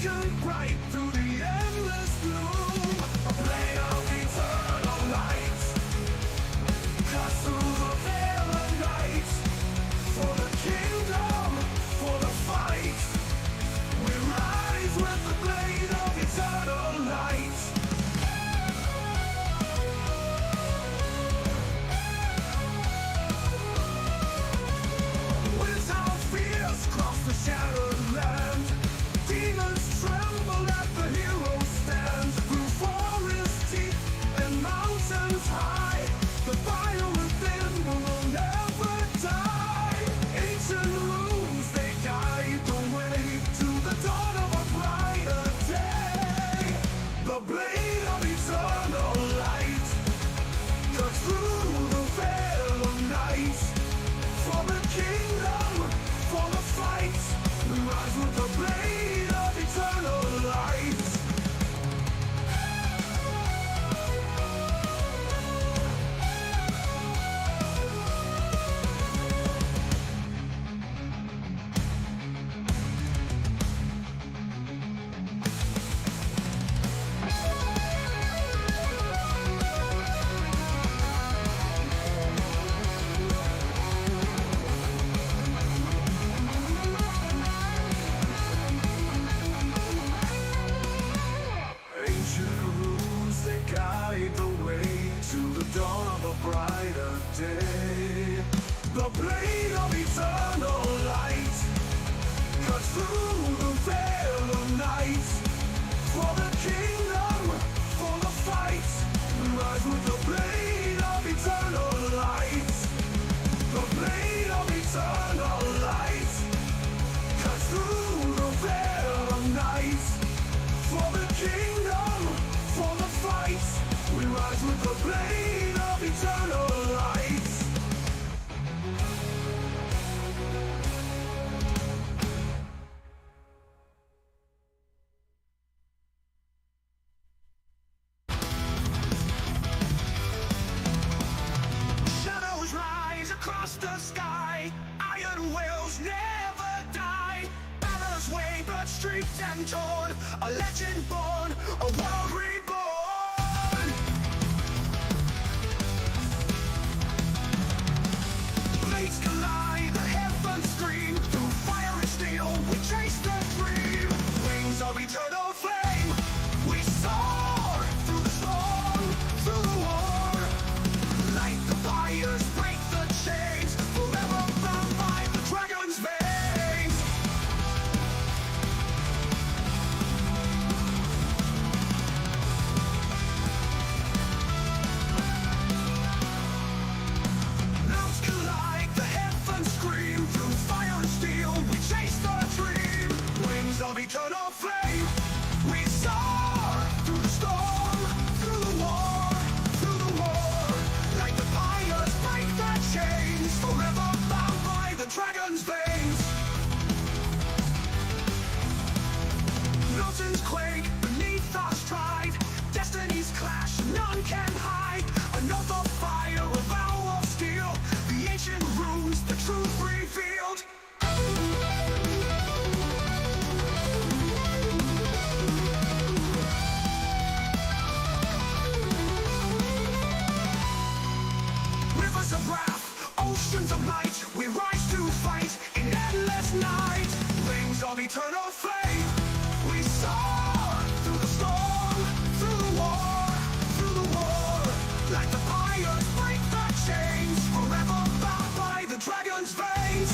beacon bright through the endless gloom. A blade of eternal light, cut through the veil of night. For the kingdom, for the fight, we rise with the blade of eternal light. Winds our fears cross the shattered land. Demons tremble at the hero's stand. Through forest deep and mountains high, the fire within will never die. Ancient runes, they guide the way to the dawn of a brighter day. The blade of eternal light cuts through the veil of night. For the kingdom, for the fight, we rise with the blade of eternal light. Ancient rules, they guide the way to the dawn of a brighter day. The blade of eternal light cuts through the veil of night. For the kingdom, for the fight, we rise with the blade of eternal light. The blade of eternal light cuts through the veil of night. For the kingdom, for the fight, we rise with the blade of eternal light. Shadows rise across the sky. Iron wills never die. Banners wave, blood streaked and torn. A legend born, a world reborn. Blades collide, the heavens scream. Through fire and steel, we chase the dream. Wings of eternal flame, we soar through the storm, through the war. Like the fires, break the chains. Forever bound by the dragon's veins. Realms collide, the heavens scream. Through fire and steel, we chase the dream. Wings of eternal flame, we soar through the storm, through the war, through the war. Like the fires, break the chains. Forever bound by the dragon's veins. Mountains quake beneath our stride. Destinies clash, none can hide. Another fire, a vow of steel. The ancient runes, the truth revealed. Rivers of wrath, oceans of light. We rise to fight in endless night. Rings of eternal flame, we soar through the storm, through the war, through the war. Like the fires, break the chains. Forever bound by the dragon's veins.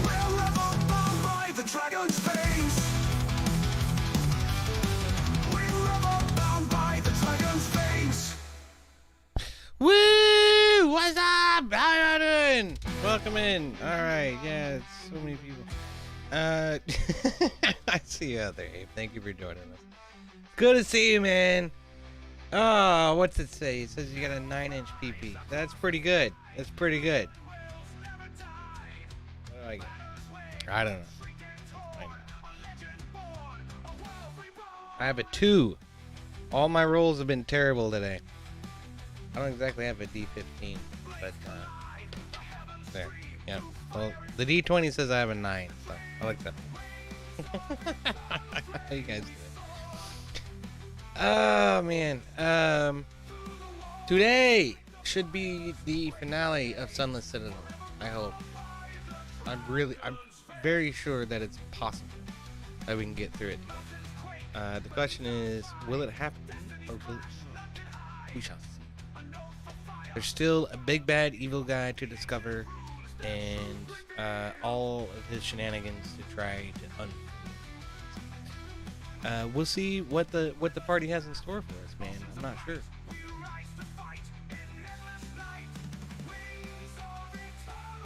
Wherever bound by the dragon's veins. Wherever bound by the dragon's veins. Woo! What's up? How y'all doing? Welcome in. All right. Yeah, it's so many people. I see you out there, Abe. Thank you for joining us. Good to see you, man. Oh, what's it say? It says you got a 9-inch PP. That's pretty good. That's pretty good. What do I get? I don't know. I have a 2. All my rolls have been terrible today. I don't exactly have a D15, but there. Yeah. Well, the D20 says I have a 9, so I like that. How you guys doing? Oh man. Today should be the finale of Sunless Citadel. I hope. I'm very sure that it's possible that we can get through it. The question is, will it happen or will it not? We shall see. There's still a big bad evil guy to discover, and all of his shenanigans to try to we'll see what the party has in store for us, man. I'm not sure.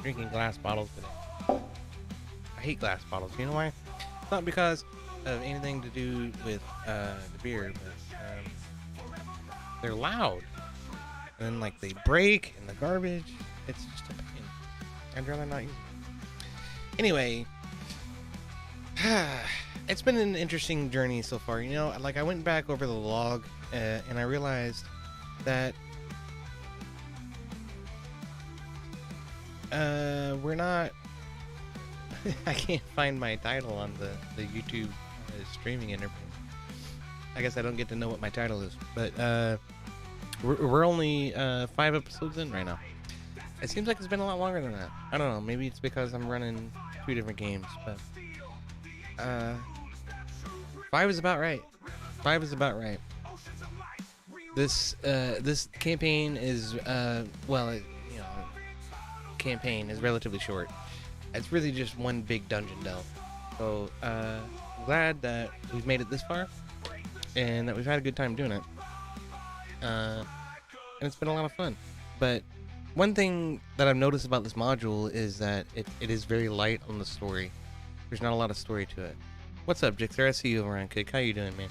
Drinking glass bottles today. I hate glass bottles. You know why? It's not because of anything to do with the beer, but they're loud. And then like they break in the garbage. It's just a pain. I'd rather not use it. Anyway, it's been an interesting journey so far. You know, like I went back over the log and I realized that we're not. I can't find my title on the YouTube streaming interface. I guess I don't get to know what my title is, but we're only 5 episodes in right now. It seems like it's been a lot longer than that. I don't know. Maybe it's because I'm running 2 different games, but 5 is about right. 5 is about right. This campaign is campaign is relatively short. It's really just one big dungeon delve. So glad that we've made it this far and that we've had a good time doing it. And it's been a lot of fun. But one thing that I've noticed about this module is that it is very light on the story. There's not a lot of story to it. What's up, Jixer? I see you over on Kick. How you doing, man?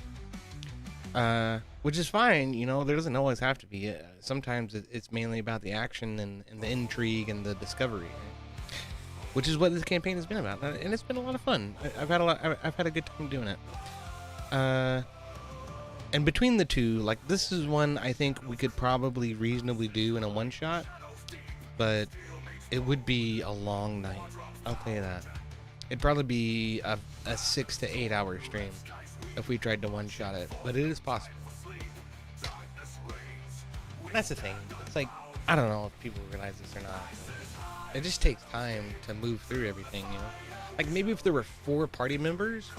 Which is fine, you know, there doesn't always have to be. Sometimes it's mainly about the action and the intrigue and the discovery, right? Which is what this campaign has been about, and it's been a lot of fun. I've had a good time doing it. And between the two, like, this is one I think we could probably reasonably do in a one-shot, but it would be a long night. I'll tell you that. It'd probably be a 6 to 8 hour stream if we tried to one-shot it, but it is possible. That's the thing. It's like, I don't know if people realize this or not. It just takes time to move through everything, you know? Like, maybe if there were 4 party members,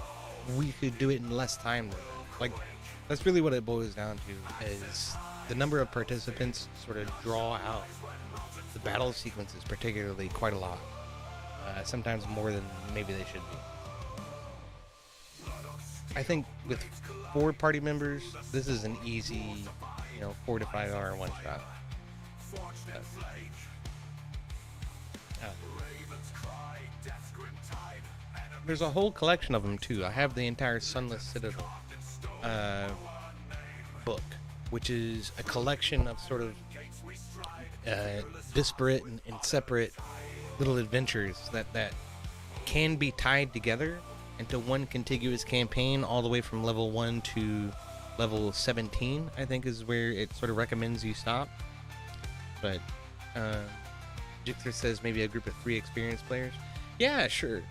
we could do it in less time than that. Like, that's really what it boils down to, is the number of participants sort of draw out the battle sequences, particularly, quite a lot. Sometimes more than maybe they should be. I think with 4 party members, this is an easy, 4 to 5 hour one shot. There's a whole collection of them too. I have the entire Sunless Citadel book, which is a collection of sort of disparate and separate little adventures that can be tied together into one contiguous campaign, all the way from level 1 to level 17, I think is where it sort of recommends you stop. But Jixer says maybe a group of 3 experienced players. Yeah, sure.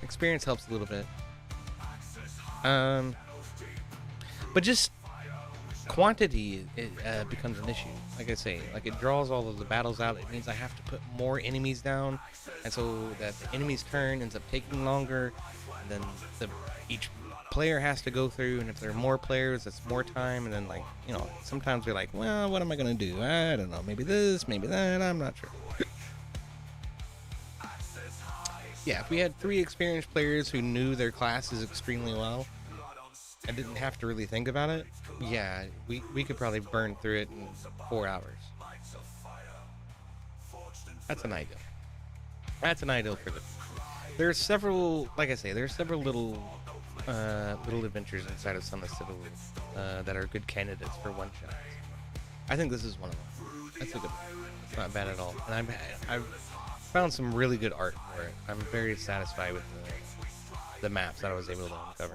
Experience helps a little bit. But just quantity becomes an issue. Like I say, like it draws all of the battles out. It means I have to put more enemies down, and so that the enemy's turn ends up taking longer. And then each player has to go through, and if there are more players, it's more time. And then, like, sometimes you're like, well, what am I gonna do? I don't know. Maybe this, maybe that. I'm not sure. Yeah, if we had 3 experienced players who knew their classes extremely well and didn't have to really think about it, yeah, we could probably burn through it in 4 hours. That's an ideal. That's an ideal for this. There are several, like I say, there are several little adventures inside of Sunless Citadel that are good candidates for one shots. I think this is one of them. That's a good one. It's not bad at all. And I've found some really good art for it. I'm very satisfied with the maps that I was able to uncover.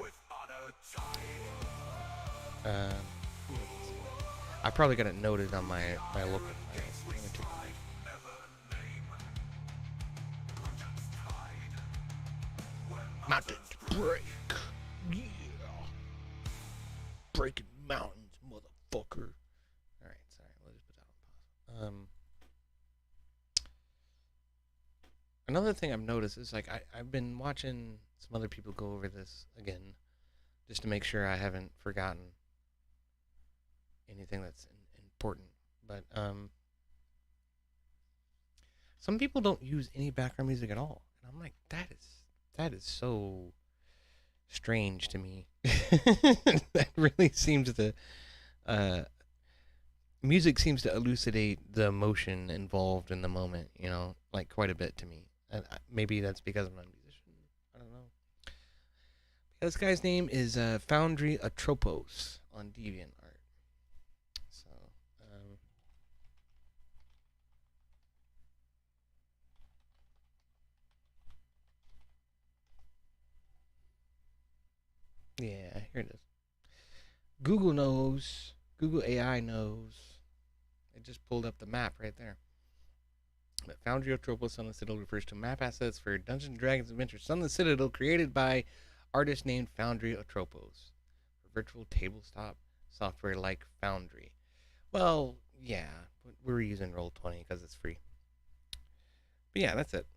I probably got it noted on my local files. Mountain to pray. mountains, motherfucker. All right, sorry. We'll just put that on pause. Another thing I've noticed is like I've been watching some other people go over this again, just to make sure I haven't forgotten anything that's important. But some people don't use any background music at all, and I'm like, that is so strange to me. That really seems to music seems to elucidate the emotion involved in the moment, you know, like quite a bit to me. And maybe that's because I'm not a musician. I don't know. This guy's name is Foundry Atropos on DeviantArt. So, yeah, here it is. Google knows. Google AI knows. It just pulled up the map right there. But Foundry Atropos Sunless Citadel refers to map assets for Dungeons & Dragons Adventure Sunless Citadel created by artist named Foundry Atropos for virtual tabletop software like Foundry. Well, yeah, we're using Roll20 because it's free. But yeah, that's it.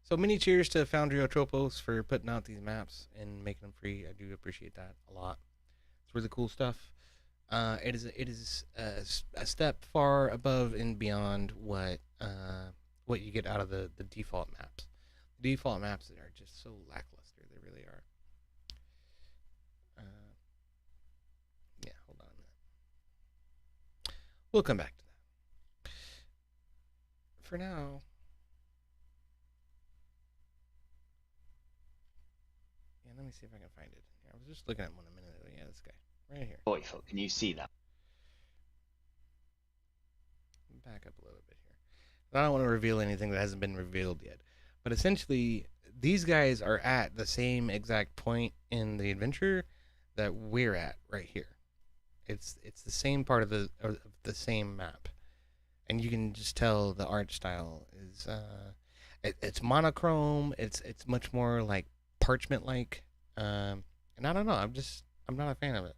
So many cheers to Foundry Atropos for putting out these maps and making them free. I do appreciate that a lot. It's really cool stuff. It is a step far above and beyond what you get out of the default maps. The default maps are just so lackluster. They really are. Yeah, hold on a minute. We'll come back to that. For now, yeah, let me see if I can find it. I was just looking at one a minute ago. Yeah, this guy. Right here. Joyful. Can you see that? Back up a little bit here. I don't want to reveal anything that hasn't been revealed yet. But essentially, these guys are at the same exact point in the adventure that we're at right here. It's the same part of the same map, and you can just tell the art style is it's monochrome. It's much more like parchment like, and I don't know. I'm not a fan of it.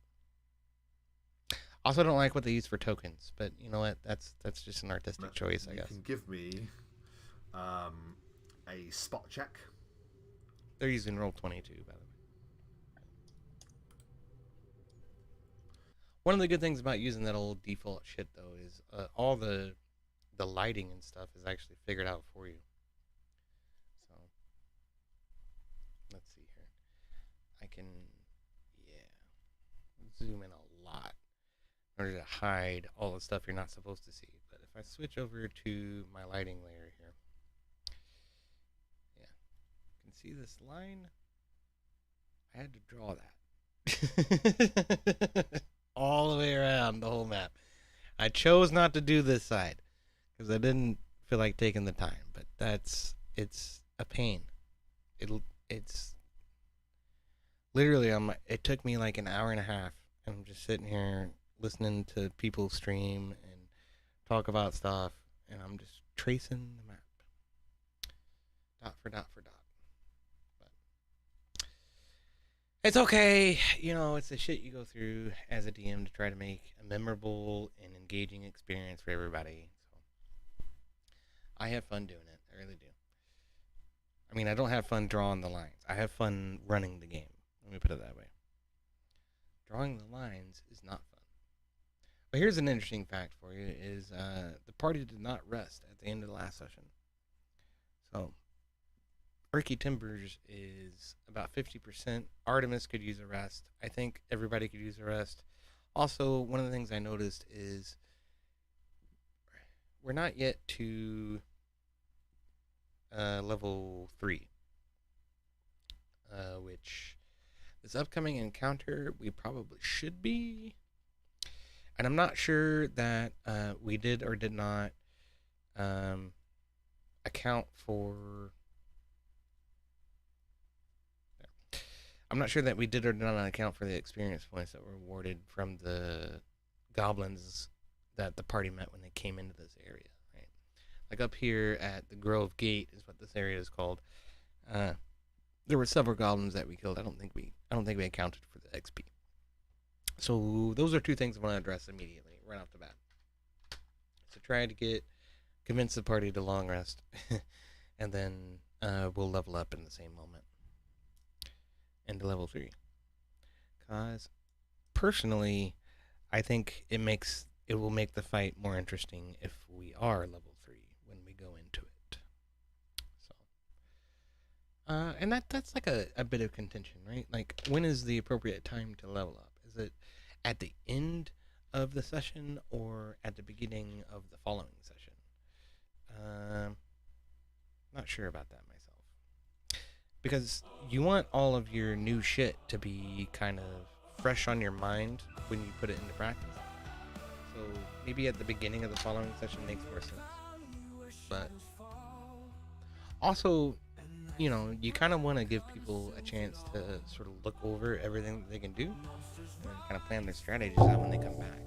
Also, don't like what they use for tokens, but you know what? That's just an artistic choice, I guess. You can give me a spot check. They're using Roll20 too, by the way. One of the good things about using that old default shit, though, is all the lighting and stuff is actually figured out for you. So, let's see here. I can, zoom in a lot in order to hide all the stuff you're not supposed to see. But if I switch over to my lighting layer here, yeah, you can see this line. I had to draw that all the way around the whole map. I chose not to do this side because I didn't feel like taking the time, but it's a pain. It's literally it took me like an hour and a half, and I'm just sitting here listening to people stream and talk about stuff, and I'm just tracing the map dot for dot for dot. But it's okay, you know, it's the shit you go through as a DM to try to make a memorable and engaging experience for everybody. So I have fun doing it. I really do. I mean, I don't have fun drawing the lines. I have fun running the game. Let me put it that way. Drawing the lines is not fun. But here's an interesting fact for you, is the party did not rest at the end of the last session. So, Erky Timbers is about 50%. Artemis could use a rest. I think everybody could use a rest. Also, one of the things I noticed is we're not yet to level 3, which this upcoming encounter we probably should be. And I'm not sure that we did or did not account for... I'm not sure that we did or did not account for the experience points that were awarded from the goblins that the party met when they came into this area, right? Like up here at the Grove Gate is what this area is called. There were several goblins that we killed. I don't think we accounted for the XP. So those are two things I want to address immediately, right off the bat. So try to convince the party to long rest, and then we'll level up in the same moment. Into level 3. Cause personally, I think it will make the fight more interesting if we are level 3 when we go into it. So, and that's like a bit of contention, right? Like, when is the appropriate time to level up? Is it at the end of the session or at the beginning of the following session? Not sure about that myself. Because you want all of your new shit to be kind of fresh on your mind when you put it into practice. So maybe at the beginning of the following session makes more sense. But also, you know, you kind of want to give people a chance to sort of look over everything that they can do and kind of plan their strategies out when they come back.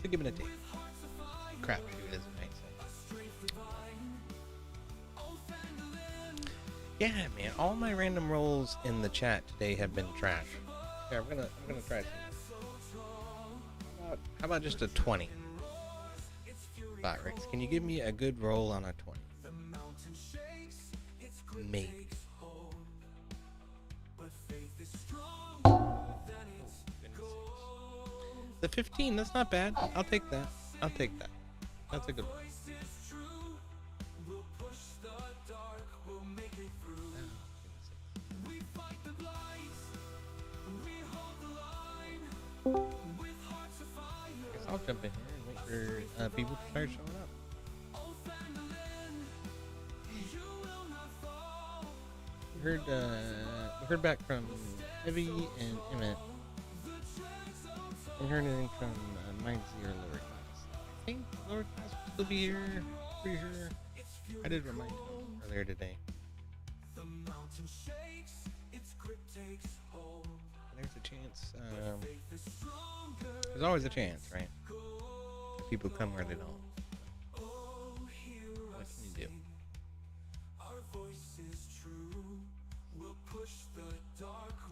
So give it a take. Crap, shoot, isn't it? Yeah, man, all my random rolls in the chat today have been trash. Yeah, I'm gonna try some. How about just a 20? Rex, can you give me a good roll on a 20? Maybe. The 15, that's not bad. I'll take that. That's a good one. Guess I'll jump in here and wait for people to start showing up. We heard back from Heavy and Emmet. Haven't heard anything from MindOfZ or Lowerclass. I think Lowerclass will still be here. Pretty sure. I did remind him earlier today. There's a chance. There's always a chance, right? If people come where they don't. What can you do?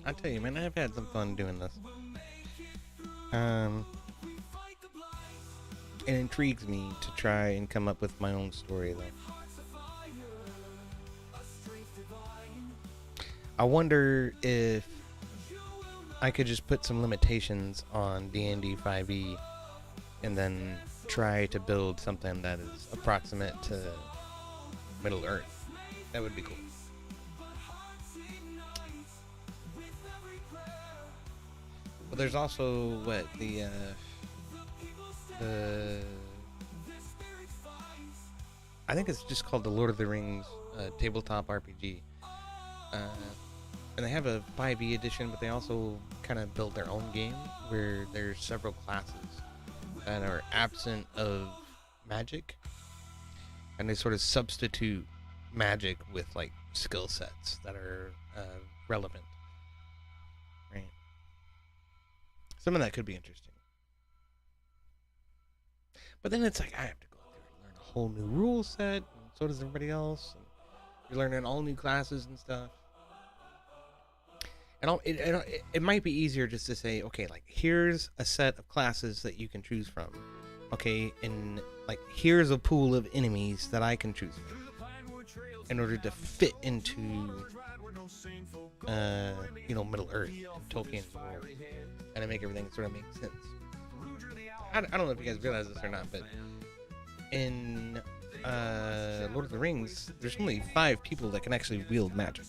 I tell you, man, I've had some fun doing this. It intrigues me to try and come up with my own story, though. I wonder if I could just put some limitations on DnD 5e and then try to build something that is approximate to Middle Earth. That would be cool. But there's also the I think it's just called the Lord of the Rings tabletop RPG. And they have a 5e edition, but they also kind of build their own game where there's several classes that are absent of magic, and they sort of substitute magic with like skill sets that are relevant. Right. Some of that could be interesting. But then it's like I have to go through and learn a whole new rule set, and so does everybody else. And you're learning all new classes and stuff. And it might be easier just to say, okay, like here's a set of classes that you can choose from. Okay, and like here's a pool of enemies that I can choose from in order to fit into Middle Earth and Tolkien's world, and to make everything sort of make sense. I don't know if you guys realize this or not, but in Lord of the Rings, there's only 5 people that can actually wield magic.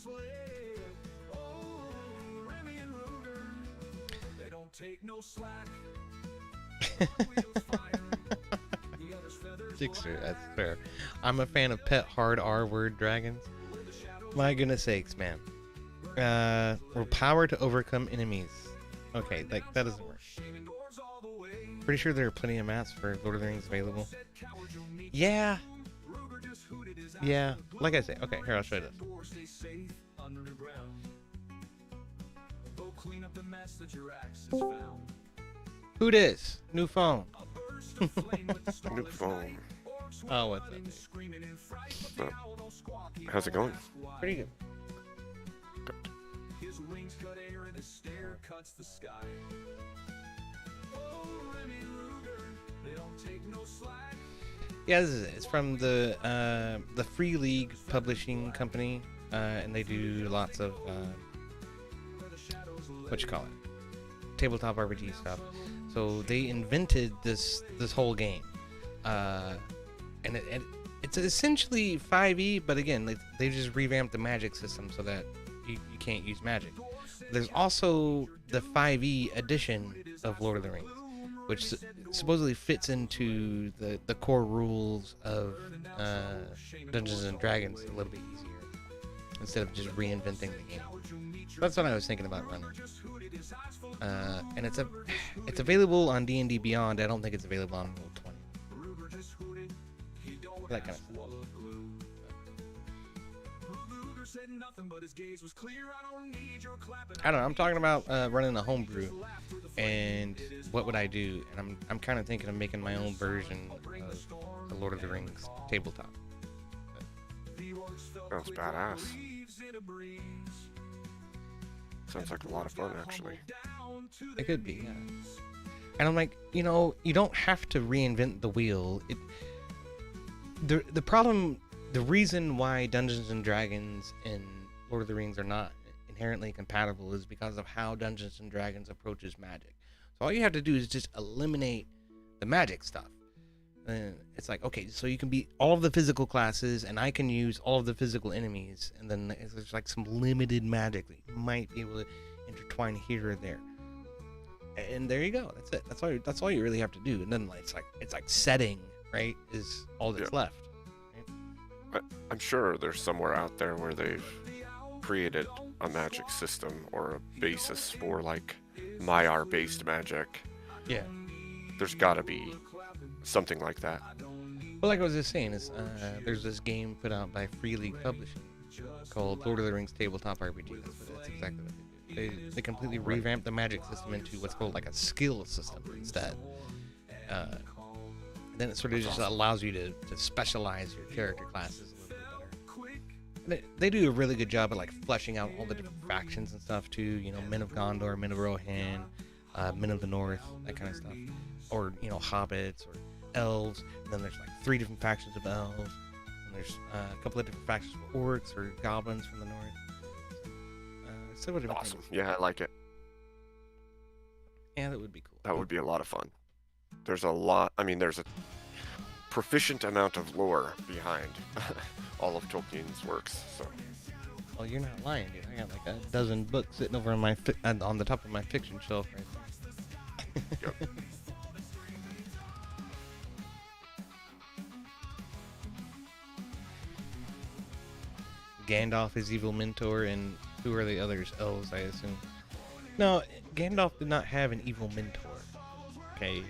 Jixer, that's fair. I'm a fan of pet hard R-word dragons. My goodness sakes, man. Or power to overcome enemies. Okay, like that doesn't work. Pretty sure there are plenty of maps for Lord of the Rings available. Yeah. Yeah. Like I say, okay, here I'll show you this. Who dis? New phone. New phone. Oh, what's up? How's it going? Pretty good. his wings cut air and his stare cuts the sky. Oh, Remy Ruger, they don't take no slack. Yeah, this is it. It's from the Free League publishing company, and they do lots of what you call it, tabletop RPG stuff. So they invented this whole game, and it's essentially 5e, but again, they just revamped the magic system so that you can't use magic. There's also the 5e edition of Lord of the Rings, which supposedly fits into the core rules of Dungeons and Dragons a little bit easier, instead of just reinventing the game. So that's what I was thinking about running. And it's available on D&D Beyond. I don't think it's available on Roll20. That kind of stuff. I don't know. I'm talking about running a homebrew, and what would I do? And I'm kind of thinking of making my own version of the Lord of the Rings tabletop. Sounds badass. Sounds like a lot of fun, actually. It could be, yeah. And I'm like, you don't have to reinvent the wheel. The problem, the reason why Dungeons and Dragons and Lord of the Rings are not inherently compatible is because of how Dungeons and Dragons approaches magic. So all you have to do is just eliminate the magic stuff. And it's like, okay, so you can be all of the physical classes, and I can use all of the physical enemies, and then there's like some limited magic that you might be able to intertwine here or there. And there you go. That's it. That's all you really have to do. And then it's like setting, right, is all that's left. Right? I'm sure there's somewhere out there where they've created a magic system or a basis for like Maiar based magic. Yeah. There's gotta be something like that. Well, like I was just saying, is there's this game put out by Free League Publishing called Lord of the Rings Tabletop RPG. That's exactly what they do. They completely revamped the magic system into what's called like a skill system instead. Then it sort of just allows you to specialize your character classes a little bit better. They do a really good job of like fleshing out all the different factions and stuff too. Men of Gondor, Men of Rohan, Men of the North, that kind of stuff. Or hobbits or elves. And then there's like 3 different factions of elves. And there's a couple of different factions for orcs or goblins from the north. So awesome. Yeah, I like it. Yeah, that would be cool. That would be a lot of fun. There's a proficient amount of lore behind all of Tolkien's works. So. Well, you're not lying, dude. I got like a dozen books sitting over on my on the top of my fiction shelf right there. Yep. Gandalf is evil mentor, and who are the others? Elves, I assume. No, Gandalf did not have an evil mentor. Okay.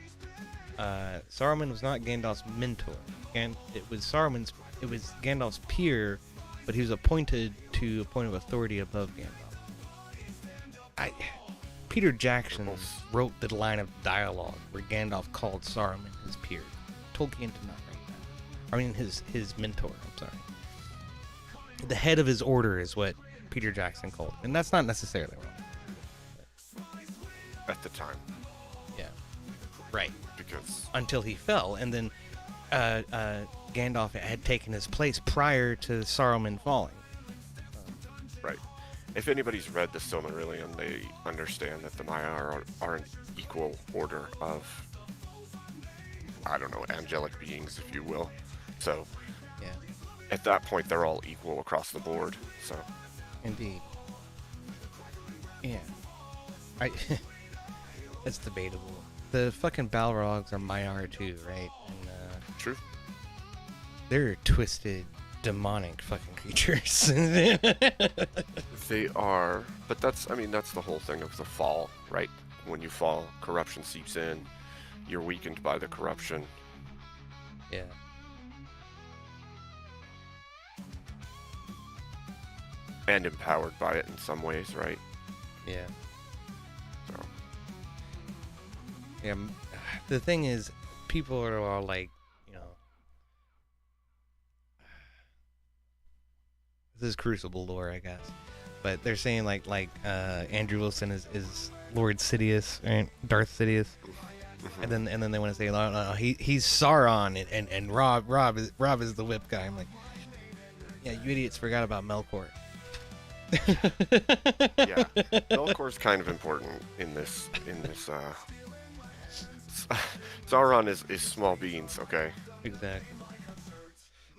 Saruman was not Gandalf's mentor. It was Gandalf's peer, but he was appointed to a point of authority above Gandalf. Peter Jackson wrote the line of dialogue where Gandalf called Saruman his peer. Tolkien did not write that. I mean, his mentor. I'm sorry. The head of his order is what Peter Jackson called him, and that's not necessarily wrong. At the time. Yeah. Right. Because until he fell, and then Gandalf had taken his place prior to Saruman falling. Right. If anybody's read the Silmarillion, they understand that the Maiar are an equal order of, I don't know, angelic beings, if you will. So, yeah. At that point, they're all equal across the board. So. Indeed. Yeah. It's debatable. The fucking Balrogs are Maiar too, right? And, true. They're twisted, demonic fucking creatures. They are, but that's the whole thing of the fall, right? When you fall, corruption seeps in. You're weakened by the corruption. Yeah. And empowered by it in some ways, right? Yeah. So. Yeah. The thing is, people are all like, this is Crucible lore, I guess. but they're saying like Andrew Wilson is Lord Sidious, right? Darth Sidious, and then they want to say no, he's Sauron and Rob is the whip guy. I'm like, yeah, you idiots forgot about Melkor. Yeah, Melkor's kind of important in this. Sauron is small beans, okay? Exactly.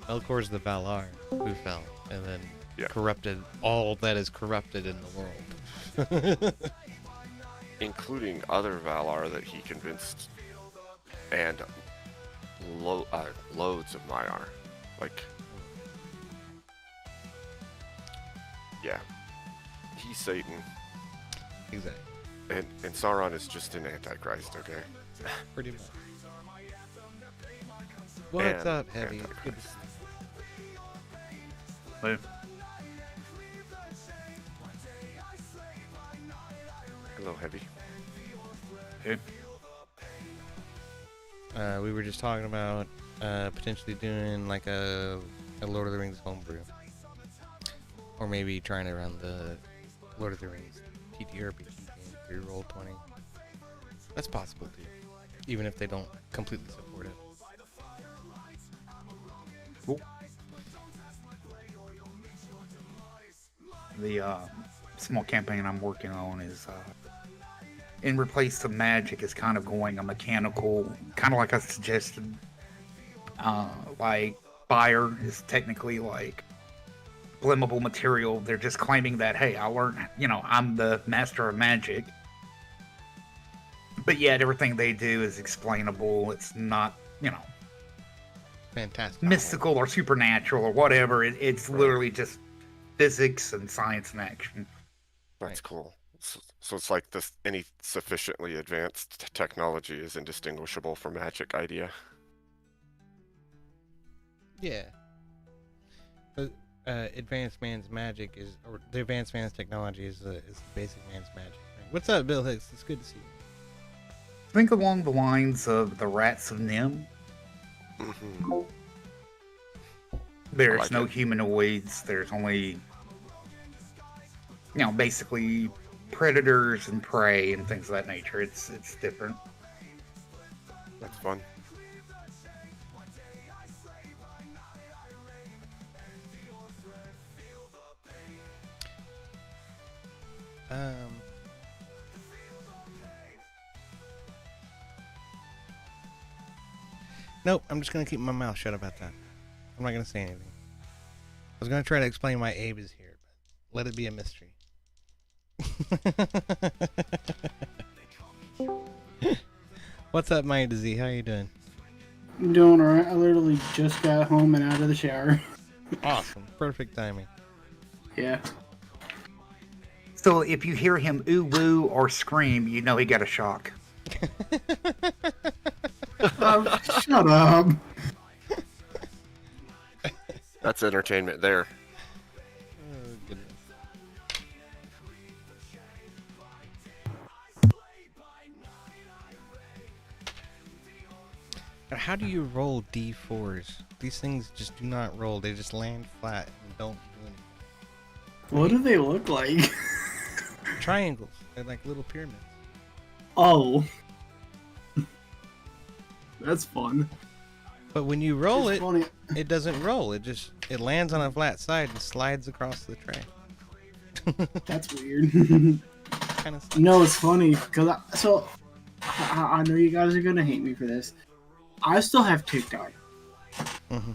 Melkor's the Valar who fell and then Yeah. corrupted all that is corrupted in the world. Including other Valar that he convinced, and loads of Maiar. Like, yeah, he's Satan, Exactly. and Sauron is just an Antichrist, okay? Pretty much. What's And up, Heavy? Antichrist. Good to see Hello. Hello, Heavy. Hey. you. We were just talking about potentially doing like a Lord of the Rings homebrew. Or maybe trying to run the Lord of the Rings TTRPG game through Roll20. That's possible too. Even if they don't completely support it. Cool. The small campaign I'm working on is in replace of magic is kind of going a mechanical, kind of like I suggested. Like fire is technically like flammable material. They're just claiming that, hey, I learned, I'm the master of magic. But yet everything they do is explainable. It's not, Fantastic. mystical or supernatural or whatever. It's literally just physics and science in action. That's cool. So it's like this: any sufficiently advanced technology is indistinguishable from magic idea. Yeah. But advanced man's magic is, or the advanced man's technology is the basic man's magic. Right? What's up, Bill Hicks? It's good to see you. Think along the lines of the rats of Nim. Mm-hmm. There's like no it. humanoids. There's only, basically predators and prey and things of that nature. It's different. That's fun. Nope, I'm just gonna keep my mouth shut about that. I'm not gonna say anything. I was gonna try to explain why Abe is here, but let it be a mystery. What's up, MindOfZ? How you doing? I'm doing alright. I literally just got home and out of the shower. Awesome. Perfect timing. Yeah. So if you hear him ooh woo or scream, you know he got a shock. Shut up. That's entertainment there. Oh, goodness. Now, how do you roll D4s? These things just do not roll. They just land flat and don't do anything. What do they look like? Triangles. They're like little pyramids. Oh. That's fun. But when you roll It's it, funny. it doesn't roll. It lands on a flat side and slides across the tray. That's weird. Kind of. No, it's funny because I know you guys are gonna hate me for this. I still have TikTok. Mm-hmm.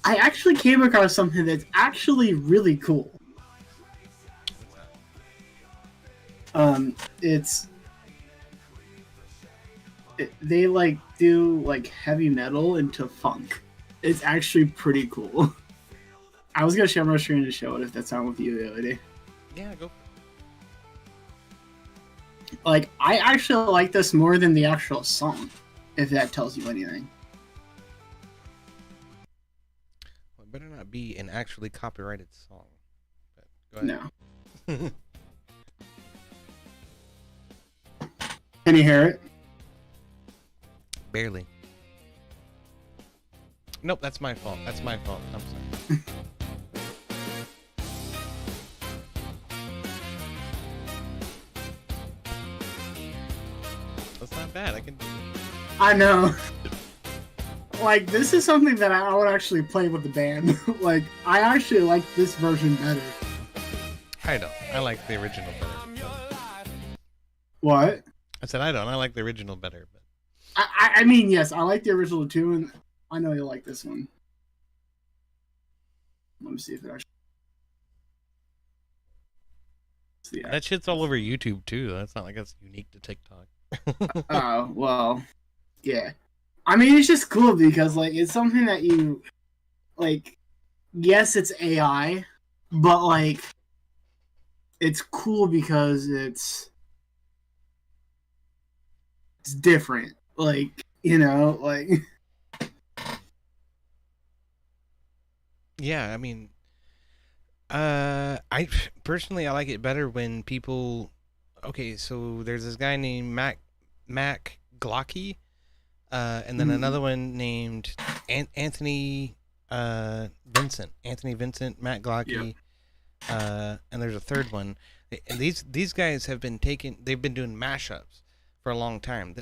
I actually came across something that's actually really cool. They like do like heavy metal into funk. It's actually pretty cool. I was gonna share my screen to show it if that's not with you the other day. Yeah, go. Like, I actually like this more than the actual song, if that tells you anything. Well, it better not be an actually copyrighted song. But go ahead. No. Can you hear it? Barely. Nope, that's my fault. That's my fault. I'm sorry. not bad. I can. I know. Like, this is something that I would actually play with the band. Like, I actually like this version better. I don't. I like the original better. What? I said I don't. I like the original better. But I mean, yes, I like the original too, and I know you'll like this one. Let me see if it actually. that shit's all over YouTube too. That's not like that's unique to TikTok. Oh, well, yeah. I mean, it's just cool because, like, it's something that you, like, yes, it's AI, but, like, it's cool because it's different. Like, you know, like... Yeah, I mean, I personally I like it better when people. Okay, so there's this guy named Mac Glocky, and then another one named Anthony Vincent. Anthony Vincent, Matt Glocky, and there's a third one. And these guys have been they've been doing mashups for a long time.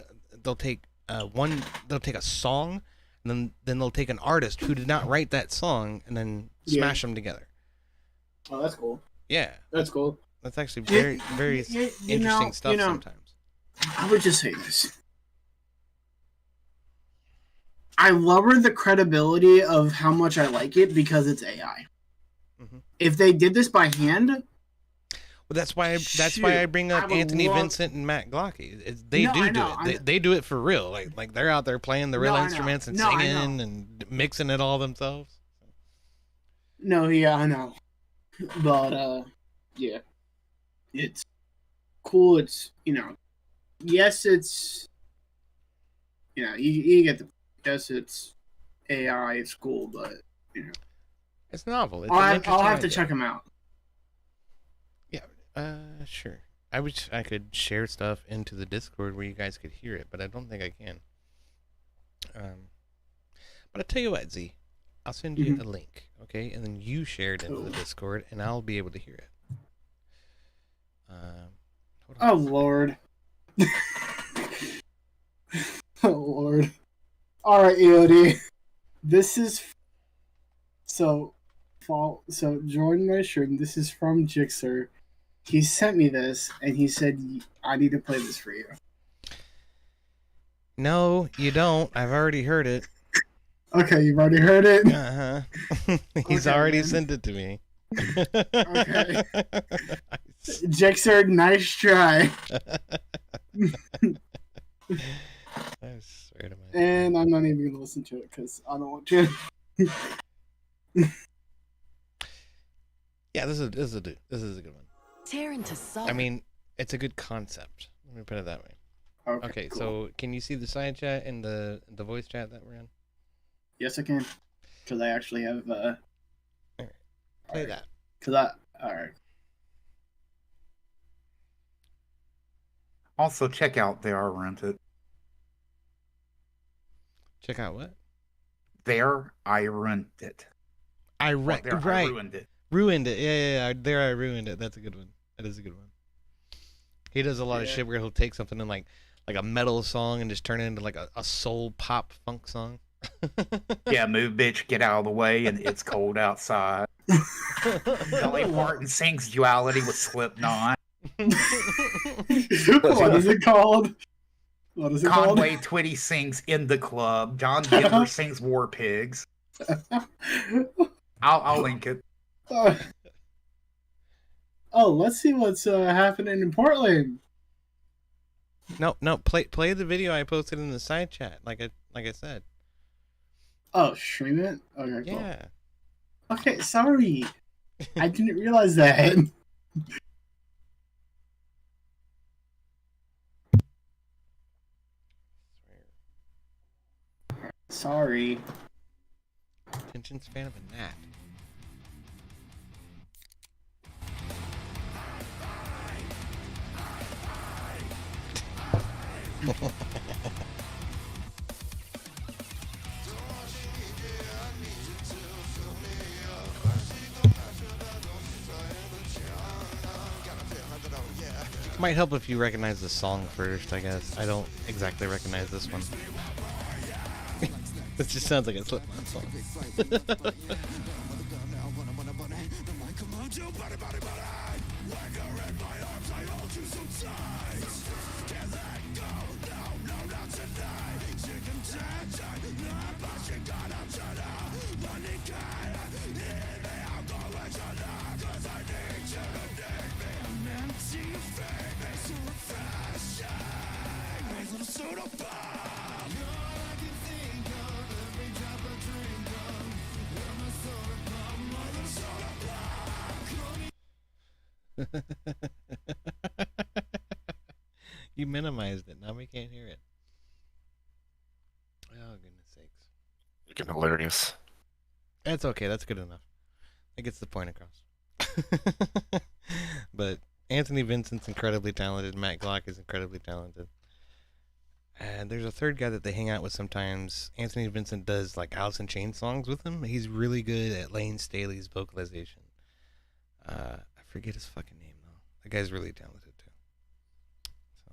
They'll take they'll take a song, and then they'll take an artist who did not write that song and then smash them together. Oh, that's cool. Yeah, That's cool. that's actually very interesting stuff sometimes. I would just say this. I lower the credibility of how much I like it because it's AI. Mhm. If they did this by hand, Well, that's why I bring up Anthony Vincent and Matt Glocky. They do it. They do it for real. Like they're out there playing the real instruments and singing and mixing it all themselves. No, yeah, I know. But, yeah. It's cool. It's, yes, it's, you get the, yes, it's AI, it's cool, but, It's novel. It's I'll have to check them out. Yeah, sure. I wish I could share stuff into the Discord where you guys could hear it, but I don't think I can. But I'll tell you what, Z. I'll send you a link, okay? And then you share it into the Discord, and I'll be able to hear it. Hold on. Oh, Lord. Oh, Lord. Alright, EOD. This is... So join my stream. This is from Jixer. He sent me this, and he said, I need to play this for you. No, you don't. I've already heard it. Okay, you've already heard it? Uh-huh. He's already sent it to me. Okay. Jixer, nice try. I swear to my And I'm not even going to listen to it, because I don't want to. Yeah, this is a good one. Tear into salt. I mean, it's a good concept. Let me put it that way. Okay, cool. so can you see the side chat and the voice chat that we're in? Yes, I can. Because I actually have... Play that. Alright. Also, check out They Are Rented. Check out what? There, I Rent It. I Right. I ruined it. Ruined it. Yeah. There, I ruined it. That's a good one. That is a good one. He does a lot of shit where he'll take something in like a metal song and just turn it into like a soul pop funk song. Yeah, move, bitch, get out of the way, and it's cold outside. Dolly Parton sings Duality with Slipknot. What is it called? What is it called? Conway Twitty sings In the Club. John Denver sings War Pigs. I'll link it. Oh, let's see what's happening in Portland. No. Play the video I posted in the side chat. Like I said. Oh, stream it? Okay, cool. Yeah. Okay, sorry. I didn't realize that. Sorry. Attention span of a gnat. Might help if you recognize the song first, I guess. I don't exactly recognize this one. This just sounds like a Slipknot song. You minimized it. Now we can't hear it. Oh, goodness sakes. Freaking hilarious. That's okay. That's good enough. It gets the point across. But Anthony Vincent's incredibly talented. Matt Glock is incredibly talented. And there's a third guy that they hang out with sometimes. Anthony Vincent does like Alice in Chains songs with him. He's really good at Lane Staley's vocalization. I forget his fucking name though. That guy's really talented too. So,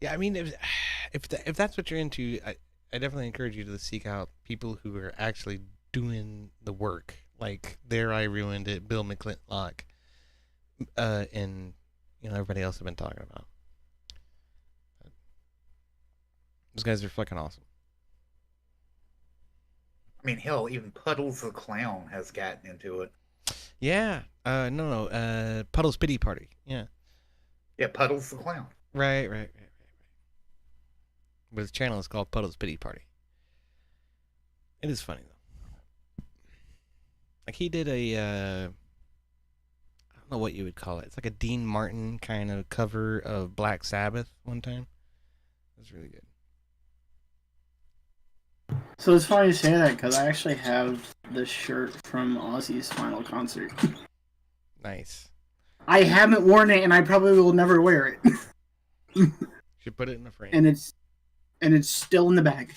yeah, I mean, if that's what you're into, I definitely encourage you to seek out people who are actually doing the work. Like There I Ruined It, Bill McClintock, and everybody else I've been talking about. Those guys are fucking awesome. I mean, hell, even Puddles the Clown has gotten into it. Yeah. No. Puddle's Pity Party. Yeah. Yeah, Puddles the Clown. Right. But his channel is called Puddle's Pity Party. It is funny though. Like he did a, I don't know what you would call it. It's like a Dean Martin kind of cover of Black Sabbath one time. It was really good. So it's funny you say that because I actually have the shirt from Ozzy's final concert. Nice. I haven't worn it, and I probably will never wear it. Should put it in a frame. And it's still in the bag.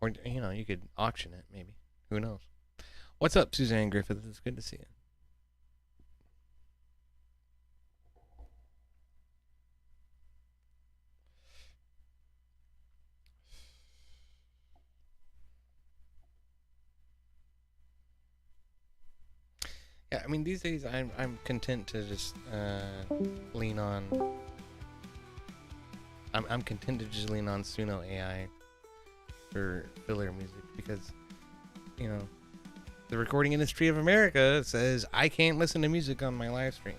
Or you could auction it maybe. Who knows? What's up, Suzanne Griffith? It's good to see you. Yeah, I mean these days I'm content to just lean on. I'm content to just lean on Suno AI for filler music because, the Recording Industry of America says I can't listen to music on my live stream.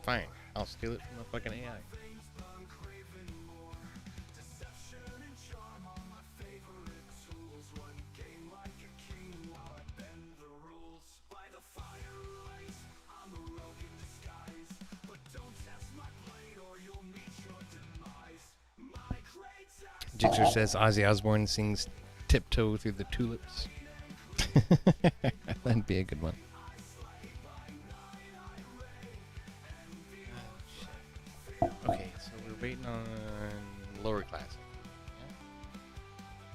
Fine, I'll steal it from the fucking AI. Jixer says Ozzy Osbourne sings Tiptoe Through the Tulips. That'd be a good one. Okay, so we're waiting on Lowerclass. Yeah?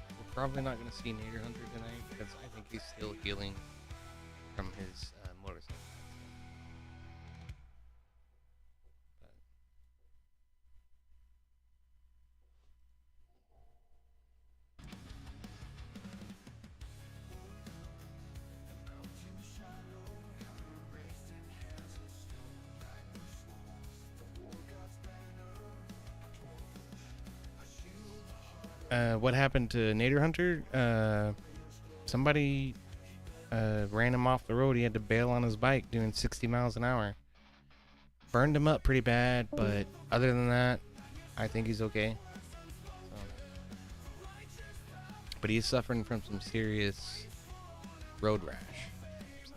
We're probably not going to see Naderhunter tonight because I think he's still healing from his motorcycle. What happened to Naderhunter? Somebody ran him off the road. He had to bail on his bike doing 60 miles an hour. Burned him up pretty bad, but other than that, I think he's okay. So. But he's suffering from some serious road rash. So.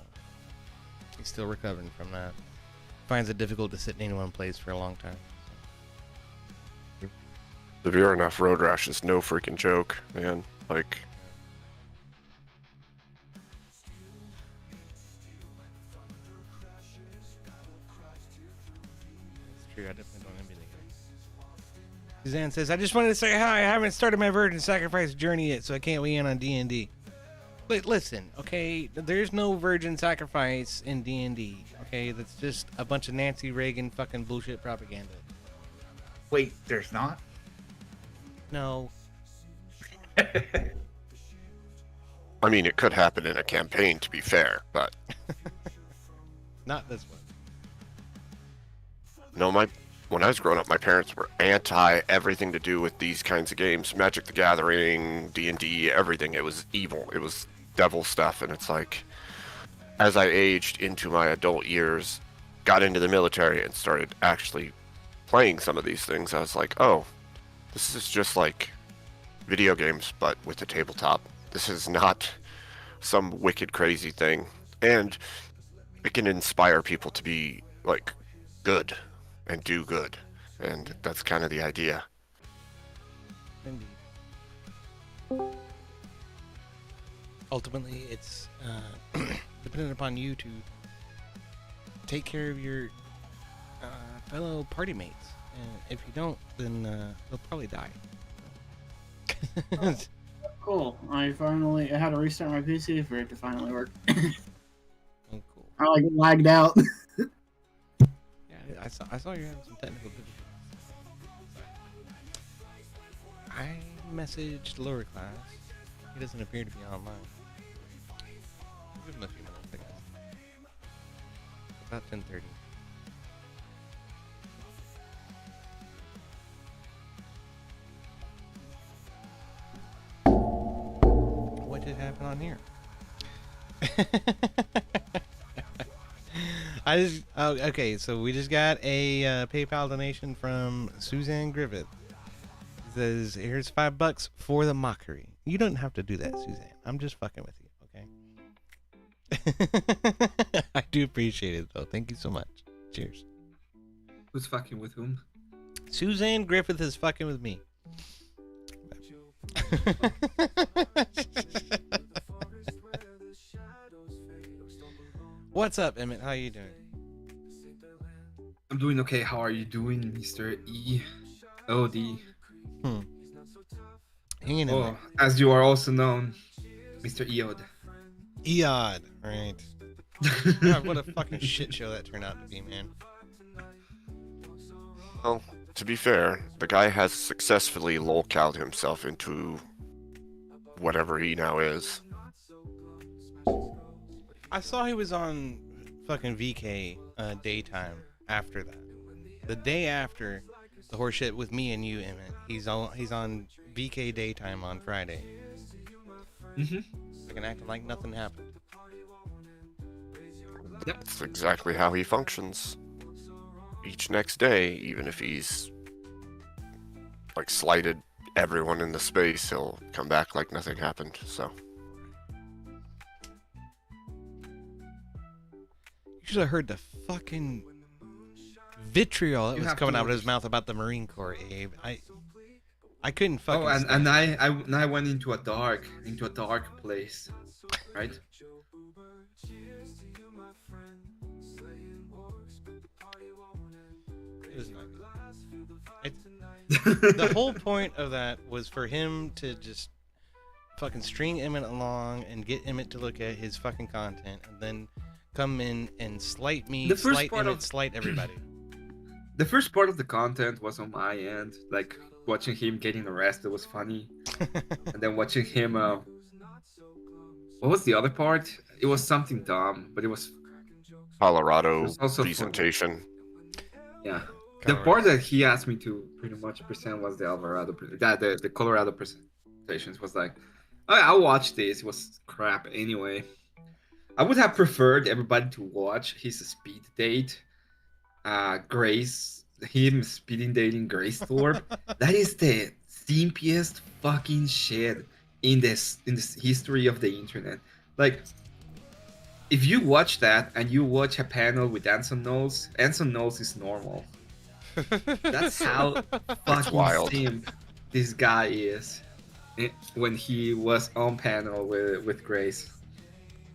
He's still recovering from that. Finds it difficult to sit in any one place for a long time. Severe enough road rash is no freaking joke, man. Like, it's true. I definitely don't envy the Suzanne says, I just wanted to say hi. I haven't started my virgin sacrifice journey yet, so I can't weigh in on D&D. Listen, okay, there's no virgin sacrifice in D&D, okay? That's just a bunch of Nancy Reagan fucking bullshit propaganda. Wait, there's not? No. I mean, it could happen in a campaign, to be fair, but Not this one. no, when I was growing up, my parents were anti everything to do with these kinds of games. Magic the Gathering, D&D, everything. It was evil. It was devil stuff. And it's like, as I aged into my adult years, got into the military and started actually playing some of these things, I was like, oh, this is just like video games, but with a tabletop. This is not some wicked crazy thing. And it can inspire people to be like good and do good. And that's kind of the idea. Indeed. Ultimately, it's dependent upon you to take care of your fellow party mates. And if you don't, then they'll probably die. Cool. I had to restart my PC for it to finally work. Oh, cool. I like lagged out. Yeah, I saw you having some technical difficulties. I messaged Lowerclass. He doesn't appear to be online. Give him a few minutes, I guess. About 10:30. What did happen on here? Okay, so we just got a PayPal donation from Suzanne Griffith. It says, here's $5 for the mockery. You don't have to do that, Suzanne. I'm just fucking with you, okay? I do appreciate it, though. Thank you so much. Cheers. Who's fucking with whom? Suzanne Griffith is fucking with me. What's up, Emmett? How you doing? I'm doing okay. How are you doing, Mr. E.O.D.? Hanging in Oh, there. as you are also known, Mr. E.O.D. Eod, right. God, what a fucking shit show that turned out to be, man. Well, to be fair, the guy has successfully lolcowed himself into whatever he now is. I saw he was on fucking VK daytime after that. The day after the horseshit with me and you, Emmett, he's on VK daytime on Friday. Fucking acting like nothing happened. That's exactly how he functions. Each next day, even if he's like slighted everyone in the space, he'll come back like nothing happened. So You should have heard the fucking vitriol that You was have coming to- out of his mouth about the Marine Corps, Abe. I couldn't fucking. Oh, stand and it. I went into a dark place, right? It was not good. The whole point of that was for him to just fucking string Emmett along and get Emmett to look at his fucking content, and then come in and slight me, The first slight part Emmett, of- slight everybody. The first part of the content was on my end, like watching him getting arrested was funny, and then watching him. What was the other part? It was something dumb, but it was Colorado There's also presentation. yeah. The part that he asked me to pretty much present was the Alvarado, the Colorado presentations was like, I watched this. It was crap anyway. I would have preferred everybody to watch his speed date. Grace, him speeding dating Grace Thorpe. That is the simpiest fucking shit in this history of the internet. Like, if you watch that and you watch a panel with Anson Knowles is normal. That's how fucking wild. simp this guy is when he was on panel with Grace.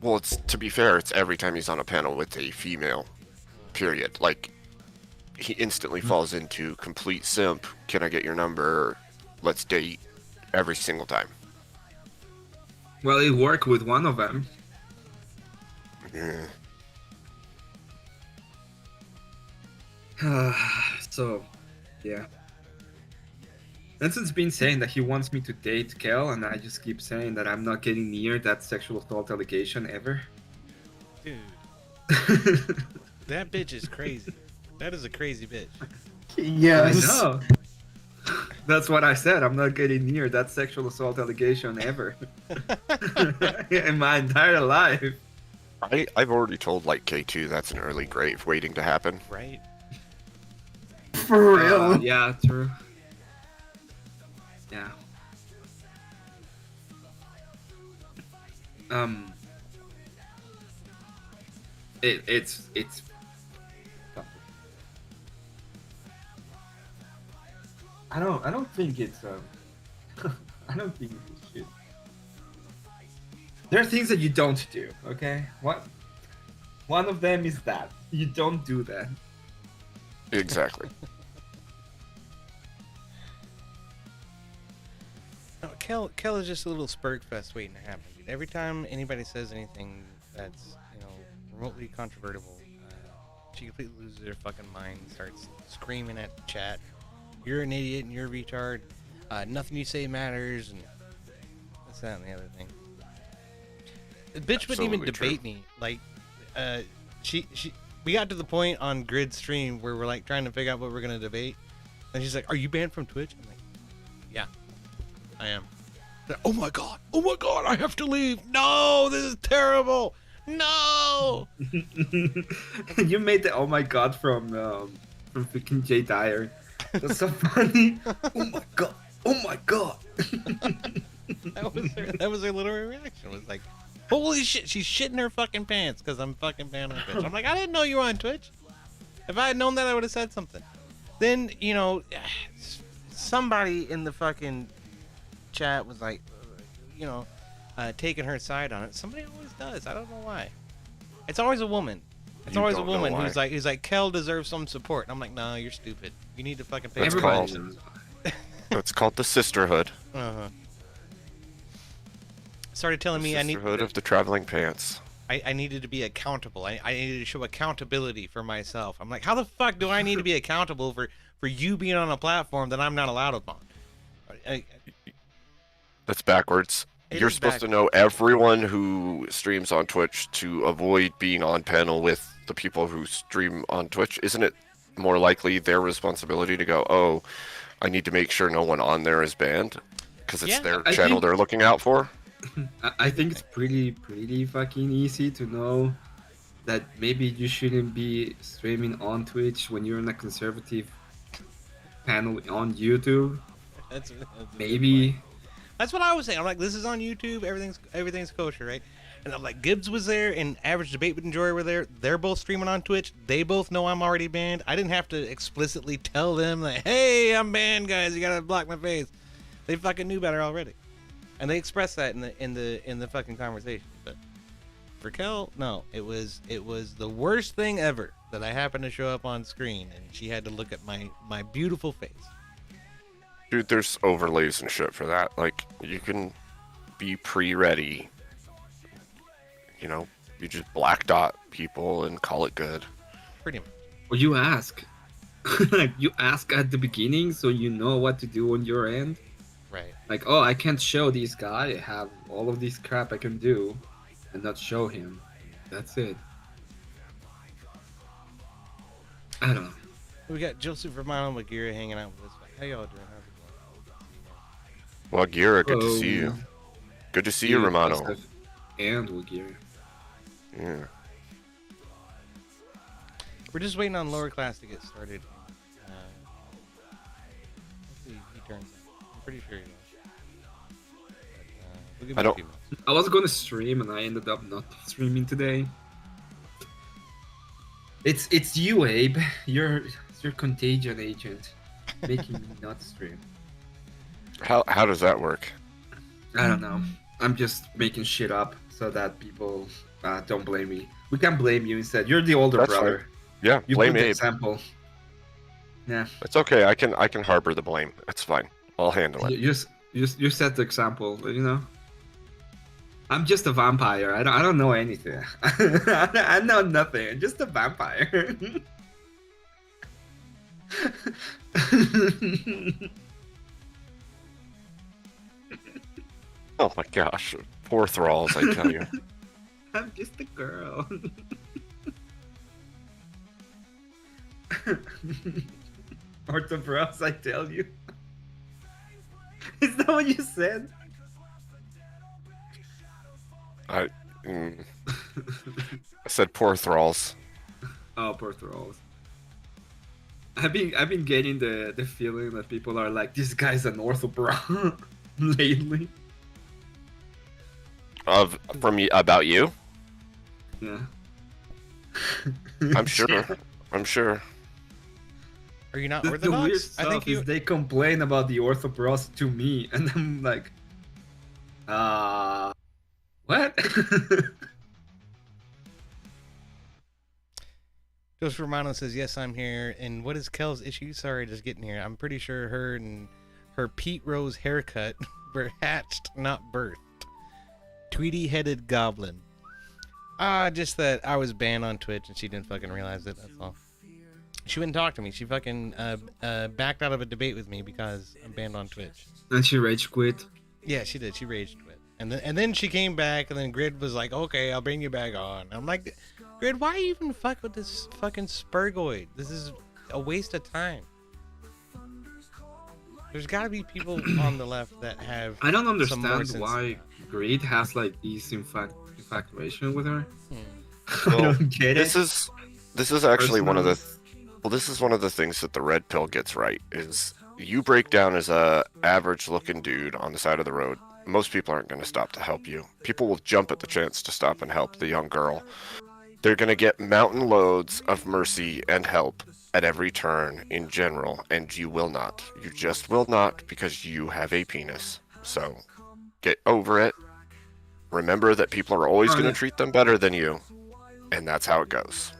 Well, it's to be fair, it's every time he's on a panel with a female. Period. Like, he instantly falls into complete simp. Can I get your number? Let's date every single time. Well, it worked with one of them. Yeah. So, yeah. Benson's been saying that he wants me to date Kel, and I just keep saying that I'm not getting near that sexual assault allegation ever. Dude, that bitch is crazy. That is a crazy bitch. Yes. I know. That's what I said. I'm not getting near that sexual assault allegation ever. In my entire life. I've already told like K2 that's an early grave waiting to happen. Right? For real. Yeah, true. Yeah. It's I don't think it's I don't think it's shit. There are things that you don't do, okay? One of them is that you don't do that. Exactly. No, Kel is just a little spurg fest waiting to happen. Dude. Every time anybody says anything that's, remotely controvertible, she completely loses her fucking mind, starts screaming at the chat. You're an idiot and you're a retard. Nothing you say matters, and that's that and the other thing. The bitch wouldn't even debate me. Like, we got to the point on Grid stream where we're like trying to figure out what we're gonna debate, and she's like, "Are you banned from Twitch?" I'm like, "Yeah, I am." Like, oh my god! I have to leave. No, this is terrible. No. You made the oh my god from freaking Jay Dyer. That's so funny. Oh my god! Oh my god! That was her little reaction. It was like, holy shit, she's shitting her fucking pants because I'm fucking banned on Twitch. I'm like, I didn't know you were on Twitch. If I had known that, I would have said something. Then, somebody in the fucking chat was like, taking her side on it. Somebody always does. I don't know why. It's always a woman. It's always a woman who's like, Kel deserves some support. And I'm like, no, you're stupid. You need to fucking pay Everybody. It's called the sisterhood. Uh-huh. Started telling me Sisterhood of the traveling pants. I needed to be accountable. I needed to show accountability for myself. I'm like, how the fuck do I need to be accountable for you being on a platform that I'm not allowed upon? That's backwards. You're supposed to know everyone who streams on Twitch to avoid being on panel with the people who stream on Twitch. Isn't it more likely their responsibility to go, oh, I need to make sure no one on there is banned? Because it's their channel they're looking out for? I think it's pretty fucking easy to know that maybe you shouldn't be streaming on Twitch when you're in a conservative panel on YouTube. That's Maybe. That's what I was saying. I'm like, this is on YouTube. Everything's kosher, right? And I'm like, Gibbs was there, and Average Debate with Enjoyer were there. They're both streaming on Twitch. They both know I'm already banned. I didn't have to explicitly tell them like, hey, I'm banned, guys. You gotta block my face. They fucking knew better already, and they expressed that in the fucking conversation. But for Kel, no, it was the worst thing ever that I happened to show up on screen, and she had to look at my beautiful face. Dude, there's overlays and shit for that. Like, you can be pre-ready. You just black dot people and call it good. Pretty much. Well, you ask. You ask at the beginning so you know what to do on your end. Right. Like, oh, I can't show this guy. I have all of this crap I can do and not show him. That's it. I don't know. We got Joseph Romano Magira hanging out with us. How y'all doing? How's it going? Well, Gira, good to see you. Good to see you, Romano. And Wagira. Yeah. We're just waiting on Lowerclass to get started. Hopefully he turns up. I'm pretty sure he will. We'll give him a few minutes. I was going to stream and I ended up not streaming today. It's you, Abe. You're contagion agent, making me not stream. How does that work? I don't know. I'm just making shit up so that people don't blame me. We can blame you instead. You're the older That's brother. fine. Yeah, You blame put the Abe. example. Yeah. It's okay. I can harbor the blame. It's fine. I'll handle it. You set the example. You know. I'm just a vampire. I don't know anything. I know nothing. I'm just a vampire. Oh my gosh. Poor thralls, I tell you. I'm just a girl. Orthobros, I tell you. Is that what you said? I said poor thralls. Oh, poor thralls. I've been getting the feeling that people are like, this guy's an orthobro lately. About you? Yeah. I'm sure. Yeah. I'm sure. Are you not The Orthodox? weird I stuff think you. is they complain about the orthobros to me, and I'm like, what? Joseph Romano says, yes, I'm here. And what is Kel's issue? Sorry, just getting here. I'm pretty sure her and her Pete Rose haircut were hatched, not birthed. Tweety-headed goblin. Just that I was banned on Twitch and she didn't fucking realize it, that's all. She wouldn't talk to me. She fucking backed out of a debate with me because I'm banned on Twitch. And she rage quit. Yeah, she did. She raged quit. And then she came back, and then Grid was like, okay, I'll bring you back on. I'm like, Grid, why even fuck with this fucking Spurgoid? This is a waste of time. There's gotta be people on the left that have. I don't some more understand sense. why Grid has like this infatuation with her. I Well, don't get it. This is actually one of the this is one of the things that the red pill gets right is you break down as a average looking dude on the side of the road. Most people aren't going to stop to help you. People will jump at the chance to stop and help the young girl. They're going to get mountain loads of mercy and help at every turn in general, and you will not. You just will not because you have a penis. So get over it. Remember that people are always going to treat them better than you, and that's how it goes.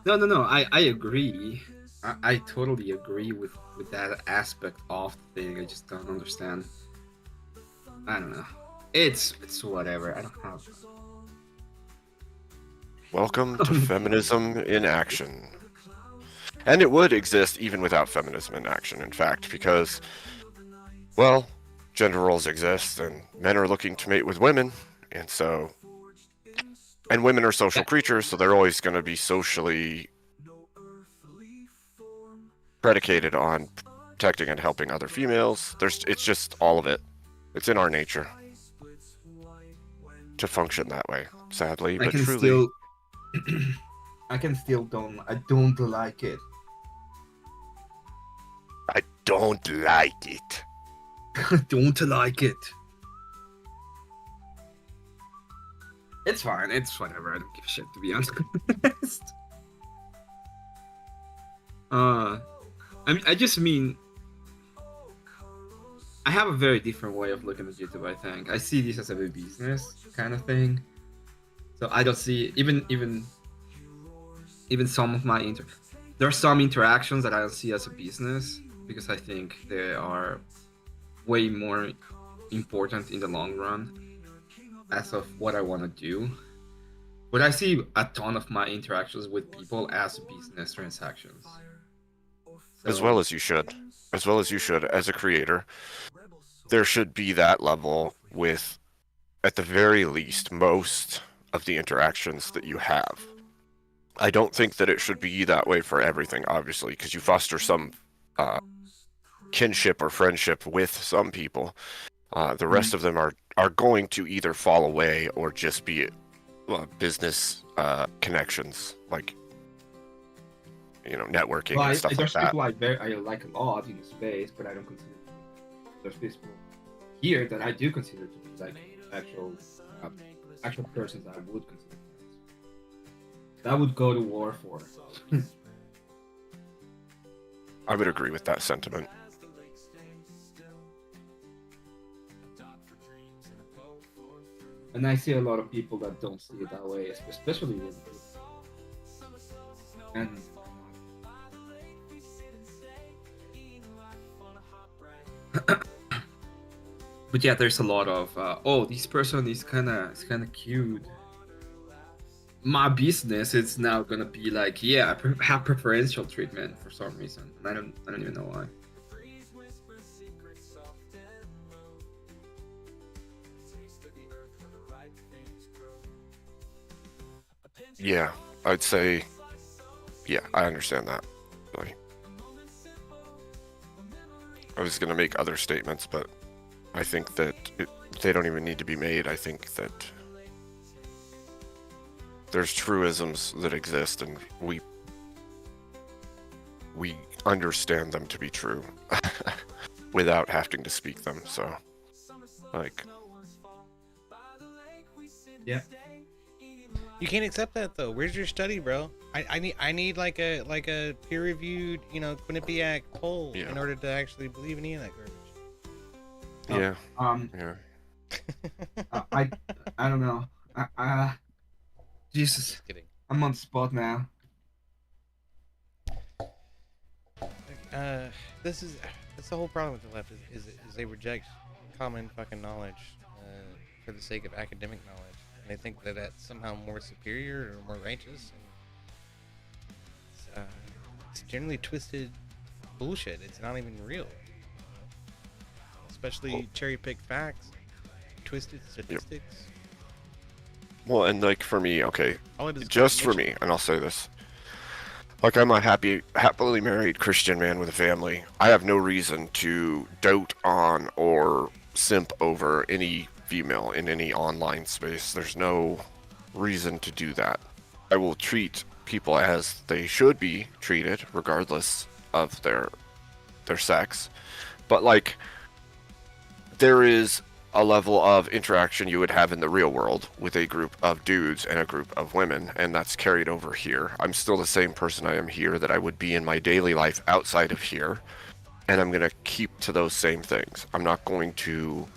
No. I agree. I totally agree with that aspect of the thing. I just don't understand. I don't know. It's whatever. I don't have. Welcome to feminism in action. And it would exist even without feminism in action, in fact, because, well, gender roles exist, and men are looking to mate with women, and so... And women are social creatures, so they're always going to be socially predicated on protecting and helping other females. It's just all of it. It's in our nature to function that way, sadly, but truly... I don't like it. I don't like it. I don't like it. It's fine. It's whatever. I don't give a shit, to be honest. I just mean, I have a very different way of looking at YouTube. I think I see this as a business kind of thing. So I don't see even some of my there are some interactions that I don't see as a business because I think they are way more important in the long run as of what I want to do. But I see a ton of my interactions with people as business transactions. So, As well as you should. As well as you should as a creator. There should be that level with, at the very least, most of the interactions that you have. I don't think that it should be that way for everything, obviously, because you foster some kinship or friendship with some people. The rest of them are going to either fall away or just be business connections, like, you know, networking and stuff like there's that. people I like a lot in the space, but I don't consider. There's people here that I do consider to be like actual persons I would consider friends. That would go to war for. I would agree with that sentiment. And I see a lot of people that don't see it that way, especially with and But yeah, there's a lot of oh, this person is kind of cute. My business is now gonna be like, yeah, have preferential treatment for some reason, and I don't even know why. Yeah, I'd say, yeah, I understand that. Really. I was gonna make other statements, but I think that they don't even need to be made. I think that there's truisms that exist, and we understand them to be true without having to speak them. So, like, Yeah. You can't accept that though. Where's your study, bro? I need like a peer reviewed, Quinnipiac poll Yeah. in order to actually believe in any of that garbage. yeah, yeah. I don't know. Jesus, Just kidding. I'm on the spot now. That's the whole problem with the left is they reject common fucking knowledge for the sake of academic knowledge, and they think that that's somehow more superior or more righteous. And it's generally twisted bullshit. It's not even real. Especially cherry-picked facts, twisted statistics. Well, and like for me, okay, All it is just for information. me, and I'll say this. Like, I'm a happily married Christian man with a family. I have no reason to dote on or simp over any female in any online space. There's no reason to do that. I will treat people as they should be treated, regardless of their sex. But, like, there is a level of interaction you would have in the real world with a group of dudes and a group of women, and that's carried over here. I'm still the same person I am here that I would be in my daily life outside of here, and I'm going to keep to those same things. I'm not going to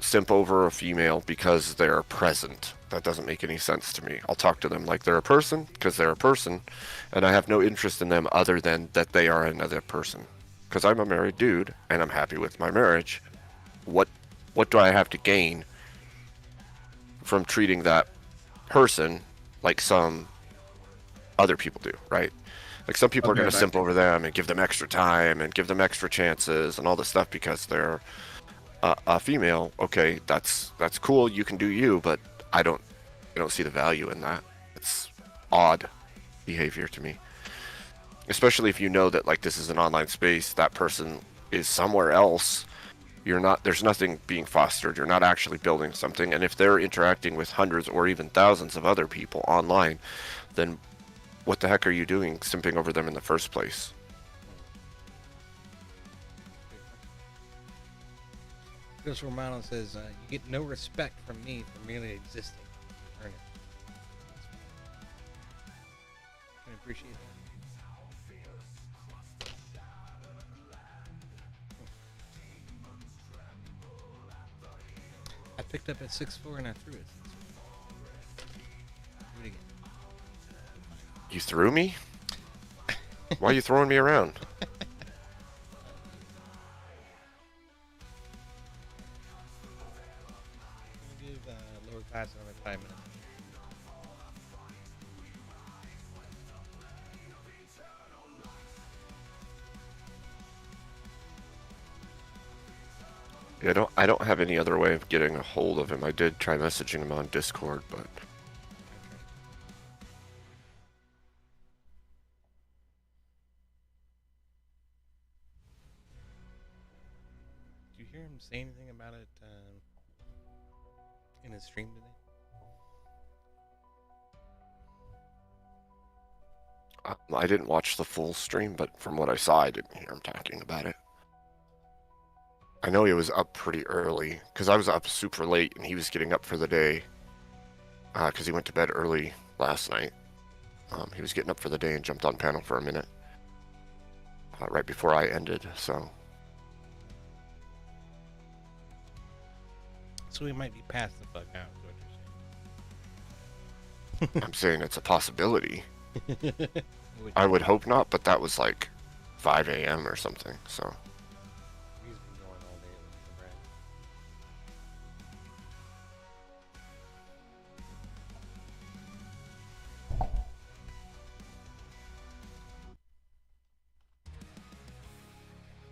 simp over a female because they're present. That doesn't make any sense to me. I'll talk to them like they're a person, because they're a person, and I have no interest in them other than that they are another person. Because I'm a married dude, and I'm happy with my marriage. What do I have to gain from treating that person like some other people do, right? Like, some people are going to simp over them and give them extra time and give them extra chances and all this stuff because they're a female. Okay, that's cool. You can do you, but I don't see the value in that. It's odd behavior to me, especially if you know that, like, this is an online space. That person is somewhere else. There's nothing being fostered. You're not actually building something. And if they're interacting with hundreds or even thousands of other people online, then what the heck are you doing simping over them in the first place? Chris Romano says, you get no respect from me for merely existing. Earn it. I appreciate that. I picked up at 6'4" and I threw it. Do it again. You threw me? Why are you throwing me around? We'll give Lowerclass another 5 minutes. Yeah, I don't have any other way of getting a hold of him. I did try messaging him on Discord, but Did you hear him say anything about it in his stream today? I didn't watch the full stream, but from what I saw, I didn't hear him talking about it. I know he was up pretty early, because I was up super late, and he was getting up for the day, because he went to bed early last night. He was getting up for the day and jumped on panel for a minute, right before I ended, so... So we might be passed the fuck out, is what you're I'm saying it's a possibility. saying. I would hope not, but that was like 5 a.m. or something, so... He's been going all day looking for bread.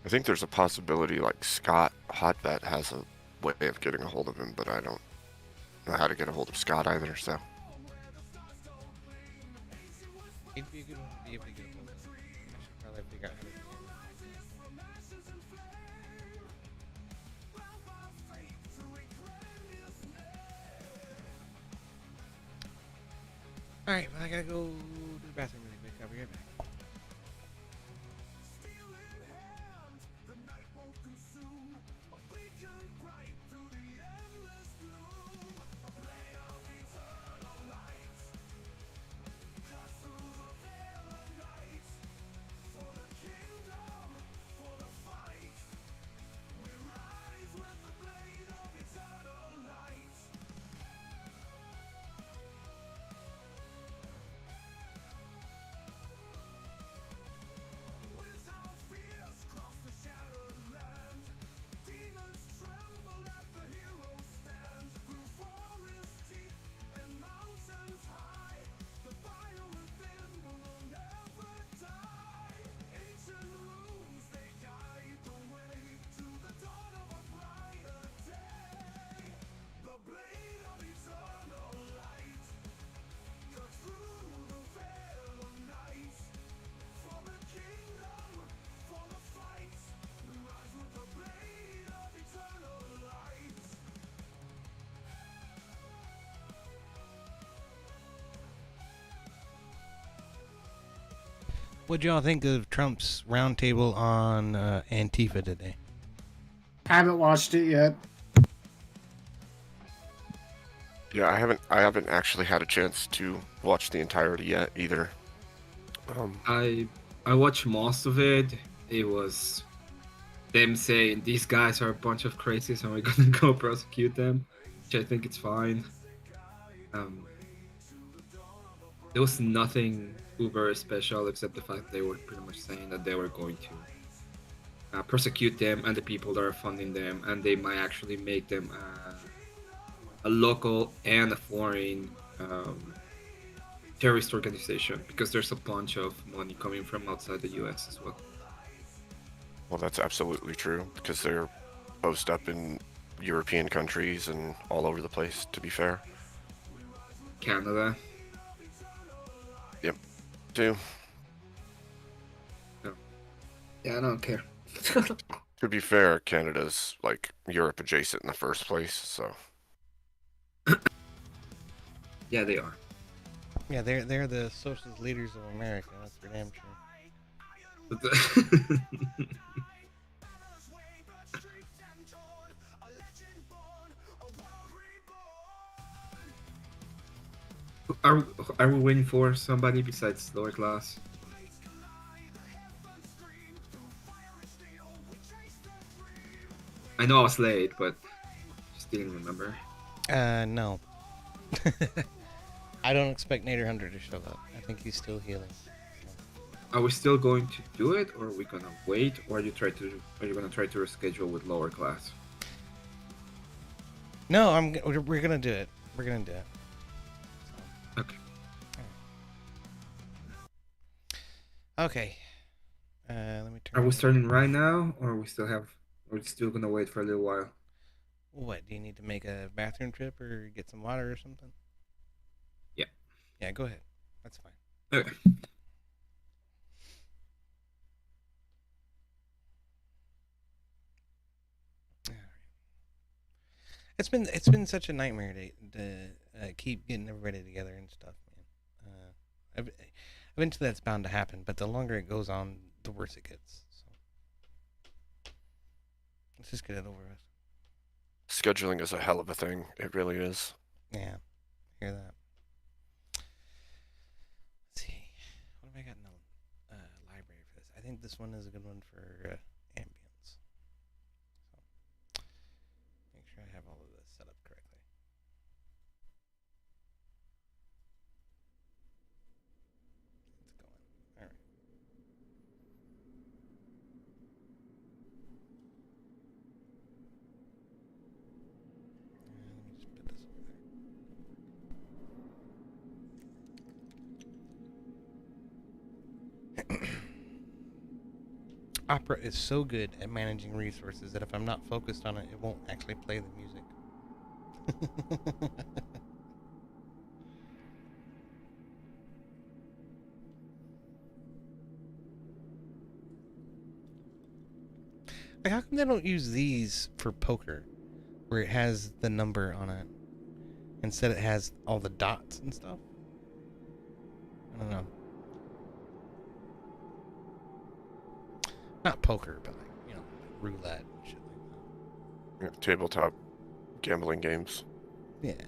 I think there's a possibility like Scott Hotvet has a way of getting a hold of him, but I don't know how to get a hold of Scott either, so. He'd be a good one to be able to get a hold of. I should probably figure out how to do it. Alright, well, I gotta go to the bathroom really quick. I'll be right back. What'd y'all think of Trump's roundtable on Antifa today? Haven't watched it yet. Yeah, I haven't actually had a chance to watch the entirety yet either. I watched most of it. It was them saying these guys are a bunch of crazies and we're gonna go prosecute them, which I think it's fine. There was nothing uber special except the fact they were pretty much saying that they were going to prosecute them and the people that are funding them, and they might actually make them a local and a foreign terrorist organization, because there's a bunch of money coming from outside the US as well. Well, that's absolutely true, because they're posted up in European countries and all over the place, to be fair. Canada. Yep, too. No. Yeah, I don't care. To be fair, Canada's like Europe adjacent in the first place, so. Yeah, they are. Yeah, they're the socialist leaders of America. That's for damn sure. But the are we waiting for somebody besides Lowerclass? I know I was late, but just didn't remember. No. I don't expect Naderhunter to show up. I think he's still healing. Are we still going to do it, or are we gonna wait, or are you gonna try to reschedule with Lowerclass? No, we're gonna do it. We're gonna do it. Okay. Okay. Let me turn. Are we starting right now, or are we still gonna wait for a little while? What, do you need to make a bathroom trip or get some water or something? Yeah. Yeah, go ahead. That's fine. Okay. All right. It's been such a nightmare to keep getting everybody together and stuff, man. Eventually that's bound to happen, but the longer it goes on, the worse it gets. So let's just get it over with. Scheduling is a hell of a thing. It really is. Yeah, hear that. Let's see, what have I got in the library for this? I think this one is a good one for ambience. So make sure I have all of this set up correctly. It's going. All right. Let me just put this over there. Opera is so good at managing resources that if I'm not focused on it, it won't actually play the music. Like, how come they don't use these for poker, where it has the number on it? Instead, it has all the dots and stuff. I don't know. Not poker, but like, you know, roulette and shit like Yeah, tabletop gambling games. that. Yeah.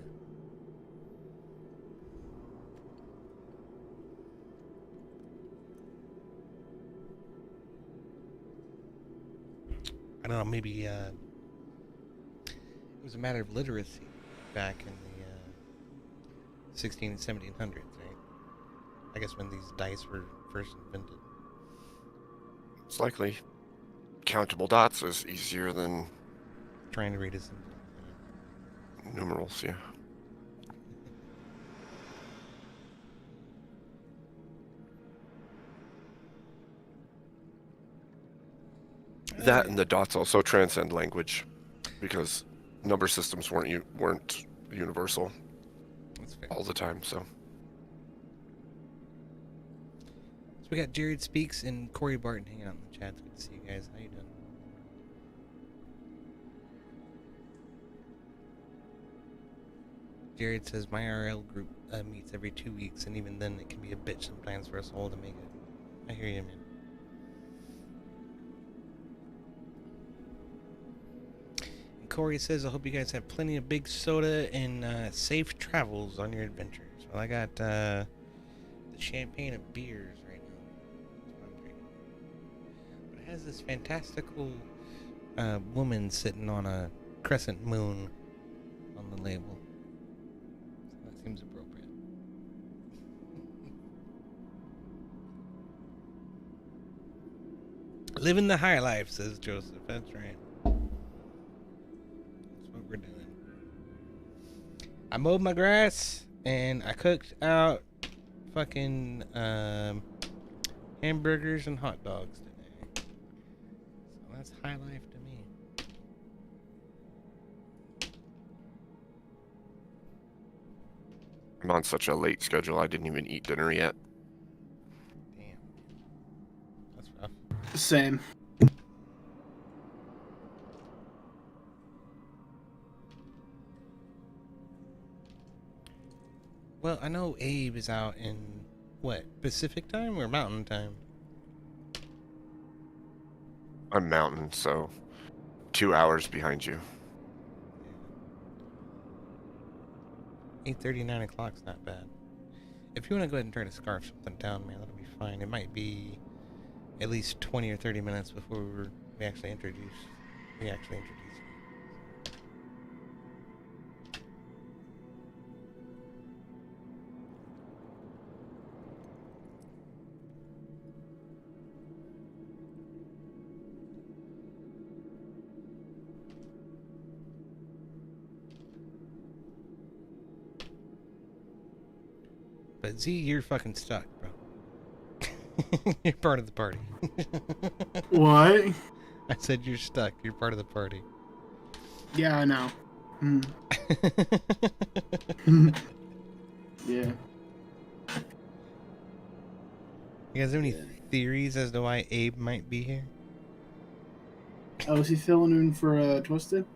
I don't know, maybe it was a matter of literacy back in the 16 and 1700s, right? I guess when these dice were first invented. It's likely countable dots is easier than Trying to read a symbol. numerals, yeah. That and the dots also transcend language because number systems weren't universal That's fair. all the time, so So we got Jared Speaks and Corey Barton hanging out in the chat. It's good to see you guys. How you doing? Jared says my RL group meets every 2 weeks, and even then it can be a bitch sometimes for us all to make it. I hear you, man. And Corey says, I hope you guys have plenty of big soda and safe travels on your adventures. Well, I got the champagne of beers right now. That's what I'm drinking. But it has this fantastical woman sitting on a crescent moon on the label. So that seems appropriate. Living the high life, says Joseph. That's right. That's what we're doing. I mowed my grass and I cooked out fucking hamburgers and hot dogs today. So that's high life to me. I'm on such a late schedule I didn't even eat dinner yet. Damn. That's rough. Same. Well, I know Abe is out in, what, Pacific time or Mountain time? I'm mountain, so 2 hours behind you. 8:30, 9 o'clock's not bad. If you want to go ahead and try to scarf something down, man, that'll be fine. It might be at least 20 or 30 minutes before we actually introduce you. But Z, you're fucking stuck, bro. You're part of the party. What? I said you're stuck. You're part of the party. Yeah, I know. Yeah. You guys have any theories as to why Abe might be here? Oh, is he filling in for Twisted?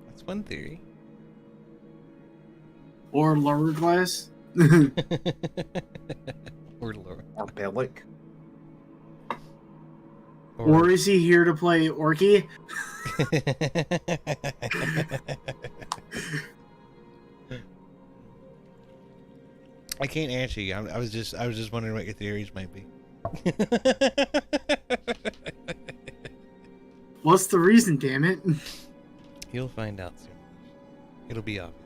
That's one theory. Or Lowerclass? Or Laura. Or Bellic. Or is he here to play Orky? I can't answer you. I was just wondering what your theories might be. What's the reason, damn it? You'll find out soon. It'll be obvious.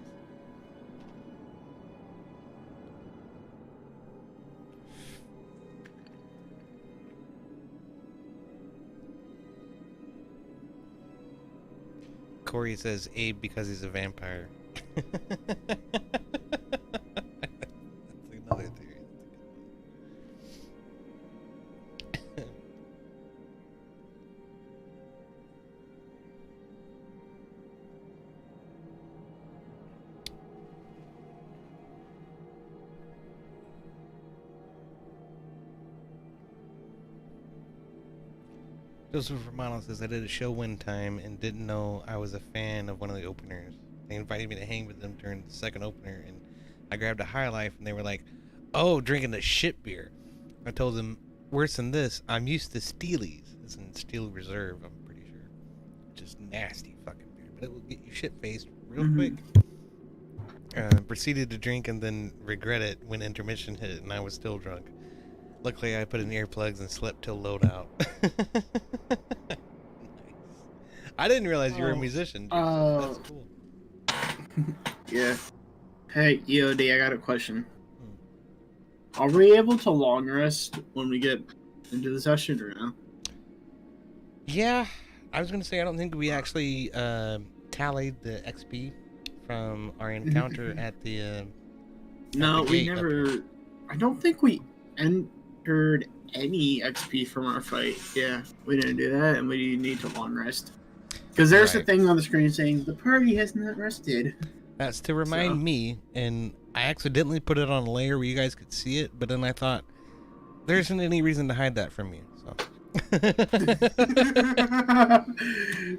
Corey says Abe because he's a vampire. That's another theory. Joseph Romano says I did a show one time and didn't know I was a fan of one of the openers. They invited me to hang with them during the second opener, and I grabbed a High Life, and they were like, "Oh, drinking the shit beer." I told them, "Worse than this, I'm used to Steelies." It's in Steel Reserve, I'm pretty sure. Just nasty fucking beer, but it will get you shit faced real quick. Proceeded to drink and then regret it when intermission hit, and I was still drunk. Luckily, I put in earplugs and slept till loadout. Nice. I didn't realize you were a musician. That's cool. Yeah. Hey, EOD, I got a question. Are we able to long rest when we get into the session or no? Yeah, I was gonna say I don't think we actually tallied the XP from our encounter at the. No, at the we gate up never. here. I don't think we entered any XP from our fight. Yeah, we didn't do that, and we need to long rest. Because there's a Right. thing on the screen saying the party has not rested. That's to remind me, and I accidentally put it on a layer where you guys could see it, but then I thought there isn't any reason to hide that from you. So.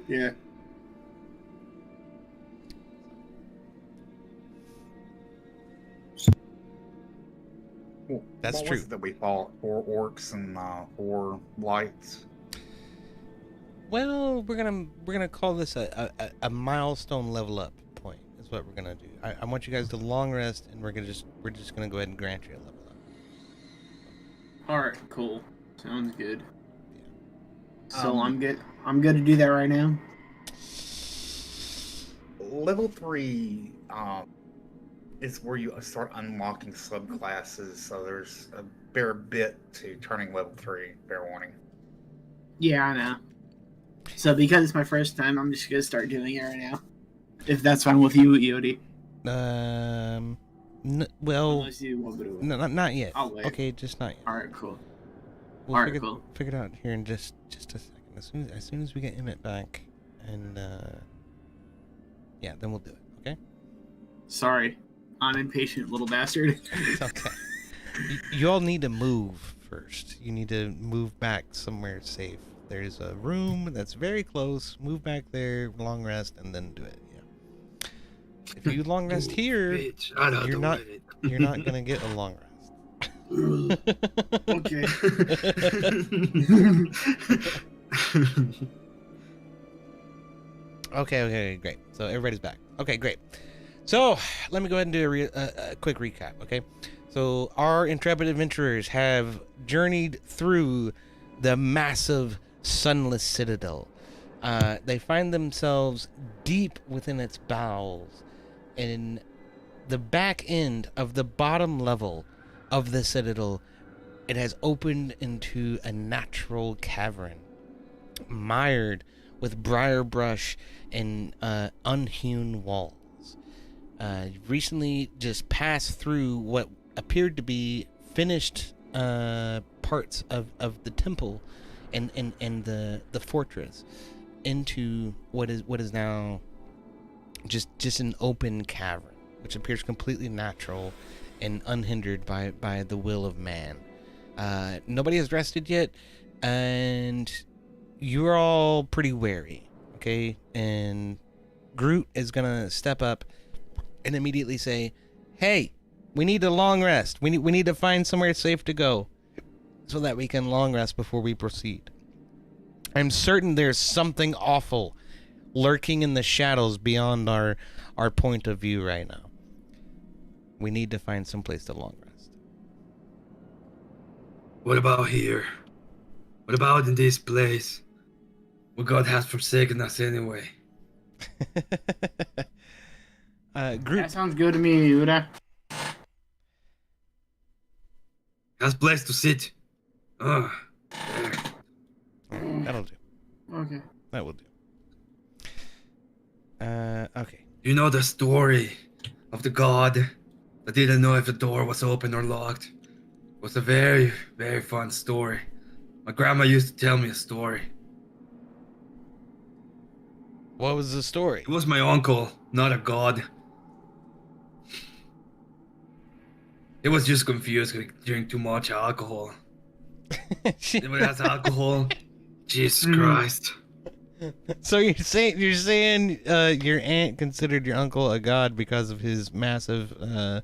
Yeah. That's what true. Was it that we fought 4 orcs and 4 lights. Well, we're gonna call this a milestone level up point. Is what we're gonna do. I want you guys to long rest, and we're just gonna go ahead and grant you a level up. All right. Cool. Sounds good. Yeah. So I'm good. I'm good to do that right now. Level 3 is where you start unlocking subclasses, so there's a fair bit to turning level 3, fair warning. Yeah, I know. So because it's my first time, I'm just gonna start doing it right now. If that's fine with you, EOD. Well, Unless you want me to. no, not yet. I'll wait. Okay, just not yet. All right. Cool. We'll Alright, figure, cool. figure it out here in just a second. As soon as we get Emmet back, and yeah, then we'll do it. Okay. Sorry, I'm impatient little bastard. It's okay. You all need to move first. You need to move back somewhere safe. There's a room that's very close. Move back there, long rest, and then do it. Yeah. If you long rest here, Bitch, I don't you're do not it. you're not gonna get a long rest. Okay. Okay, great. So everybody's back. Okay, great. So let me go ahead and do a quick recap, okay? So our intrepid adventurers have journeyed through the massive Sunless Citadel. They find themselves deep within its bowels, in the back end of the bottom level of the Citadel. It has opened into a natural cavern, mired with briar brush and unhewn walls. Recently just passed through what appeared to be finished parts of the temple and the fortress into what is now just an open cavern, which appears completely natural and unhindered by the will of man. Nobody has rested yet, and you're all pretty wary, okay? And Groot is gonna step up and immediately say, "Hey, we need a long rest. We need to find somewhere safe to go, so that we can long rest before we proceed. I'm certain there's something awful lurking in the shadows beyond our point of view right now. We need to find some place to long rest." What about here? What about in this place? Well, God has forsaken us anyway. Groot, That sounds good to me, Uda. Has place to sit. There. that'll do. Okay. That will do. Okay. You know the story of the god that didn't know if the door was open or locked? It was a very, very fun story. My grandma used to tell me a story. What was the story? It was my uncle, not a god. He was just confused because he drank too much alcohol. When it has alcohol, Jesus Christ. So you're saying your aunt considered your uncle a god because of his massive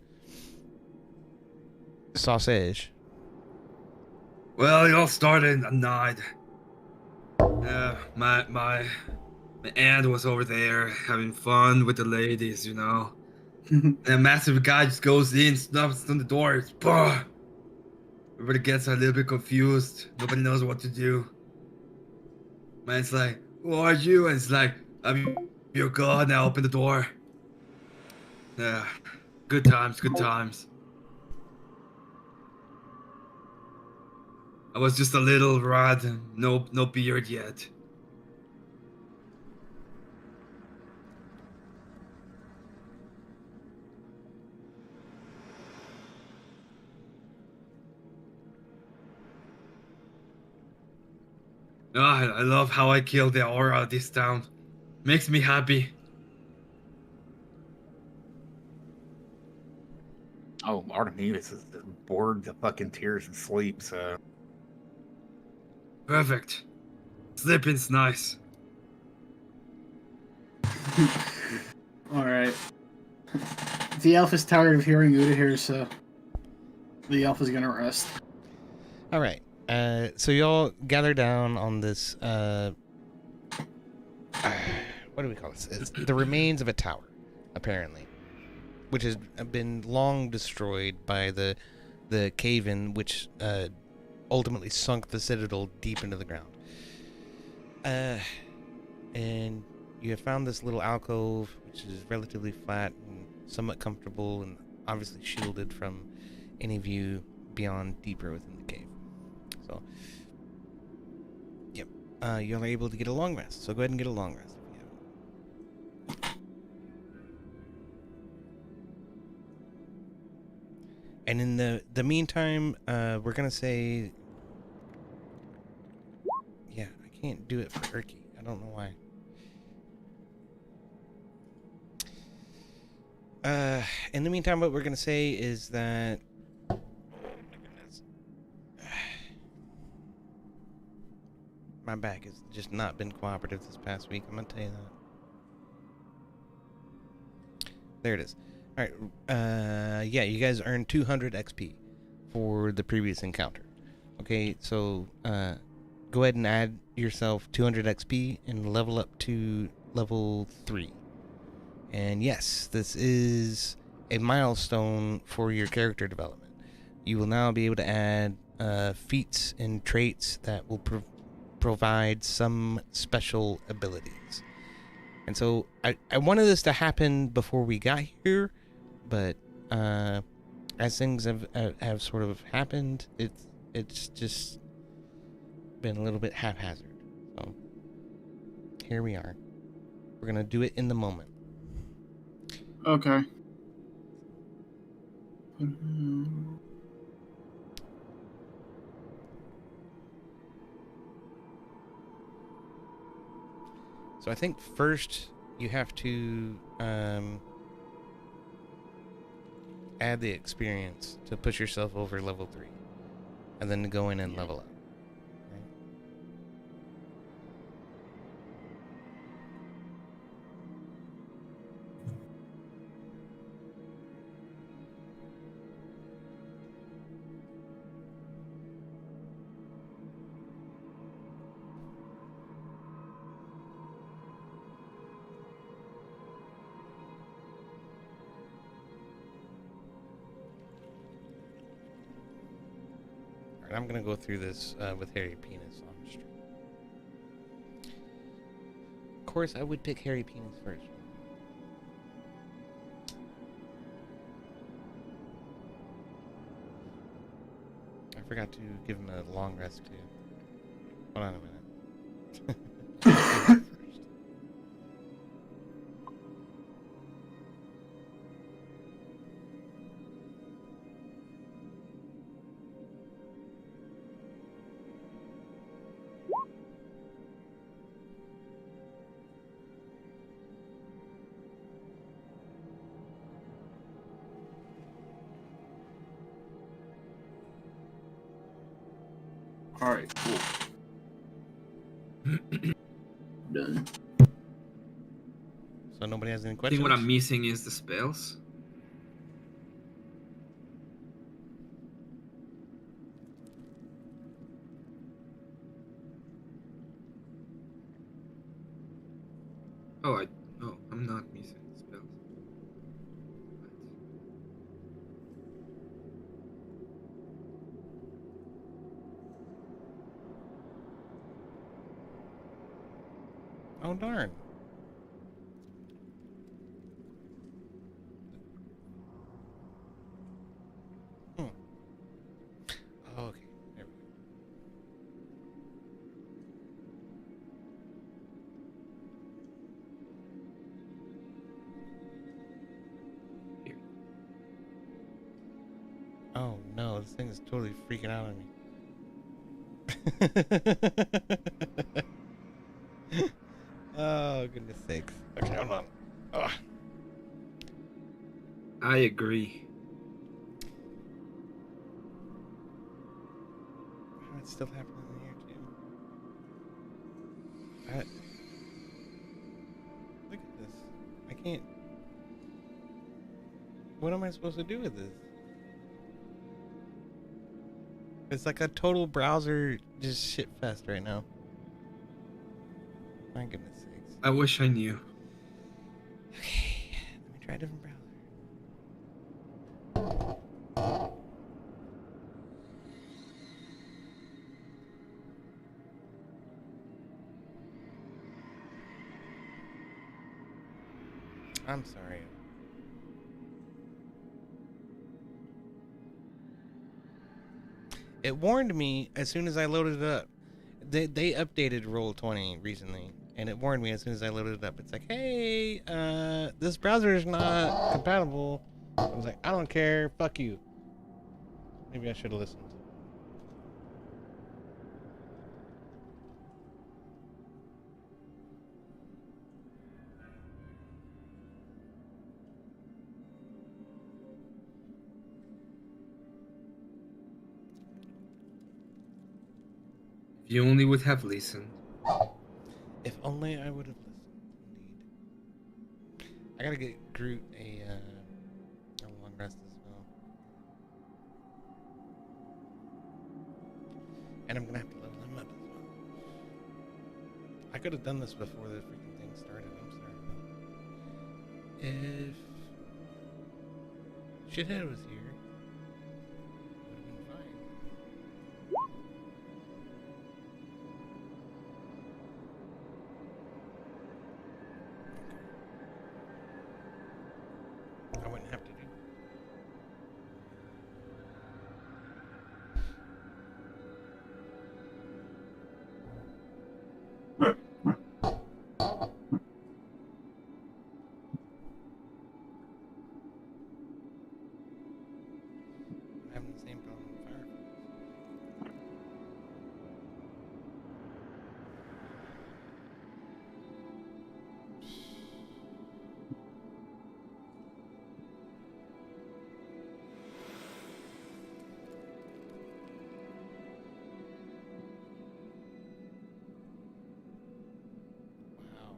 sausage? Well, it all started at night. My aunt was over there having fun with the ladies, you know. And a massive guy just goes in, snaps on the door. It's, bah! Everybody gets a little bit confused. Nobody knows what to do. Man's like, "Who are you?" And it's like, "I'm your god." Now open the door. Yeah, good times, good times. I was just a little rat, no beard yet. I love how I killed the aura of this town. Makes me happy. Oh, Artemis is bored to fucking tears and sleep, so. Perfect. Sleeping's nice. Alright. The elf is tired of hearing Ur'Dahir, so the elf is gonna rest. All right. So y'all gather down on this. What do we call this? It's the remains of a tower, apparently, which has been long destroyed by the cave-in, which ultimately sunk the citadel deep into the ground. And you have found this little alcove, which is relatively flat and somewhat comfortable, and obviously shielded from any view beyond deeper within the cave. So, yep, you're able to get a long rest. So go ahead and get a long rest if you have. And in the meantime, we're gonna say, yeah, I can't do it for Urki. I don't know why. In the meantime, what we're gonna say is that my back has just not been cooperative this past week. I'm gonna tell you that. There it is. All right. Yeah, you guys earned 200 XP for the previous encounter. Okay, so go ahead and add yourself 200 XP and level up to level 3. And yes, this is a milestone for your character development. You will now be able to add feats and traits that will provide some special abilities. And so I wanted this to happen before we got here, but as things have sort of happened, it's just been a little bit haphazard. So here we are. We're gonna do it in the moment. Okay. So I think first you have to add the experience to push yourself over level 3, and then to go in and level up. Right? I'm gonna go through this with Hairy Penis on the stream. Of course, I would pick Hairy Penis first. I forgot to give him a long rest too. Hold on a minute. Alright, cool. Done. So nobody has any I questions? think what I'm missing is the spells. Oh, I'm not missing the spells. Oh darn. Hmm. Oh, okay. There we go. Here. Oh no, this thing is totally freaking out on me. Oh goodness sakes. Okay, hold on. Ugh. I agree. Oh, it's still happening in here too. Look at this. I can't. What am I supposed to do with this? It's like a total browser just shit fest right now. My goodness sakes. I wish I knew. Okay, let me try a different browser. I'm sorry. It warned me as soon as I loaded it up. They updated Roll20 recently, and it warned me as soon as I loaded it up. It's like, hey, this browser is not compatible. I was like, I don't care, fuck you. Maybe I should have listened. If you only would have listened. If only I would have listened. Indeed. I gotta get Groot a long rest as well. And I'm gonna have to level him up as well. I could have done this before the freaking thing started. I'm sorry. If Shithead was here, it would have been fine. I wouldn't have to do. I'm having the same problem with Firefox. Wow.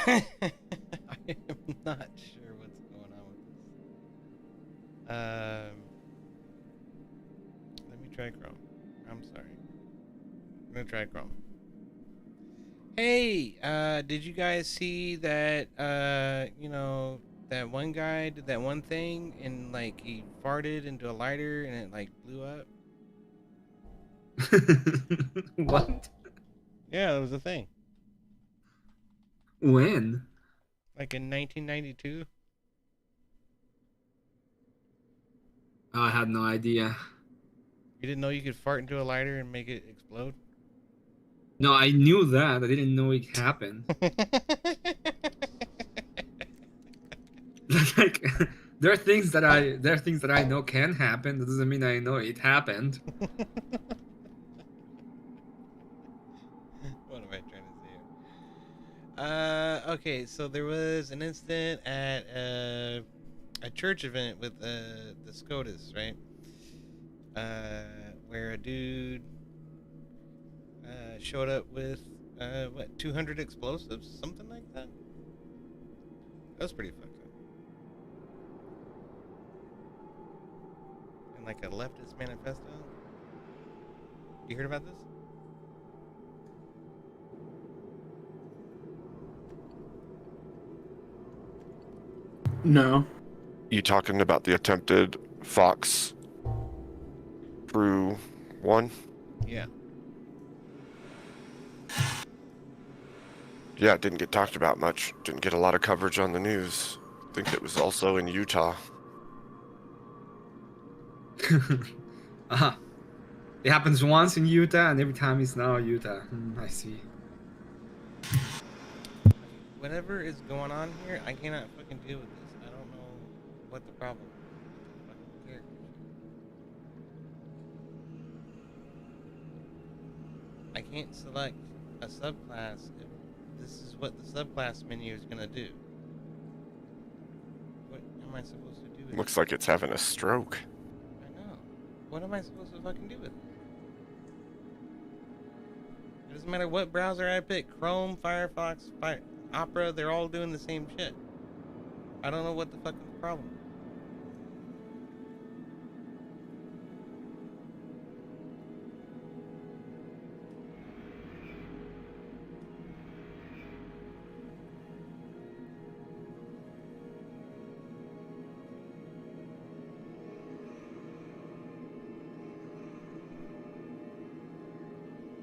I am not sure what's going on with this. Let me try Chrome. I'm sorry. I'm gonna try Chrome. Hey, did you guys see that, that one guy did that one thing and, like, he farted into a lighter and it, like, blew up? What? Yeah, it was a thing. When? Like in 1992? Oh, I had no idea. You didn't know you could fart into a lighter and make it explode? No, I knew that. I didn't know it happened. Like, there are things that I know can happen. That doesn't mean I know it happened. What am I trying to say? Okay, so there was an incident at a church event with the SCOTUS, right? where a dude showed up with 200 explosives, something like that. That was pretty fucked up. And like a leftist manifesto. You heard about this? No. You talking about the attempted Fox Crew 1? Yeah. Yeah, it didn't get talked about much. Didn't get a lot of coverage on the news. I think it was also in Utah. Uh-huh. It happens once in Utah, and every time it's now Utah. I see. Whatever is going on here, I cannot fucking deal with this. I don't know what the problem is with the fucking characters. I can't select a subclass if this is what the subclass menu is gonna do. What am I supposed to do with Looks it? like it's having a stroke. I know. What am I supposed to fucking do with it? It doesn't matter what browser I pick. Chrome, Firefox, Opera, they're all doing the same shit. I don't know what the fuck is the problem.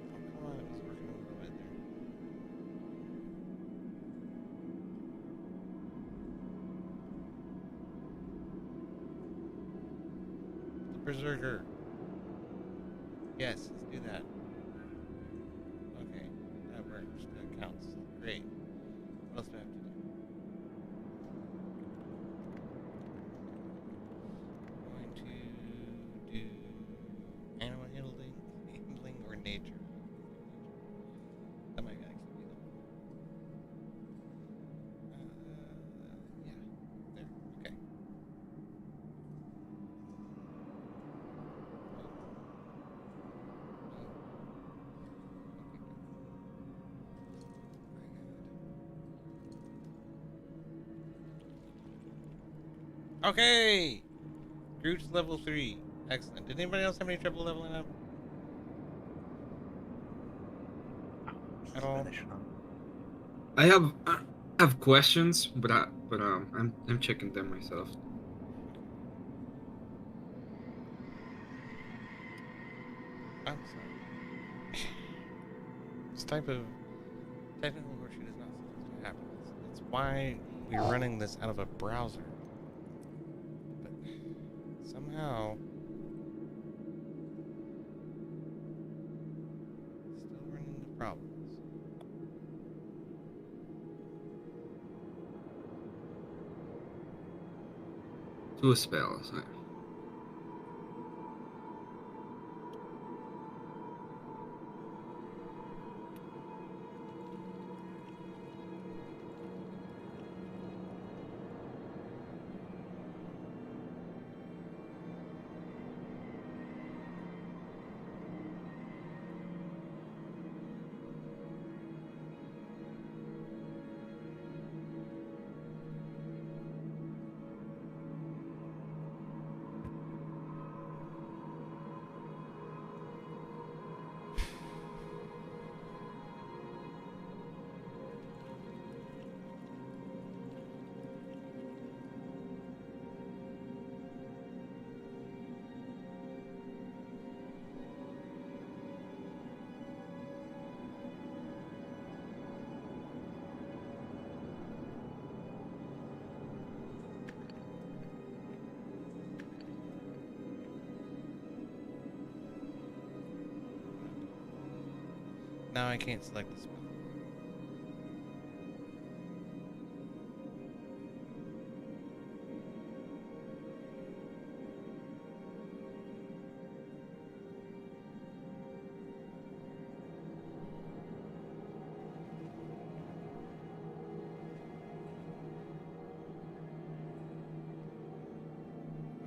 Oh, come on, it was working a little bit there. The Berserker. Yes, let's do that. Okay, that works. That counts. Great. What else do I have to do? I'm going to do animal handling or nature. That might actually be the yeah, there. Okay. Okay! Groot's level 3. Excellent. Did anybody else have any trouble leveling up? At all? Finishing up. I have questions, but I'm checking them myself. I'm sorry. This type of technical horseshit is not supposed to happen. That's why we're running this out of a browser. But somehow, still running into problems. Two spells. Now I can't select the spell.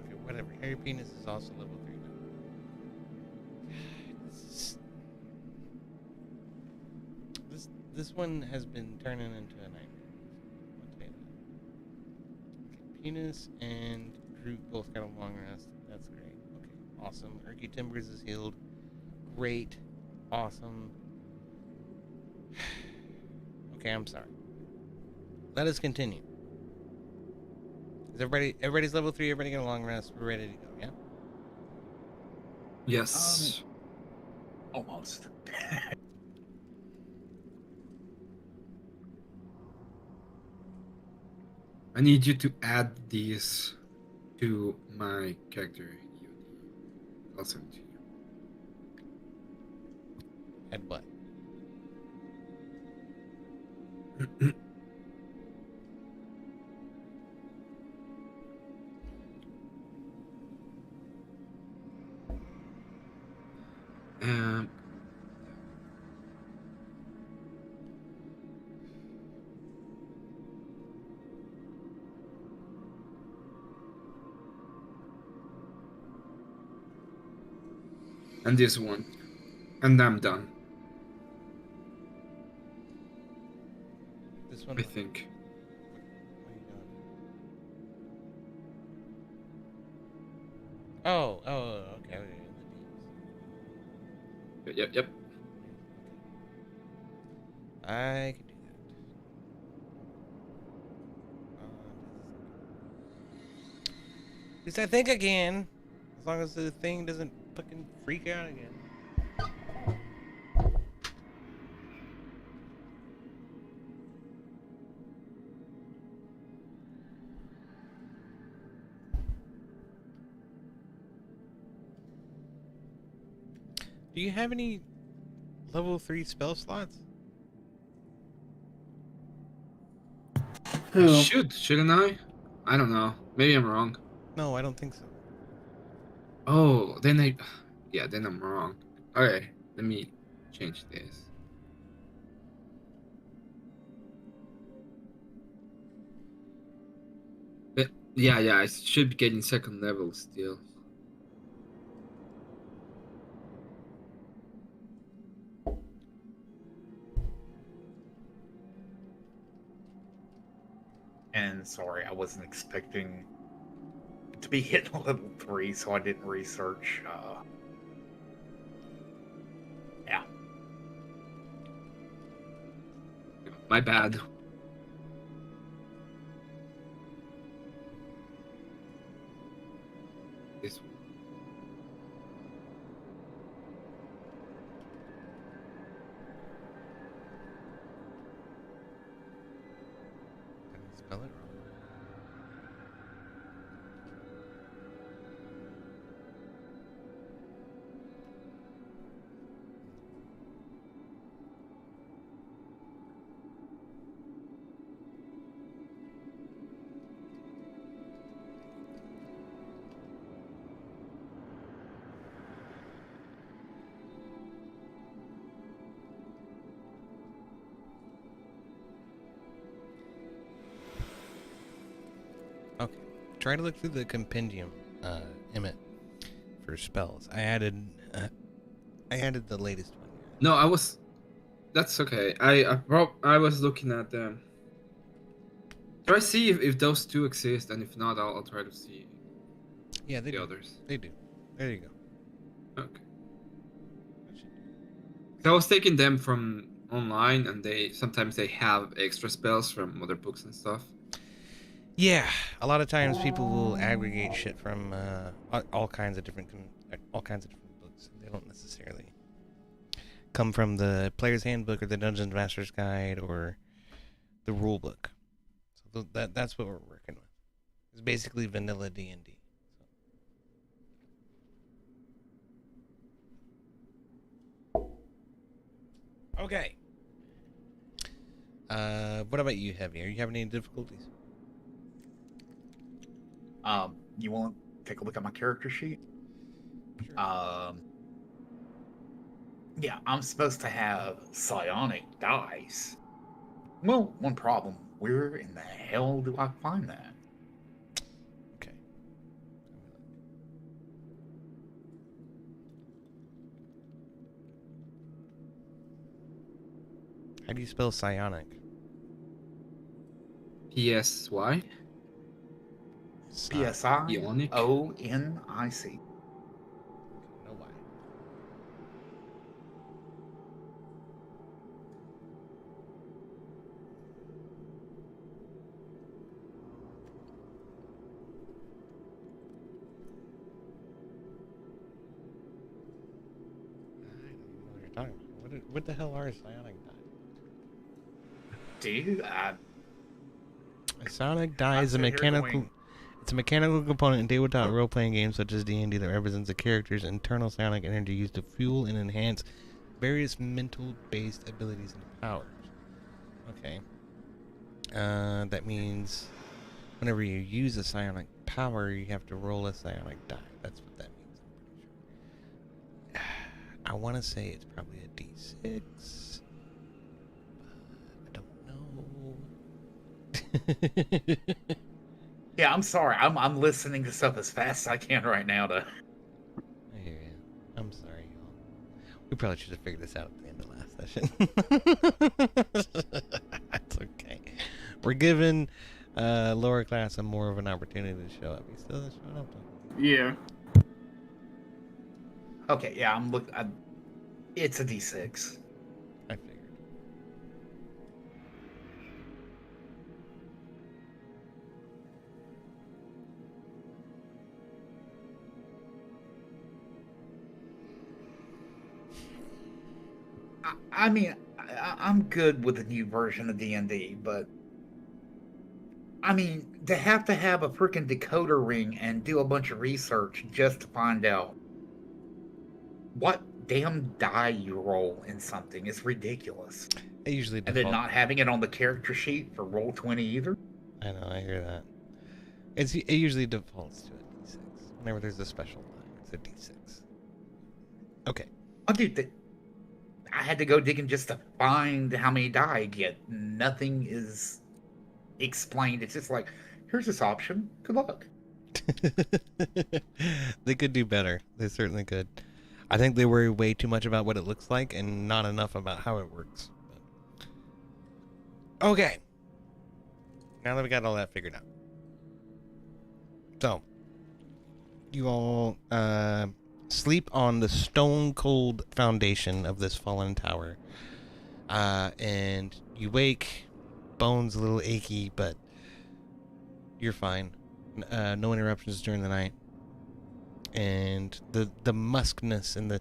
Okay, whatever. Hairy Penis is also level 3 now. this one has been turning into a nightmare. I'll tell you that. Okay, Penis and Groot both got a long rest. That's great. Okay, awesome. Urky Timbers is healed. Great. Awesome. Okay, I'm sorry. Let us continue. Is everybody's level 3, everybody get a long rest, we're ready to go, yeah? Yes. Almost. I need you to add these to my character. I'll send it to you. At what? Um, and this one. And I'm done, This one? I think. What are you doing? Oh, okay. Yep. I can do that. At least I think I can. As long as the thing doesn't fucking freak out again. Do you have any level 3 spell slots? Who? Shouldn't I? I don't know. Maybe I'm wrong. No, I don't think so. Oh, then I'm wrong. Alright, let me change this. Yeah, I should be getting second level still. And sorry, I wasn't expecting to be hitting level 3, so I didn't research. Yeah. My bad. This one. I didn't spell it wrong. Okay. Try to look through the compendium, Emmet, for spells. I added the latest one. No, that's okay. I was looking at them. Try to see if those two exist, and if not, I'll try to see Yeah, they the do. others. They do. There you go. Okay. So I was taking them from online, and sometimes they have extra spells from other books and stuff. Yeah, a lot of times people will aggregate shit from all kinds of different books. They don't necessarily come from the Player's Handbook or the Dungeon Master's Guide or the rule book. So that's what we're working with. It's basically vanilla D&D. Okay. What about you, Heavy? Are you having any difficulties? You want to take a look at my character sheet? Sure. Yeah, I'm supposed to have psionic dice. Well, one problem. Where in the hell do I find that? Okay. How do you spell psionic? PSY? PSI Ionic? ONIC. No why. What the hell are psionic dyes? Dude, A psionic dye is a I'm sitting here mechanical. going- It's a mechanical component in tabletop role-playing games such as D&D that represents a character's internal psionic energy used to fuel and enhance various mental-based abilities and powers. Okay. That means whenever you use a psionic power, you have to roll a psionic die. That's what that means. I'm pretty sure. I want to say it's probably a D6, but I don't know. yeah, I'm sorry. I'm listening to stuff as fast as I can right now to. I hear you. I'm sorry, y'all. We probably should have figured this out at the end of last session. That's okay. We're giving lower class a more of an opportunity to show up. He still hasn't shown up. Yeah. Okay, yeah, I'm looking. It's a D6. I figured. I mean, I'm good with the new version of D&D, but I mean, to have a freaking decoder ring and do a bunch of research just to find out what damn die you roll in something is ridiculous. It usually And then defaults. not having it on the character sheet for roll 20 either. I know, I hear that. It usually defaults to a D6. Whenever there's a special die, it's a D6. Okay. Oh, dude, I had to go digging just to find how many die I get. Nothing is explained. It's just like, here's this option. Good luck. They could do better. They certainly could. I think they worry way too much about what it looks like and not enough about how it works. But... Okay. Now that we got all that figured out. So, you all sleep on the stone cold foundation of this fallen tower. And you wake, bones a little achy, but you're fine. No interruptions during the night. And the muskness and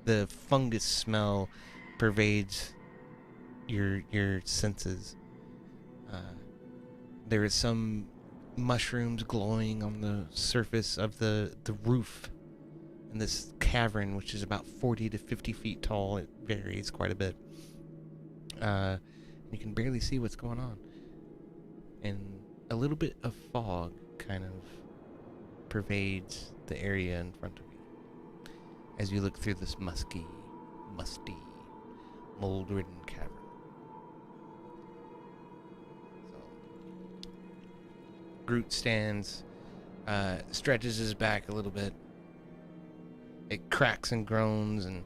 the fungus smell pervades your senses. There is some mushrooms glowing on the surface of the roof in this cavern, which is about 40 to 50 feet tall. It varies quite a bit. You can barely see what's going on. And a little bit of fog kind of pervades the area in front of you as you look through this musty, mold-ridden cavern. So, Groot stands, stretches his back a little bit. It cracks and groans, and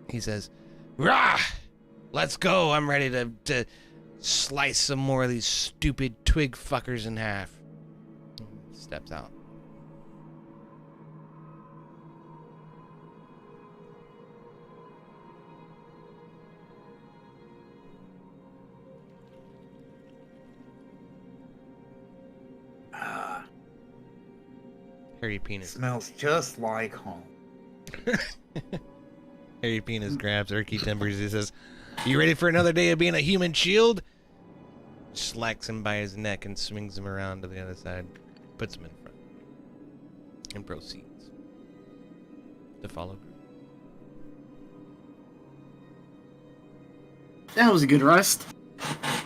he says, "Rah! Let's go! I'm ready to slice some more of these stupid twig fuckers in half." Steps out. Harry Penis. Smells just like home. Harry Penis grabs Erky Timbers. He says, "You ready for another day of being a human shield?" Slacks him by his neck and swings him around to the other side. Puts him in front. And proceeds to follow Groot. That was a good rest.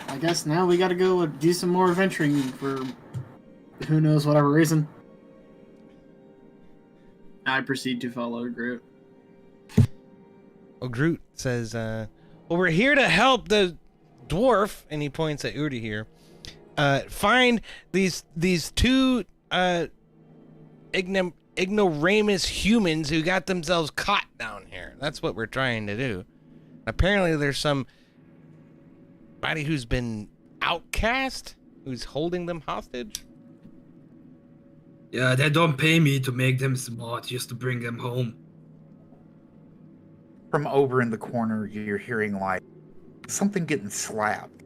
I guess now we gotta go do some more adventuring for who knows whatever reason. I proceed to follow Groot. Well, Groot says, well, we're here to help the dwarf, and he points at Ur'Dahir. Find these two ignoramus humans who got themselves caught down here. That's what we're trying to do. Apparently there's somebody who's been outcast, who's holding them hostage. Yeah, they don't pay me to make them smart, just to bring them home. From over in the corner, you're hearing like something getting slapped.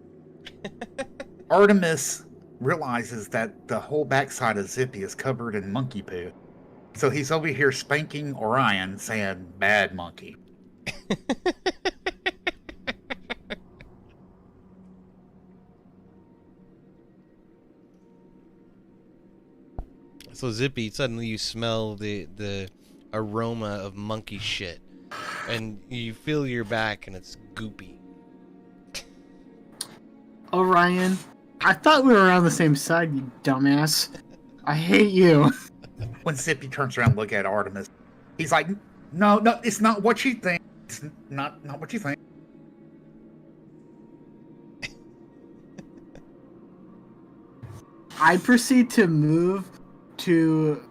Artemis realizes that the whole backside of Zippy is covered in monkey poo. So he's over here spanking Orion, saying, "Bad monkey." So Zippy, suddenly you smell the aroma of monkey shit. And you feel your back and it's goopy. Orion, I thought we were on the same side, you dumbass. I hate you. When Zippy turns around and look at Artemis, he's like, no, it's not what you think. It's not what you think. I proceed to move to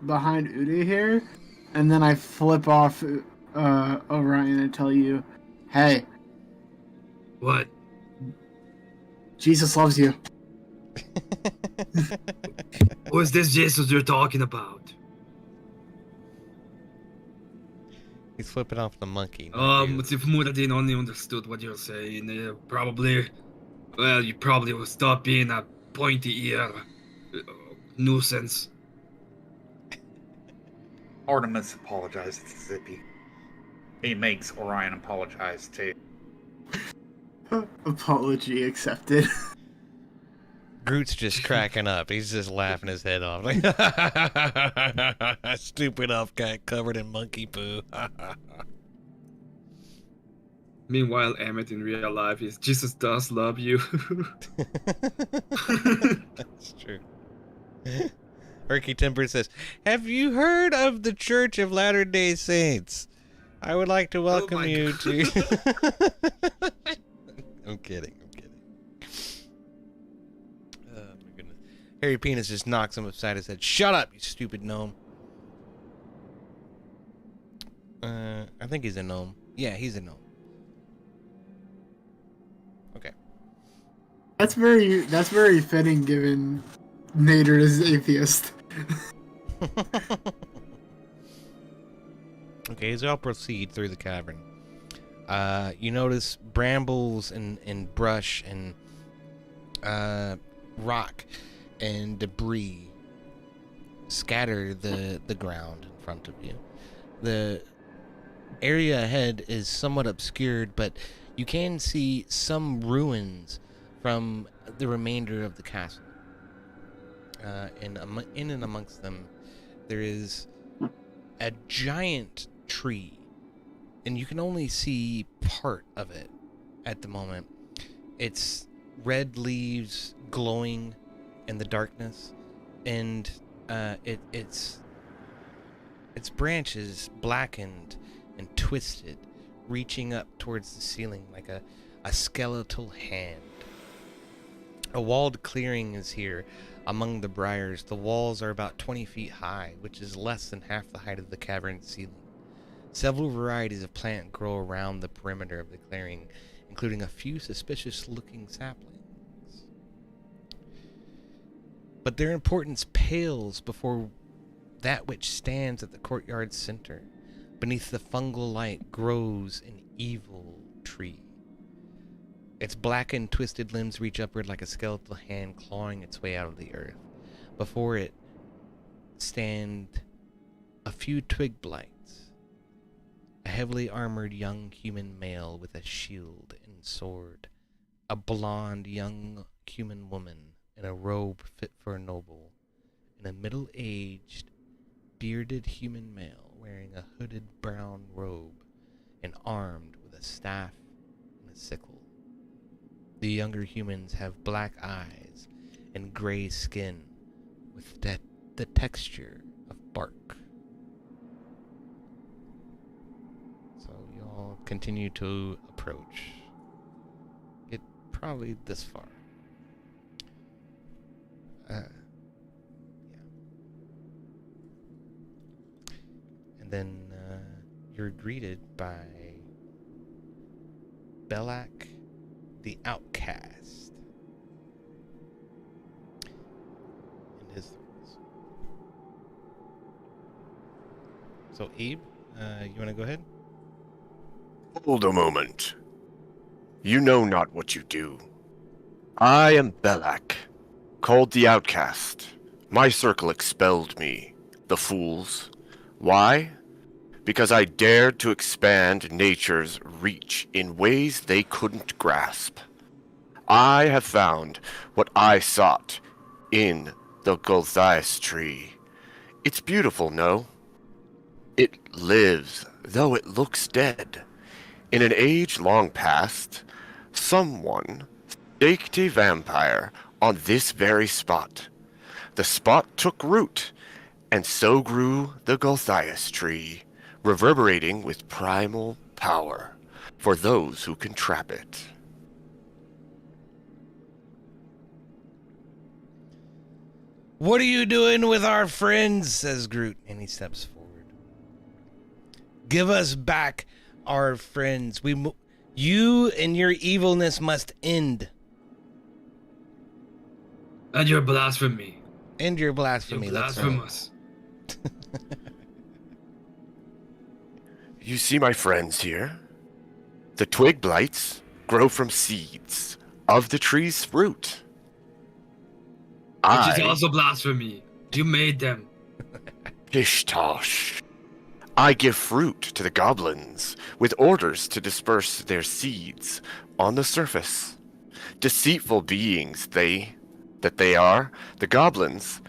behind Ur'Dahir, and then I flip off Orion and tell you, hey, What? Jesus loves you. Who is this Jesus you're talking about? He's flipping off the monkey. not you. If Muradin only understood what you're saying, you probably will stop being a pointy ear nuisance. Artemis apologizes to Zippy. He makes Orion apologize too. Apology accepted. Groot's just cracking up. He's just laughing his head off. Like, stupid elf cat covered in monkey poo. Meanwhile, Emmet in real life is Jesus does love you. That's true. Herky Timber says, "Have you heard of the Church of Latter-day Saints? I would like to welcome my you God. to..." I'm kidding. Oh my goodness. Harry Penis just knocks him upside his head. "Shut up, you stupid gnome." I think he's a gnome. Yeah, he's a gnome. Okay. That's very fitting given Nader is atheist. Okay, as y'all proceed through the cavern, you notice brambles and brush and rock and debris scatter the ground in front of you. The area ahead is somewhat obscured, but you can see some ruins from the remainder of the castle. In and amongst them, there is a giant tree, and you can only see part of it at the moment. Its red leaves glowing in the darkness, and its branches blackened and twisted, reaching up towards the ceiling like a skeletal hand. A walled clearing is here among the briars. The walls are about 20 feet high, which is less than half the height of the cavern ceiling. Several varieties of plant grow around the perimeter of the clearing, including a few suspicious-looking saplings. But their importance pales before that which stands at the courtyard's center. Beneath the fungal light grows an evil tree. Its blackened, twisted limbs reach upward like a skeletal hand clawing its way out of the earth. Before it stand a few twig blights. A heavily armored young human male with a shield and sword. A blonde young human woman in a robe fit for a noble. And a middle-aged, bearded human male wearing a hooded brown robe and armed with a staff and a sickle. The younger humans have black eyes and gray skin with the texture of bark. So y'all continue to approach. Get probably this far. Yeah. And then you're greeted by Belak the Outcast. And his thoughts. So, Abe, you want to go ahead? Hold a moment. You know not what you do. I am Belak, called the Outcast. My circle expelled me, the fools. Why? Because I dared to expand nature's reach in ways they couldn't grasp. I have found what I sought in the Gulthias tree. It's beautiful, no? It lives, though it looks dead. In an age long past, someone staked a vampire on this very spot. The spot took root, and so grew the Gulthias tree, reverberating with primal power for those who can trap it. What are you doing with our friends? Says Groot, and he steps forward. Give us back our friends. You and your evilness must end. And your blasphemy. End your blasphemy. You're That's blasphemous. You see my friends here? The twig blights grow from seeds of the tree's fruit. Which is also blasphemy. You made them. Pish tosh. I give fruit to the goblins with orders to disperse their seeds on the surface. Deceitful beings that they are, the goblins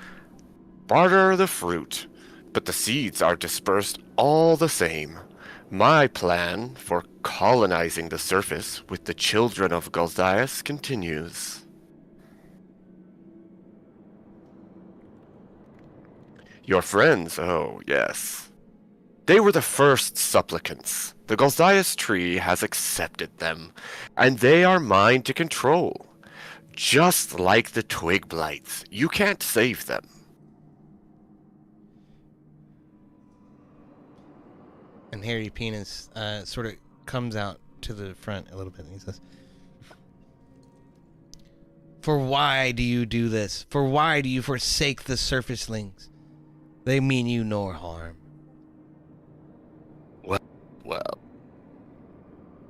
barter the fruit, but the seeds are dispersed all the same. My plan for colonizing the surface with the children of Gulthias continues. Your friends, oh yes. They were the first supplicants. The Gulthias tree has accepted them, and they are mine to control. Just like the twig blights, you can't save them. And Hairy Penis sort of comes out to the front a little bit, and he says, "For why do you do this? For why do you forsake the surfacelings? They mean you no harm." Well.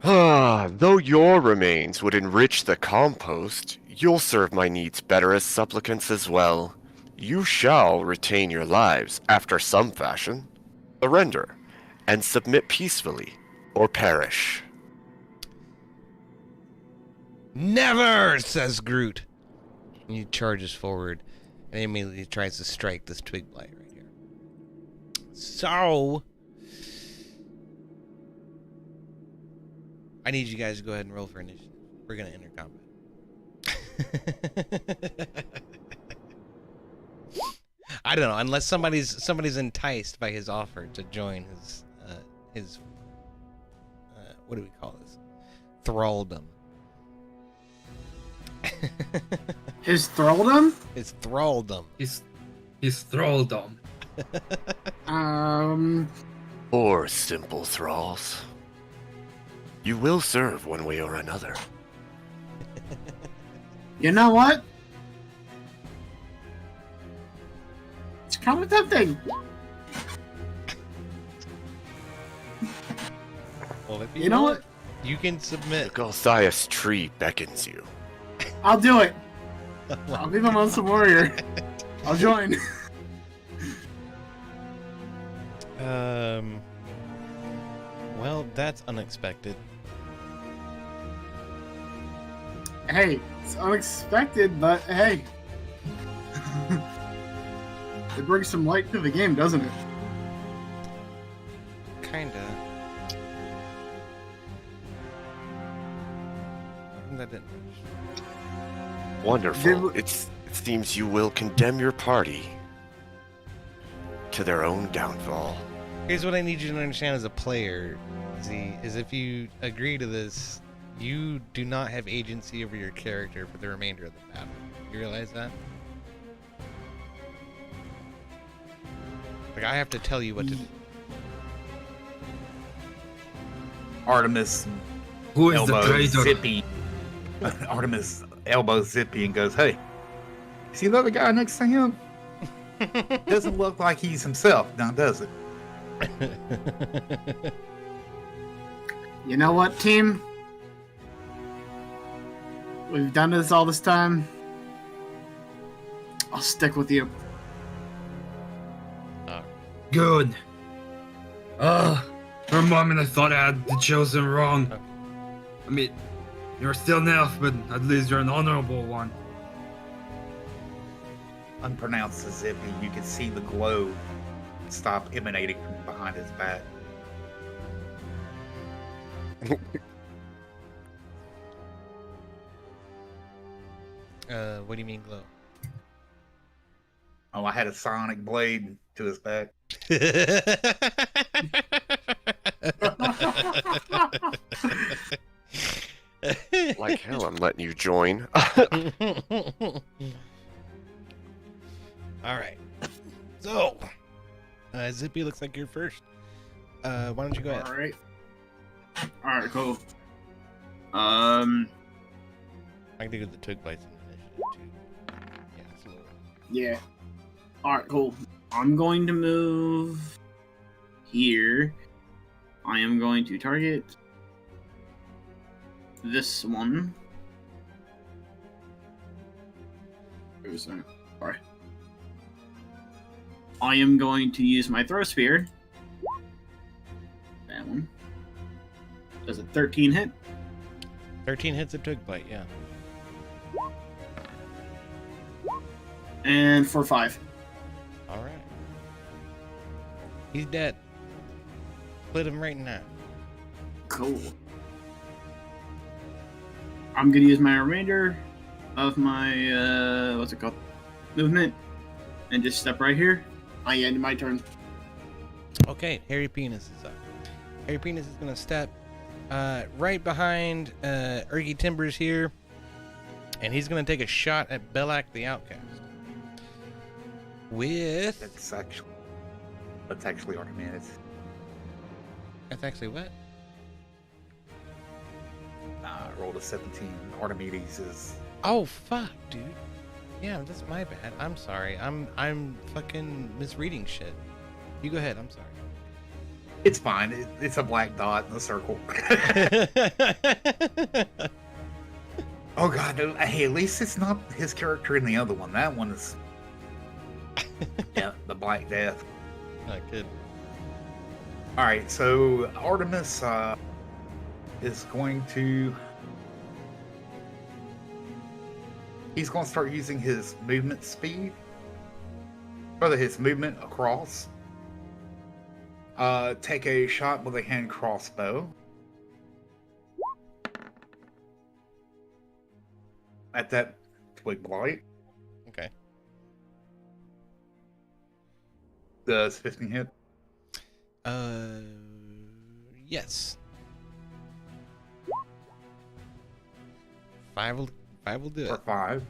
Though your remains would enrich the compost, you'll serve my needs better as supplicants as well. You shall retain your lives after some fashion. Surrender, and submit peacefully, or perish. "Never!" says Groot. And he charges forward and immediately tries to strike this twig blight right here. So, I need you guys to go ahead and roll for initiative. We're going to enter combat. I don't know, unless somebody's enticed by his offer to join his what do we call this? Thralldom. His thralldom? His thralldom. His thralldom. Or simple thralls. You will serve one way or another. You know what? It's kind of tempting. Well, if You know what? You can The submit. Gulthias tree beckons you. I'll do it. I'll be the monster warrior. I'll join. Well, that's unexpected. Hey, it's unexpected, but hey. It brings some light to the game, doesn't it? Kinda. That didn't. Wonderful. It seems you will condemn your party to their own downfall. Here's what I need you to understand as a player, Z, is if you agree to this, you do not have agency over your character for the remainder of the battle. You realize that? Like, I have to tell you what to do. Artemis Who is the elbows traitor? Zippy. Artemis elbows Zippy and goes, "Hey, see the other guy next to him? Doesn't look like he's himself, now does it?" You know what, team? We've done this all this time. I'll stick with you. Good. For a moment I thought I had the chosen wrong. I mean, you're still an elf, but at least you're an honorable one. Unpronounced to Zippy, you can see the glow stop emanating from behind his back. What do you mean glow? Oh, I had a sonic blade to his back. Like hell, I'm letting you join. All right. So, Zippy, looks like you're first. Why don't you go ahead? Alright. Alright, cool. I can do the twig bites in initiative too. Yeah, it's a little... Yeah. Alright, cool. I'm going to move here. I am going to target this one. Sorry. I am going to use my throw spear. That one. Does a 13 hit? 13 hits a twig bite, yeah. And for 5. All right. He's dead. Split him right now. Cool. I'm gonna use my remainder of my what's it called? Movement. And just step right here. I end my turn. Okay, Hairy Penis is up. Hairy Penis is gonna step right behind Urgy Timbers here, and he's gonna take a shot at Belak the Outcast. With That's actually Artemis. that's actually what? Rolled a 17. Artemis is. Oh fuck, dude. Yeah, that's my bad. I'm sorry. I'm fucking misreading shit. You go ahead. I'm sorry. It's fine. It's a black dot in the circle. Oh god, no. Hey, at least it's not his character in the other one. That one is. Yeah, the Black Death. Not good. Alright, so Artemis is going to. He's going to start using his movement speed. Rather, his movement across. Take a shot with a hand crossbow. At that twig blight. Okay. Does 15 hit? Yes. 5 will do For it. 5.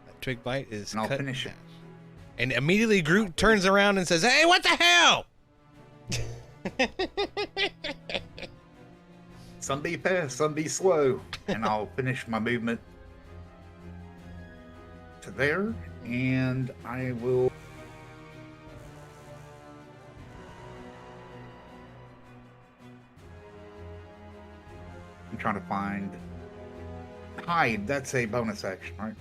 That twig bite is And I'll cut finish in it. half. And immediately Groot turns around and says, "Hey, what the hell?" Some be fast, some be slow. And I'll finish my movement to there. And I will. I'm trying to find. Hide, that's a bonus action, right?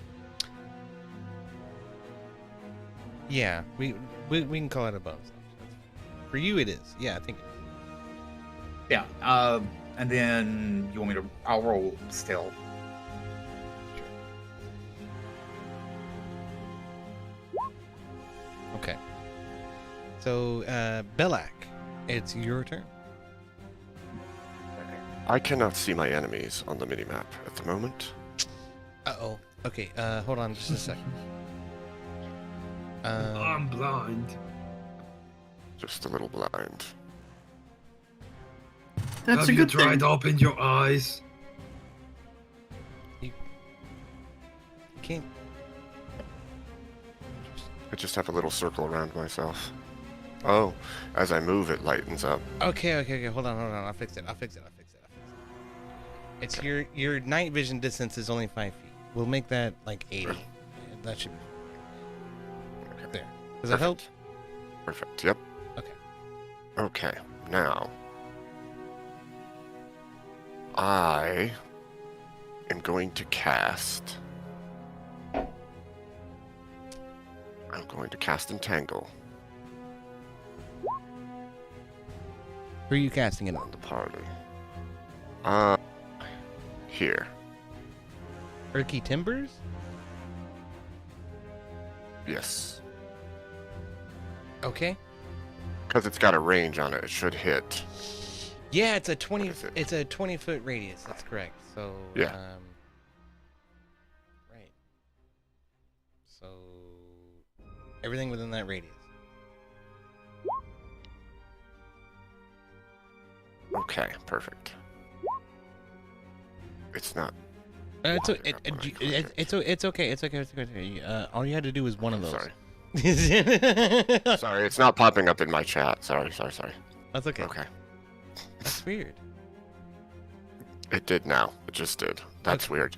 Yeah, we can call it a bonus. For you, it is. Yeah, I think. Yeah. And then you want me to? I'll roll stealth. Okay. So, Belak, it's your turn. I cannot see my enemies on the minimap at the moment. Uh-oh. Okay, hold on just a second. I'm blind. Just a little blind. That's Have a you good tried thing. to open your eyes? You can't... I just have a little circle around myself. Oh, as I move, it lightens up. Okay, hold on. I'll fix it. It's your night vision distance is only 5 feet. We'll make that like 80. That should be there. Does that help? Perfect. Yep. Okay. Okay. Now, I am going to cast. I'm going to cast Entangle Who are you casting it on on? the party. Here. Urky Timbers? Yes. Okay. Because it's got a range on it, it should hit. Yeah, it's a 20. is it? It's a 20-foot radius. That's correct. So Yeah. Right. So everything within that radius. Okay, perfect. It's not. It's popping up when I click it. it's okay. It's okay. All you had to do was one of those. Sorry. That's Sorry, it's not popping up in my chat. Sorry. okay. Okay. That's weird. It did now. It just did. That's weird.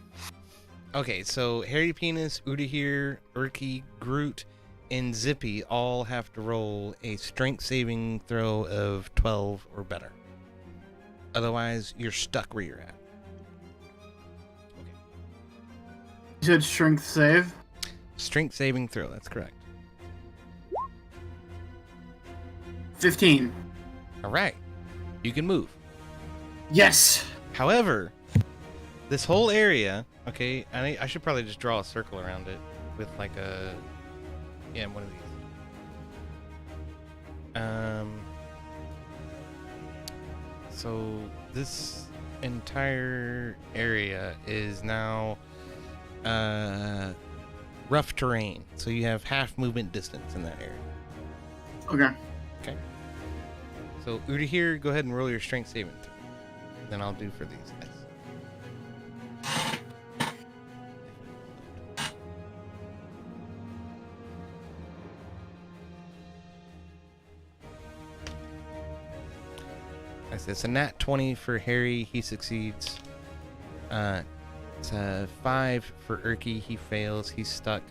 Okay, so Hairy Penis, Ur'Dahir, Urky, Groot, and Zippy all have to roll a strength saving throw of 12 or better. Otherwise, you're stuck where you're at. You said strength save? Strength saving throw, that's correct. 15. All right, you can move. Yes! However, this whole area, okay, I should probably just draw a circle around it with like a, one of these. So this entire area is now rough terrain. So you have half movement distance in that area. Okay. Okay. So Ur'Dahir, go ahead and roll your strength saving throw. Then I'll do for these guys. It's a nat 20 for Harry, he succeeds. It's a 5 for Urky, he fails, he's stuck.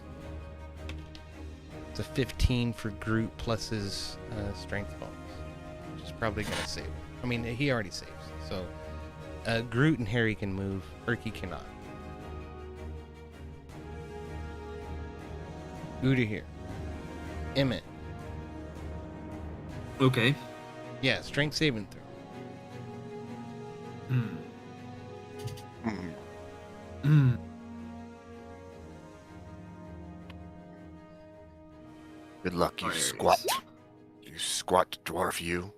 It's a 15 for Groot plus his strength bonus, which is probably gonna save him. I mean, he already saves, so Groot and Harry can move, Urky cannot. Ur'Dahir. Emmet. Okay. Yeah, strength saving throw. Good luck, you squat. You squat dwarf, you.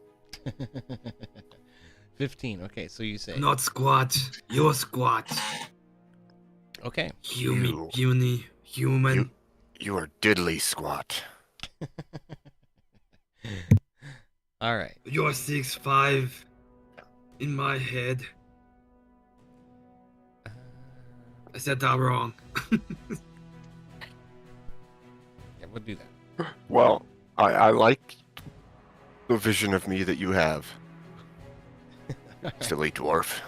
15. Okay, so you say. Not squat. You're squat. Okay. Human. You are diddly squat. All right. You're 6'5". In my head. I said that wrong. Yeah, we'll do that. Well, I like the vision of me that you have. Silly dwarf.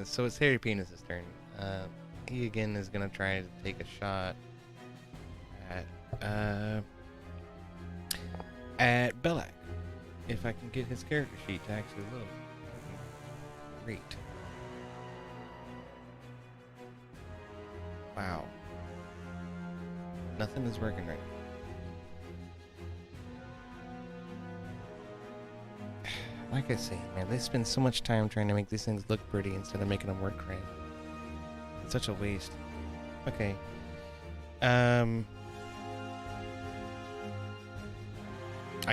So it's Harry Penis's turn. He again is gonna try to take a shot at Belak. If I can get his character sheet to actually load. Great. Wow. Nothing is working right now. Like I say, man, they spend so much time trying to make these things look pretty instead of making them work right. It's such a waste. Okay. I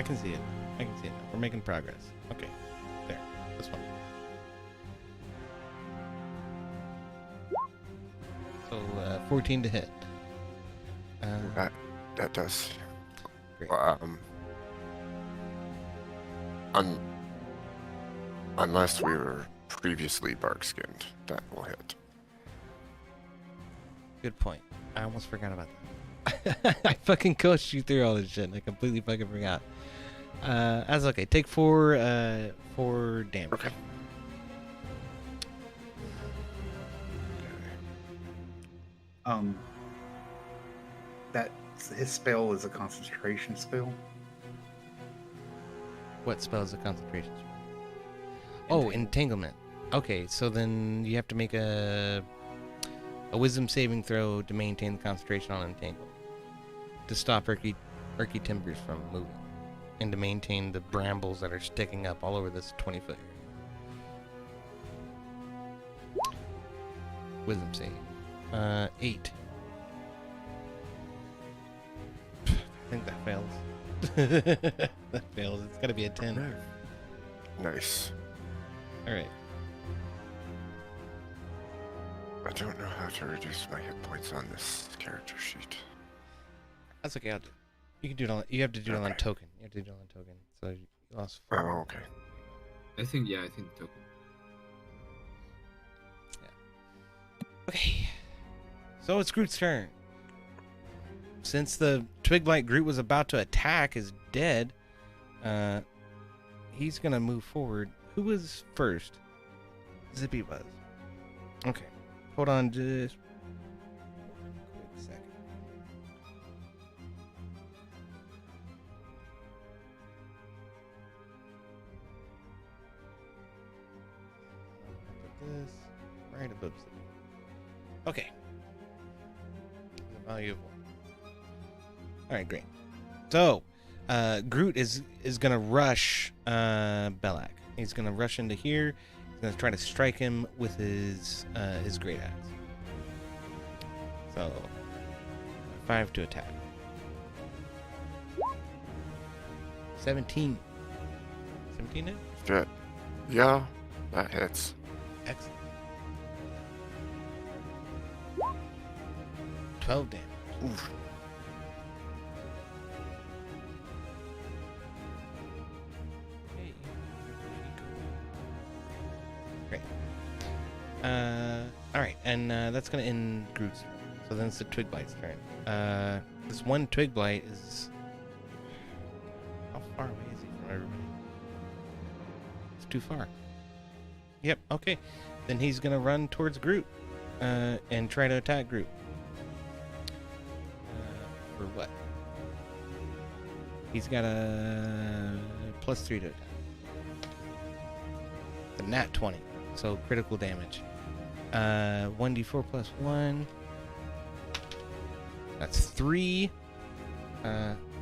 can see it. I can see it now. We're making progress. Okay. There. This one. So, 14 to hit. That does. Great. Unless we were previously bark-skinned, that will hit. Good point. I almost forgot about that. I fucking coached you through all this shit and I completely fucking forgot. That's okay. Take 4 damage. Okay. Um, that his spell is a concentration spell. What spell is a concentration spell? Oh, entanglement. Okay, so then you have to make a wisdom saving throw to maintain the concentration on entangle, to stop earthy timbers from moving, and to maintain the brambles that are sticking up all over this 20-foot area. Wisdom save. 8. I think that fails. That fails. It's gotta be a 10. Nice. Alright. I don't know how to reduce my hit points on this character sheet. That's okay, I'll do it. You can do it on, you have to do it on token. You have to do it on token. So you lost 4. Oh, okay. I think token. Okay. So it's Groot's turn. Since the Twig Blight Groot was about to attack is dead, he's gonna move forward. Who was first? Zippy was. Okay. Hold on just a quick second. I'll put this right above Zippy. Okay. The value of 1. Alright, great. So, Groot is gonna rush Belak. He's gonna rush into here. He's gonna try to strike him with his great axe. So 5 to attack. 17. 17 hit? Shit. Yeah, that hits. Excellent. 12 damage. Oof. Okay. Great. Alright, and that's gonna end Groot's turn. So then it's the Twig Blight's turn. This one Twig Blight is... How far away is he from everybody? It's too far. Yep, okay. Then he's gonna run towards Groot, and try to attack Groot. For what? He's got a +3 to attack. It's a nat 20, so critical damage. 1d4 plus 1. That's 3.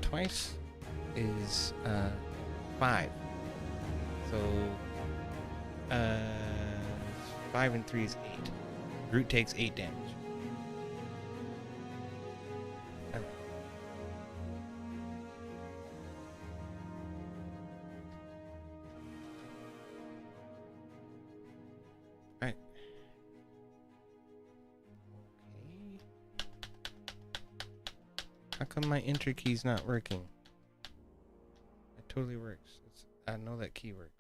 Twice is 5. So 5 and 3 is 8. Groot takes 8 damage. Alright. Okay. How come my enter key's not working? It totally works. I know that key works.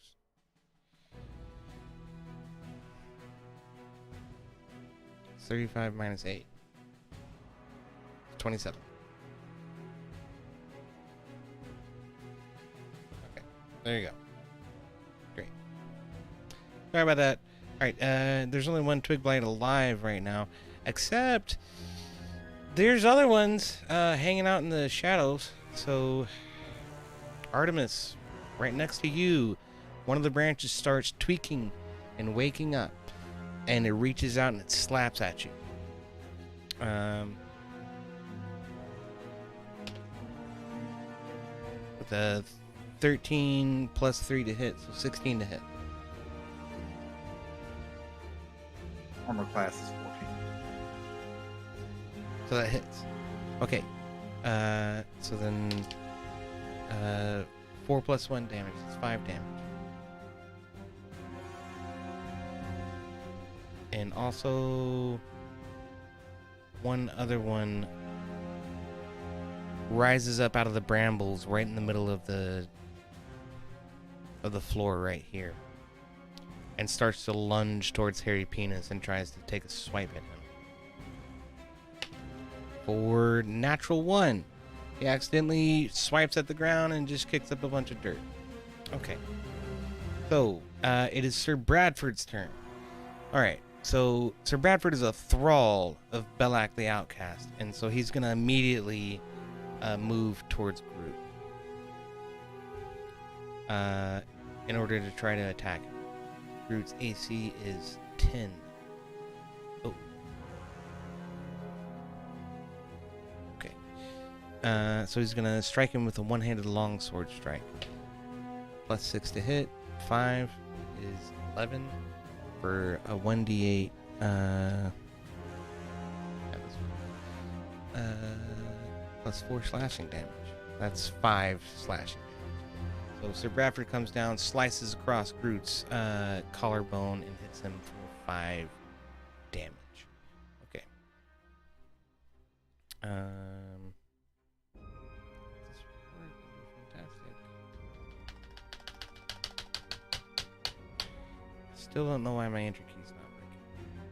It's 35 minus 8. It's 27. Okay, there you go. Great. Sorry about that. Alright, there's only one Twig Blight alive right now. Except there's other ones hanging out in the shadows. So Artemis, right next to you, one of the branches starts tweaking and waking up, and it reaches out and it slaps at you. With a 13 plus 3 to hit, so 16 to hit. Armor class is 14. So that hits. Okay. So then 4 plus 1 damage. It's 5 damage. And also one other one rises up out of the brambles right in the middle of the floor right here, and starts to lunge towards Hairy Penis and tries to take a swipe at him. For natural 1. He accidentally swipes at the ground and just kicks up a bunch of dirt. Okay. So, it is Sir Bradford's turn. Alright, So Sir Bradford is a thrall of Belak the Outcast, and so he's gonna immediately move towards Groot in order to try to attack him. Groot's AC is 10. Oh. Okay. So he's gonna strike him with a one-handed longsword strike. Plus 6 to hit. 5 is 11 for a 1d8. Plus 4 slashing damage. That's 5 slashing damage. So Sir Bradford comes down, slices across Groot's collarbone, and hits him for 5 damage. Okay. Fantastic. Still don't know why my entry key's not working.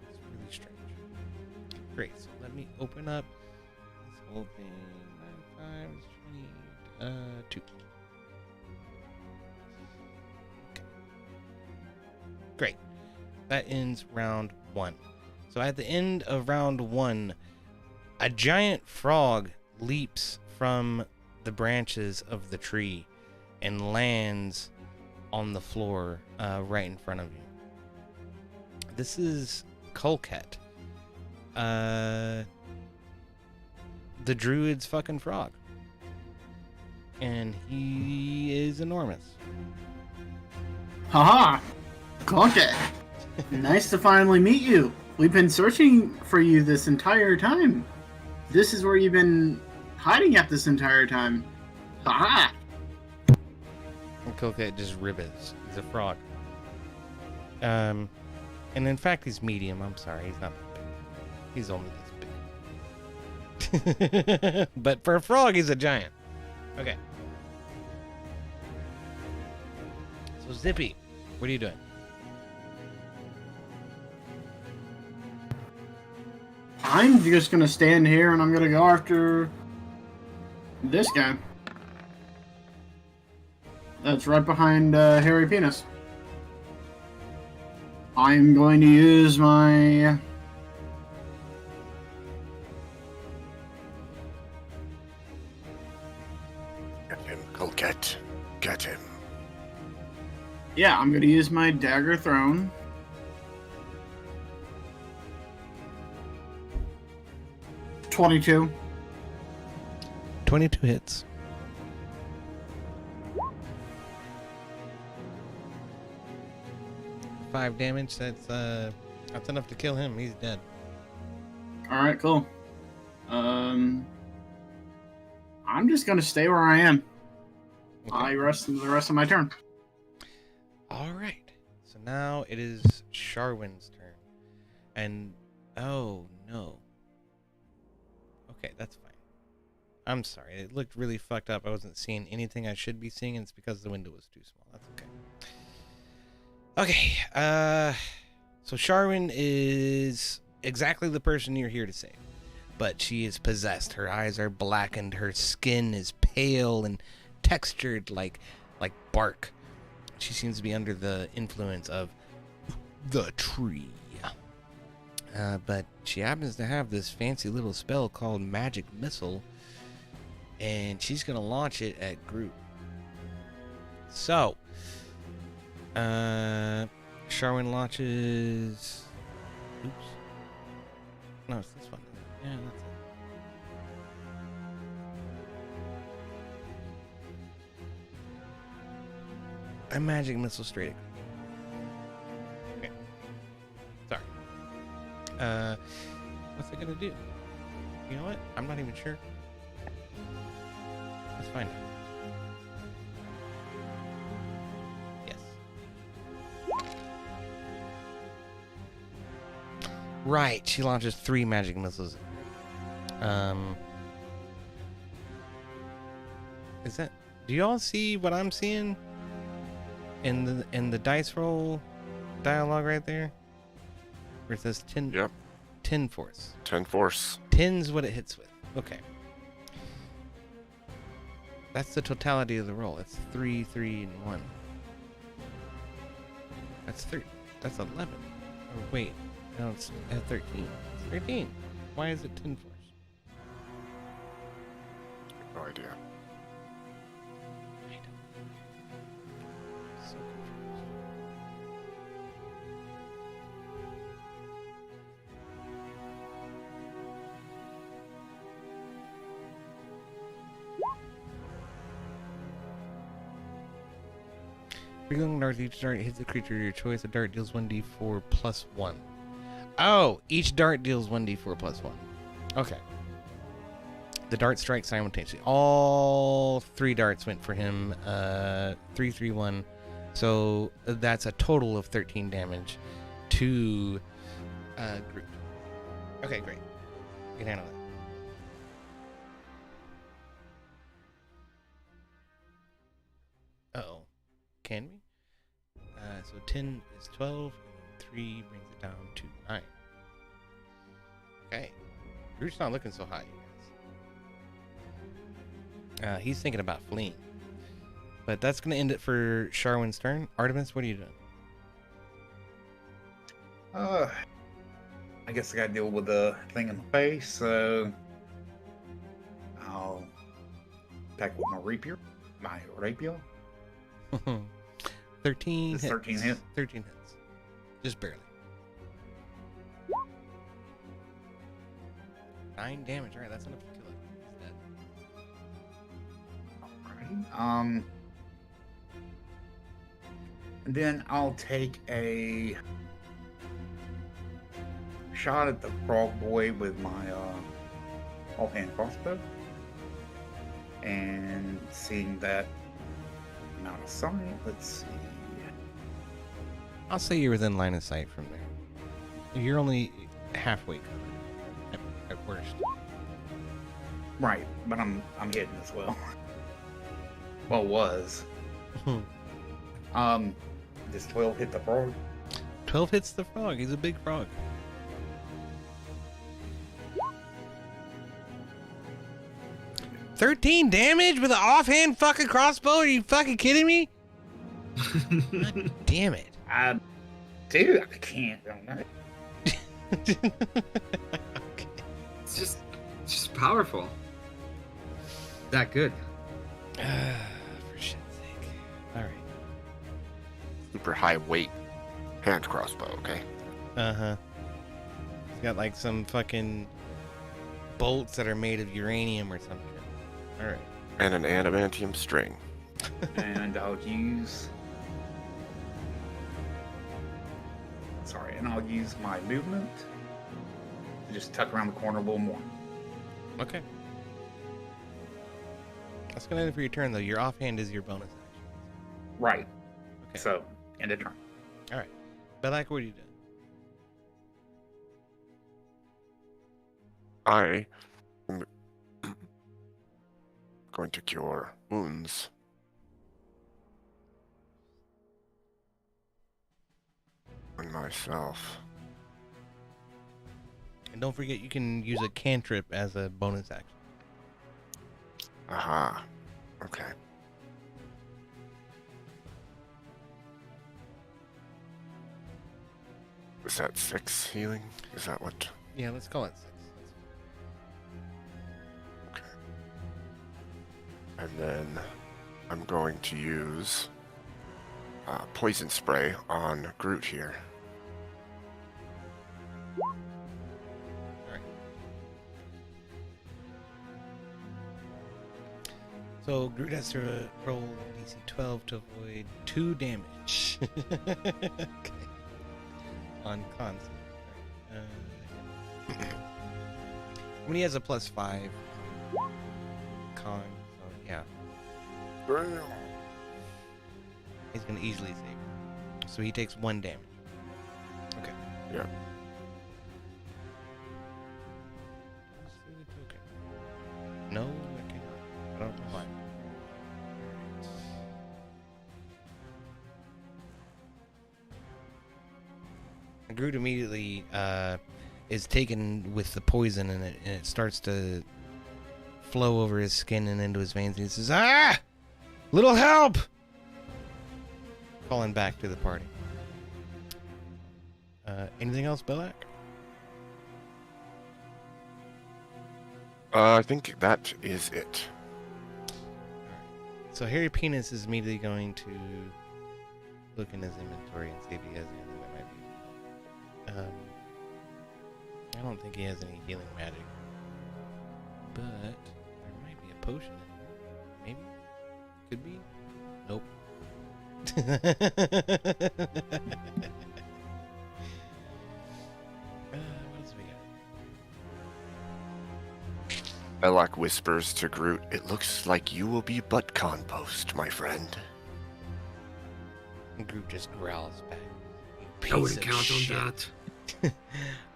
It's really strange. Great. So let me open up this whole thing. 9, 5, 20, 2. Great. That ends round 1. So at the end of round 1, a giant frog leaps from the branches of the tree and lands on the floor right in front of you. This is Kolket. The druid's fucking frog. And he is enormous. Haha! Contact! Nice to finally meet you. We've been searching for you this entire time. This is where you've been hiding at this entire time. Haha! And Kolket just ribbons. He's a frog. And in fact, he's medium. I'm sorry, he's not that big. He's only this big. But for a frog, he's a giant. Okay. So Zippy, what are you doing? I'm just gonna stand here and I'm gonna go after this guy. That's right behind Hairy Penis. I'm going to use my... Get him, Kolket. Get him. Yeah, I'm going to use my dagger thrown. $22. 22 hits. 5 damage. That's enough to kill him. He's dead. All right, cool. I'm just gonna stay where I am. Okay. I rest the rest of my turn. All right. So now it is Sharwin's turn, and oh no. Okay, that's fine. I'm sorry. It looked really fucked up. I wasn't seeing anything I should be seeing, and it's because the window was too small. That's okay. Okay. So Sharwin is exactly the person you're here to save, but she is possessed. Her eyes are blackened. Her skin is pale and textured like bark. She seems to be under the influence of the tree. But she happens to have this fancy little spell called Magic Missile, and she's gonna launch it at Groot. So, Sharwin launches. Oops. No, it's this one. Yeah, that's it. A Magic Missile straight at Groot. Okay. Sorry. What's it gonna do? You know what? I'm not even sure. Let's find out. Yes. Right, she launches 3 magic missiles. Is that? Do you all see what I'm seeing in the dice roll dialogue right there? Where it says 10. Yep. 10 force. 10 force. 10's what it hits with. Okay. That's the totality of the roll. It's 3, 3, and 1. That's 3. That's 11. Oh, wait. No, it's at 13. It's 13. Why is it 10 force? No idea. So confused. Reloading darts, each dart hits the creature of your choice. A dart deals 1d4 plus 1. Oh, each dart deals 1d4 plus 1. Okay. The dart strikes simultaneously. All 3 darts went for him. 3, 3, 1. So that's a total of 13 damage to Groot. Okay, great. You can handle that. Uh-oh. Can we? So 10 is 12, and then 3 brings it down to 9. Okay. Groot's not looking so hot, you guys. He's thinking about fleeing. But that's going to end it for Sharwin's turn. Artemis, what are you doing? I guess I gotta deal with the thing in the face, so I'll attack with my rapier. My rapier. 13 Does hits. 13 hit? 13 hits. Just barely. 9 damage. Alright, that's enough to kill it. He's dead. Alright. And then I'll take a shot at the frog boy with my offhand crossbow. And seeing that I'm out of sight, let's see. I'll say you're within line of sight from there. You're only halfway covered. At worst. Right, but I'm hitting as well. Well, was. Does 12 hit the frog? 12 hits the frog. He's a big frog. $13 damage with an offhand fucking crossbow? Are you fucking kidding me? God damn it. Dude, I can't. Okay. It's just powerful. That good. For shit's sake. Alright. Super high weight hand crossbow, okay? Uh-huh. It's got like some fucking bolts that are made of uranium or something. Alright. And an adamantium string. And I'll use. Sorry, and I'll use my movement to just tuck around the corner a little more. Okay. That's gonna end it for your turn though. Your offhand is your bonus action. Right. Okay. So, end of turn. Alright. Belak, what are you doing? I am going to cure wounds. On myself. And don't forget you can use a cantrip as a bonus action. Aha. Okay. Is that 6 healing? Is that what? Yeah, let's call it 6. Okay. And then I'm going to use poison spray on Groot here. Alright. So Groot has to roll DC 12 to avoid 2 damage. Okay. On cons. When he has a +5 con, so yeah. He's gonna easily save it. So he takes 1 damage. Okay. Yeah. Okay. No, I cannot. I don't know why. Groot immediately is taken with the poison and it starts to flow over his skin and into his veins. And he says, "Ah! Little help!" Calling back to the party. Anything else, Belak? I think that is it. So Harry Penis is immediately going to look in his inventory and see if he has anything that might be. I don't think he has any healing magic, but there might be a potion in here. Maybe, could be. Nope. What else we got? Belak whispers to Groot, "It looks like you will be butt compost, my friend." And Groot just growls back. "You I piece wouldn't of count shit. on that.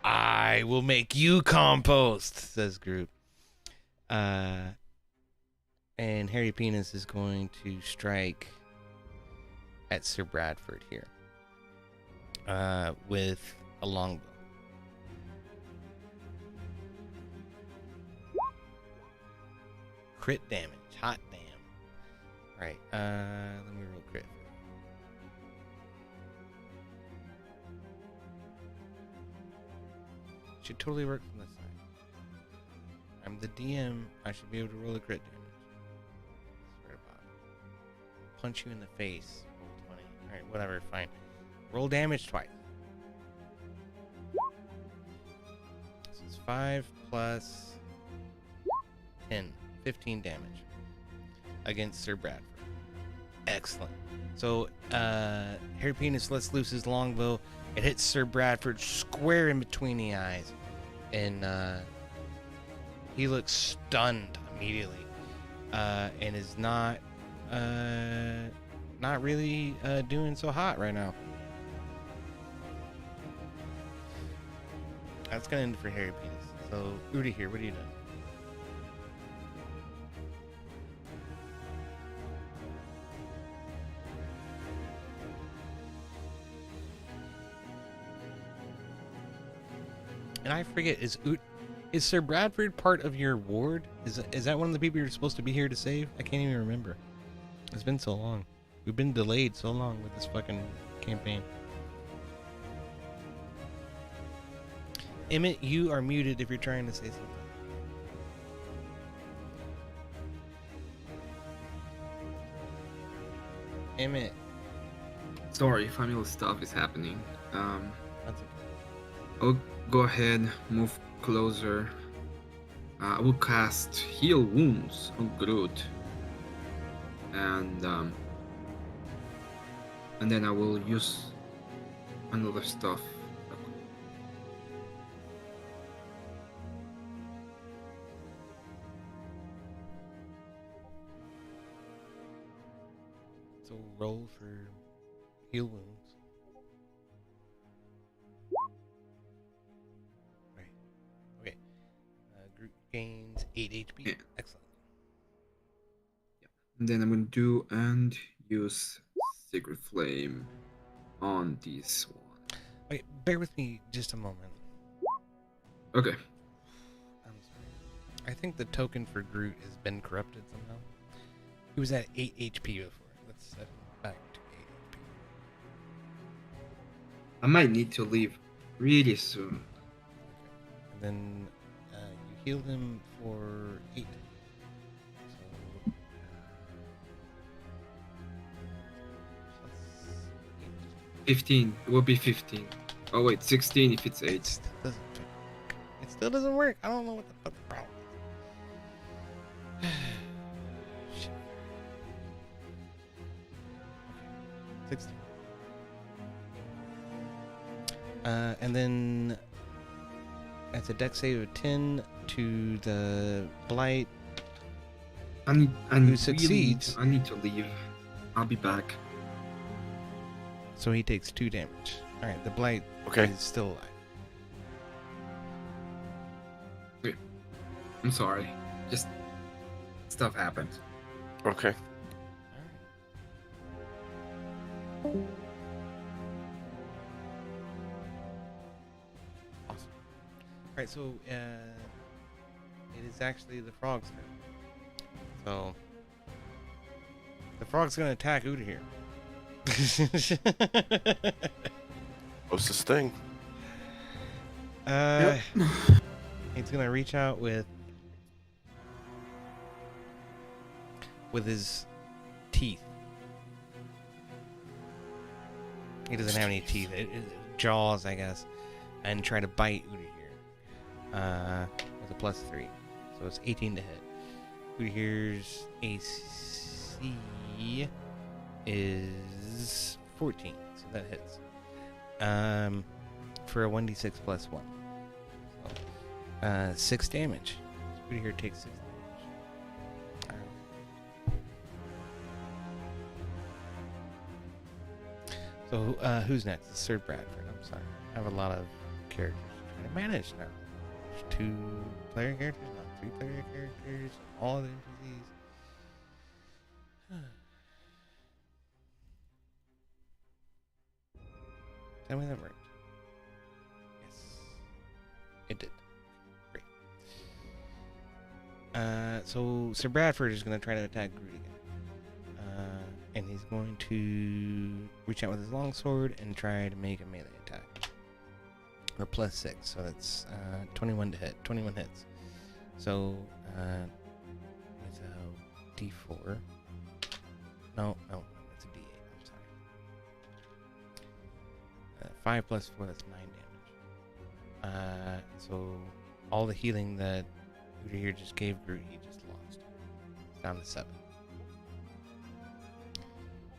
I will make you compost," says Groot. And Harry Penis is going to strike at Sir Bradford here. With a longbow. Crit damage. Hot damn. Alright, let me roll crit. Should totally work from this side. I'm the DM. I should be able to roll a crit damage. Swear to God. Punch you in the face. Roll 20. Alright, whatever, fine. Roll damage twice. So it's 5 plus 10. 15 damage. Against Sir Bradford. Excellent. So, Harry Penis lets loose his longbow. It hits Sir Bradford square in between the eyes. And he looks stunned immediately. And is not really doing so hot right now. That's gonna end for Harry Penis. So, Ur'Dahir, what are you doing? And I forget, is Sir Bradford part of your ward? Is that one of the people you're supposed to be here to save? I can't even remember. It's been so long. We've been delayed so long with this fucking campaign. Emmet, you are muted if you're trying to say something. Emmet. Sorry, family stuff is happening. That's okay. I'll go ahead, move closer. I will cast Heal Wounds on Groot. And then I will use another stuff. So roll for heal wounds. Right. Okay. Groot gains 8 HP. Yeah. Excellent. And then I'm going to do and use Sacred Flame on this one. Okay, bear with me just a moment. Okay. I'm sorry. I think the token for Groot has been corrupted somehow. He was at 8 HP before. Let's set him back to 8 HP. I might need to leave really soon. Okay. And then you heal him for 8. So, plus 8. 15. It will be 15. Oh wait, 16 if it's 8. It still doesn't work. I don't know what the fuck the problem is. Shit. Okay. 16. And then that's a dex save of 10 to the blight. Who Who succeeds. I need to leave. I'll be back. So he takes 2 damage. Alright, the blight Okay. is still alive. I'm sorry. Just stuff happened. Okay. Alright. Awesome. Alright, so it is actually the frog's turn. So the frog's gonna attack Ur'Dahir. Closest thing. He's gonna reach out with his teeth. He doesn't have any teeth. Jaws, I guess, and try to bite Ur'Dahir. With a +3, so it's 18 to hit. Ur'Dahir's AC is 14, so that hits. For a 1d6 +1. So, 6 damage. Ur'Dahir takes 6 damage. So, who's next? It's Sir Bradford. I'm sorry. I have a lot of characters trying to manage now. There's 2-player characters, not 3-player characters, all of the NPCs. Tell me that worked. Yes. It did. Great. So Sir Bradford is going to try to attack Groot again. And he's going to reach out with his longsword and try to make a melee attack. Or +6, so that's 21 to hit. 21 hits. So, it's a D4. No, it's a D8. I'm sorry. 5 + 4, that's 9 damage. So, all the healing that Ur'Dahir just gave Groot, he just lost. It's down to 7.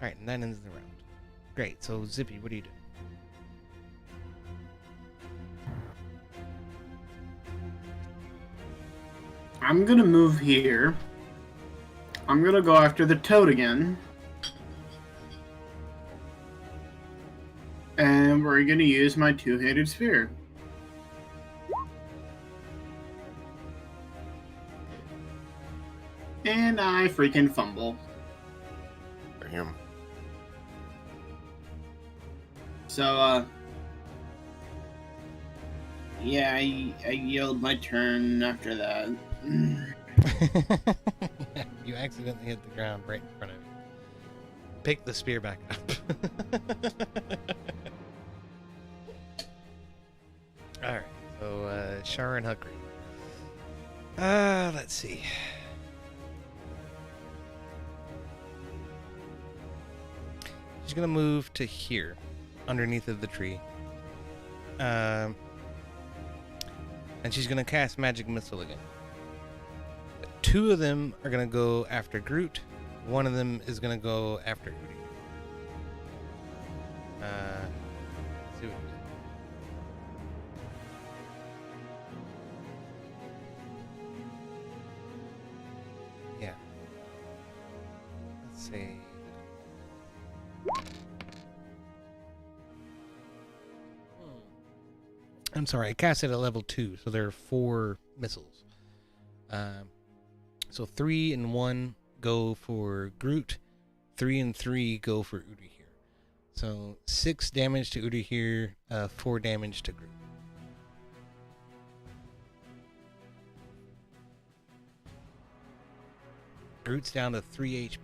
Alright, and that ends the round. Great, so Zippy, what do you do? I'm gonna move here. I'm gonna go after the toad again. And we're gonna use my two-handed spear. And I freaking fumble. Damn. So, yeah, I yield my turn after that. You accidentally hit the ground right in front of you. Pick the spear back up. Alright, so Shar and Huckry. Let's see. She's gonna move to here, underneath of the tree. And she's gonna cast Magic Missile again. 2 of them are gonna go after Groot. 1 of them is gonna go after Ur'Dahir. Let's see what we do. Yeah. Let's see. I'm sorry, I cast it at level 2, so there are 4 missiles. So 3 and 1 go for Groot, 3 and 3 go for Ur'Dahir. So 6 damage to Ur'Dahir, 4 damage to Groot. Groot's down to 3 HP.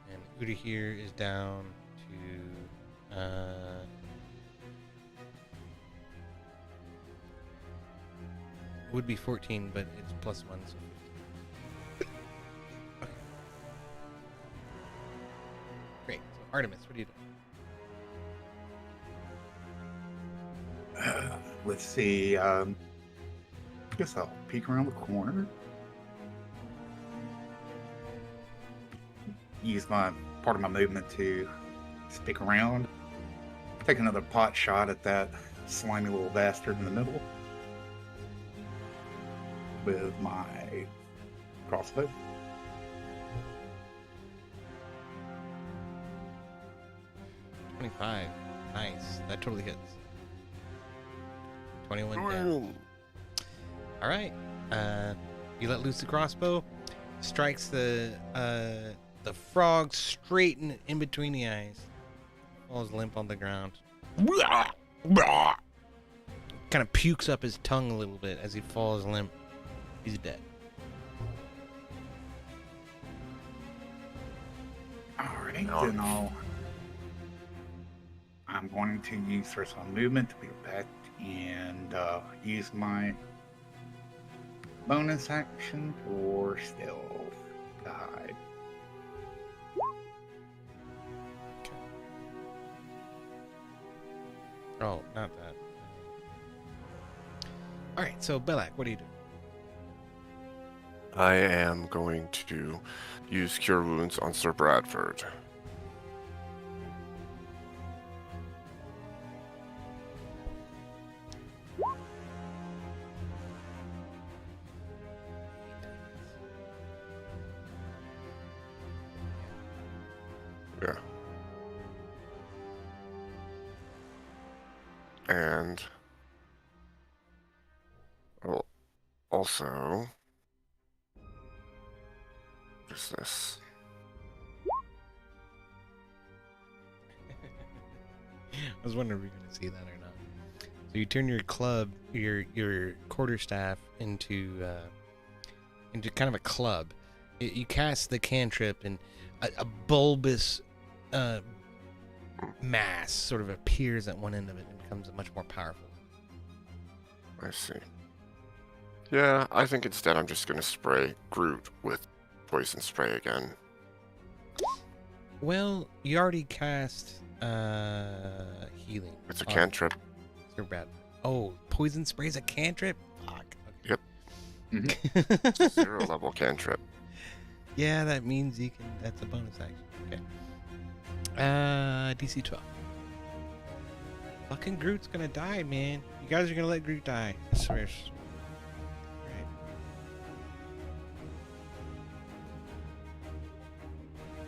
And Ur'Dahir is down to would be 14, but it's +1, so 15. Okay. Great. So Artemis, what do you do? Let's see. I guess I'll peek around the corner. Use my part of my movement to stick around. Take another pot shot at that slimy little bastard in the middle with my crossbow. $25. Nice. That totally hits. 21 damage. Alright. You let loose the crossbow. Strikes the frog straight in between the eyes. Falls limp on the ground. Kind of pukes up his tongue a little bit as he falls limp. He's dead. Alright, then I'm I'm going to use first one movement to be back and use my bonus action for stealth to hide. Oh, not that. All right, so Belak, what do you do? I am going to use Cure Wounds on Sir Bradford. Yeah. And also, what is this? I was wondering if we were going to see that or not. So you turn your club, your quarterstaff into kind of a club. You cast the cantrip, and a bulbous mass sort of appears at one end of it and becomes much more powerful. I see. Yeah, I think instead I'm just going to spray Groot with poison spray again. Well, you already cast healing. It's a cantrip. Sir Brad. Oh, poison spray's a cantrip? Fuck. Yep. Mm-hmm. 0 level cantrip. Yeah, that means you can. That's a bonus action. Okay. DC 12. Fucking Groot's gonna die, man. You guys are gonna let Groot die. I swear. Right.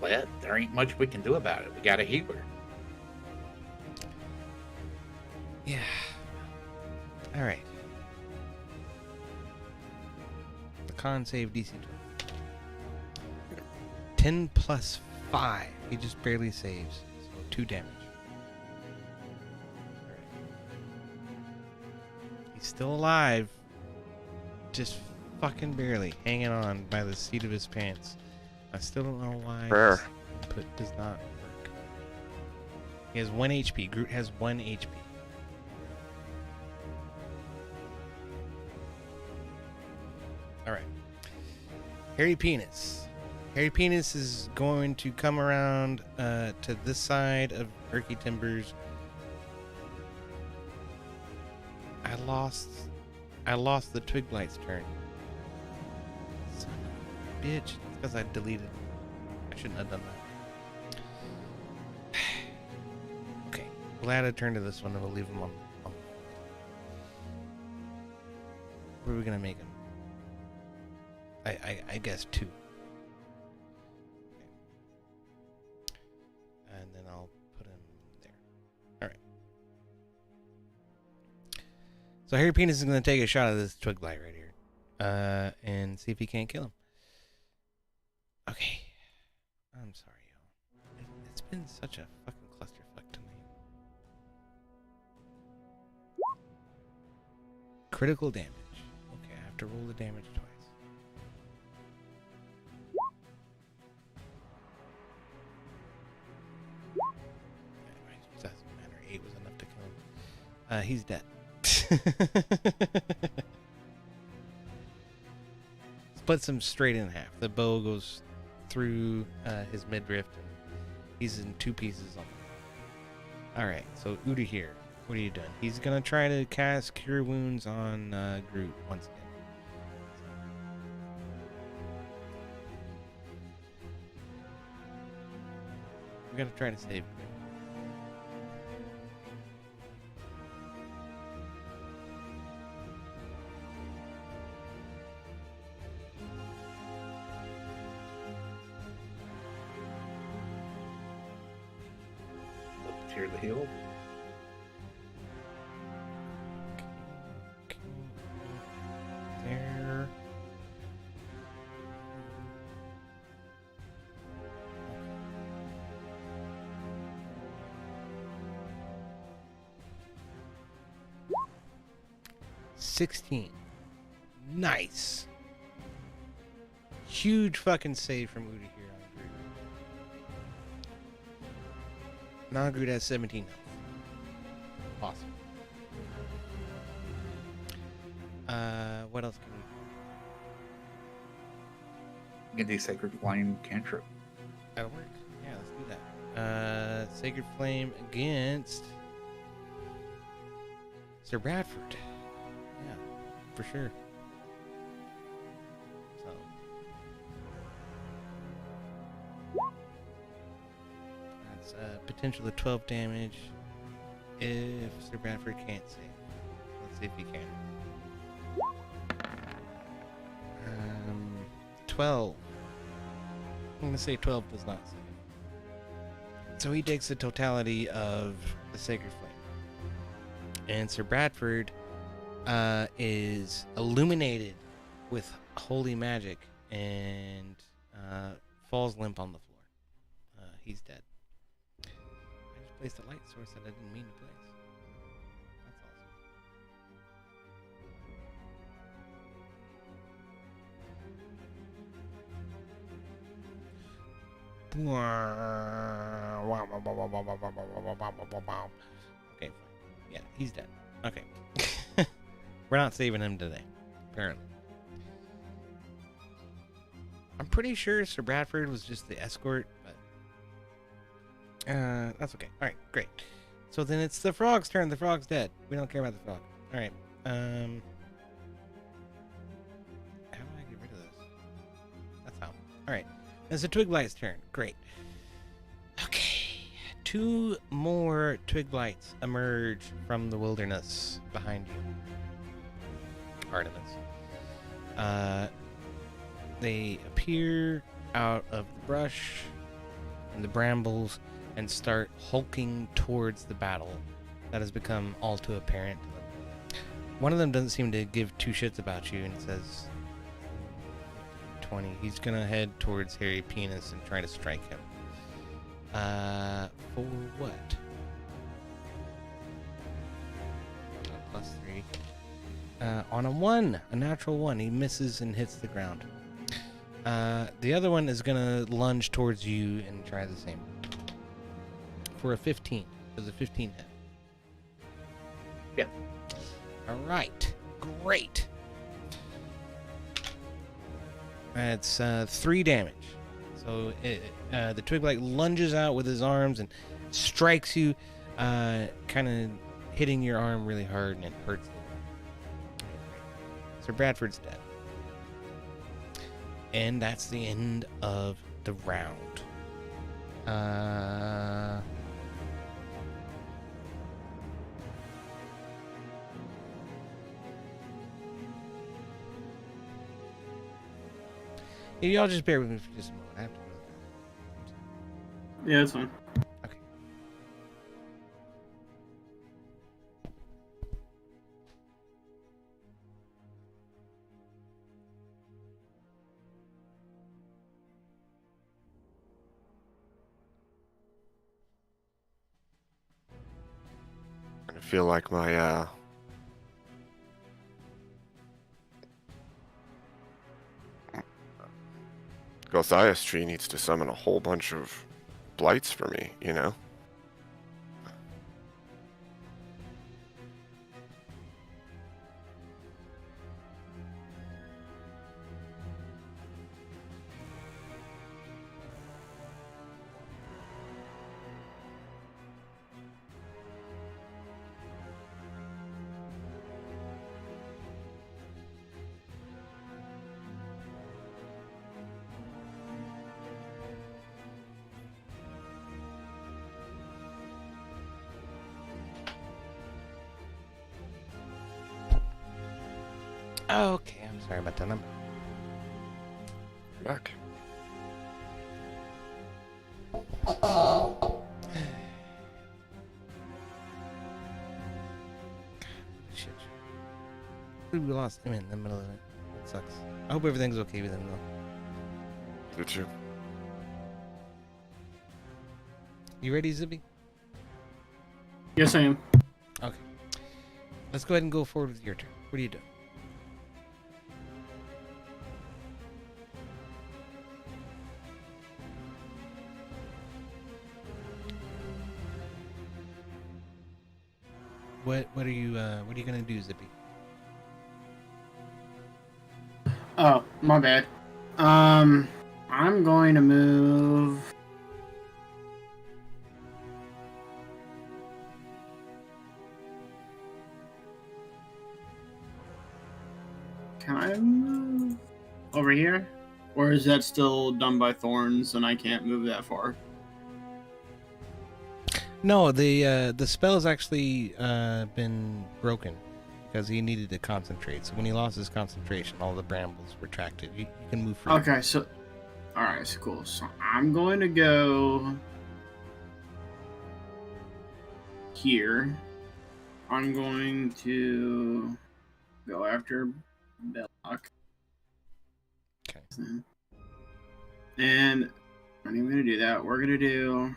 Well, there ain't much we can do about it. We got a healer. Yeah. All right. The con save DC 12. 10 plus 5. He just barely saves. So 2 damage. Alright. He's still alive. Just fucking barely hanging on by the seat of his pants. I still don't know why Rare. this input does not work. He has 1 HP. Groot has 1 HP. Alright. Hairy Penis. Hairy Penis is going to come around to this side of Erky Timbers. I lost the Twig Blight's turn. Son of a bitch. Because I deleted. I shouldn't have done that. Okay. Glad I turned to this one and we'll leave him on. What are we gonna make him? I guess 2. And then I'll put him there. Alright. So Hairy Penis is going to take a shot at this Twig Blight right here. And see if he can't kill him. Okay. I'm sorry, y'all. It's been such a fucking clusterfuck tonight. Critical damage. Okay, I have to roll the damage twice. Doesn't matter. 8 was enough to kill him. He's dead. Splits him straight in half. The bow goes through his midriff, and he's in 2 pieces. Alright, so Ur'Dahir, what are you doing? He's gonna try to cast Cure Wounds on Groot once again. We gotta try to save Groot. Tear the hill. There. Okay. 16. Nice. Huge fucking save from Ur'Dahir on Groot. Now Groot has 17 health. possible. What else can we do? You can do Sacred Flame cantrip. That'll work. Yeah, let's do that. Sacred Flame against Sir Bradford. Yeah, for sure. So that's potential of 12 damage if Sir Bradford can't save. Let's see if he can. 12. I'm gonna say 12 does not save. So he takes the totality of the Sacred Flame. And Sir Bradford is illuminated with holy magic and falls limp on the floor. He's dead. I just placed a light source that I didn't mean to place. That's awesome. Okay, fine. Yeah, he's dead. Okay. We're not saving him today, apparently. I'm pretty sure Sir Bradford was just the escort, but that's okay. Alright, great. So then it's the frog's turn. The frog's dead. We don't care about the frog. Alright. How do I get rid of this? That's how. Alright. It's the Twiglight's turn. Great. Okay. 2 more Twiglights emerge from the wilderness behind you, Artemis. They appear out of the brush and the brambles and start hulking towards the battle that has become all too apparent to them. One of them doesn't seem to give 2 shits about you and says 20. He's gonna head towards Hairy Penis and try to strike him. For what? +3. On a 1, a natural 1, he misses and hits the ground. The other one is gonna lunge towards you and try the same. For a 15. Does a 15 hit? Yeah. Alright. Great. That's 3 damage. So the Twiglight lunges out with his arms and strikes you, kind of hitting your arm really hard, and it hurts. Sir Bradford's dead. And that's the end of the round. Y'all just bear with me for just a moment. I have to go. Yeah, that's fine. Okay. I feel like my Gothias tree needs to summon a whole bunch of blights for me, you know? Okay, I'm sorry about that. Back. Shit. We lost him in the middle of it. It sucks. I hope everything's okay with him though. Did you? You ready, Zippy? Yes, I am. Okay. Let's go ahead and go forward with your turn. What do you do? what are you gonna do, Zippy? Oh, my bad. I'm going to move. Can I move over here? Or is that still done by thorns and I can't move that far? No, the spell's actually been broken because he needed to concentrate. So when he lost his concentration, all the brambles retracted. You can move free. Okay, so... Alright, so cool. So I'm going to go... here. I'm going to go after Belloc. Okay. And I'm even going to do that. We're going to do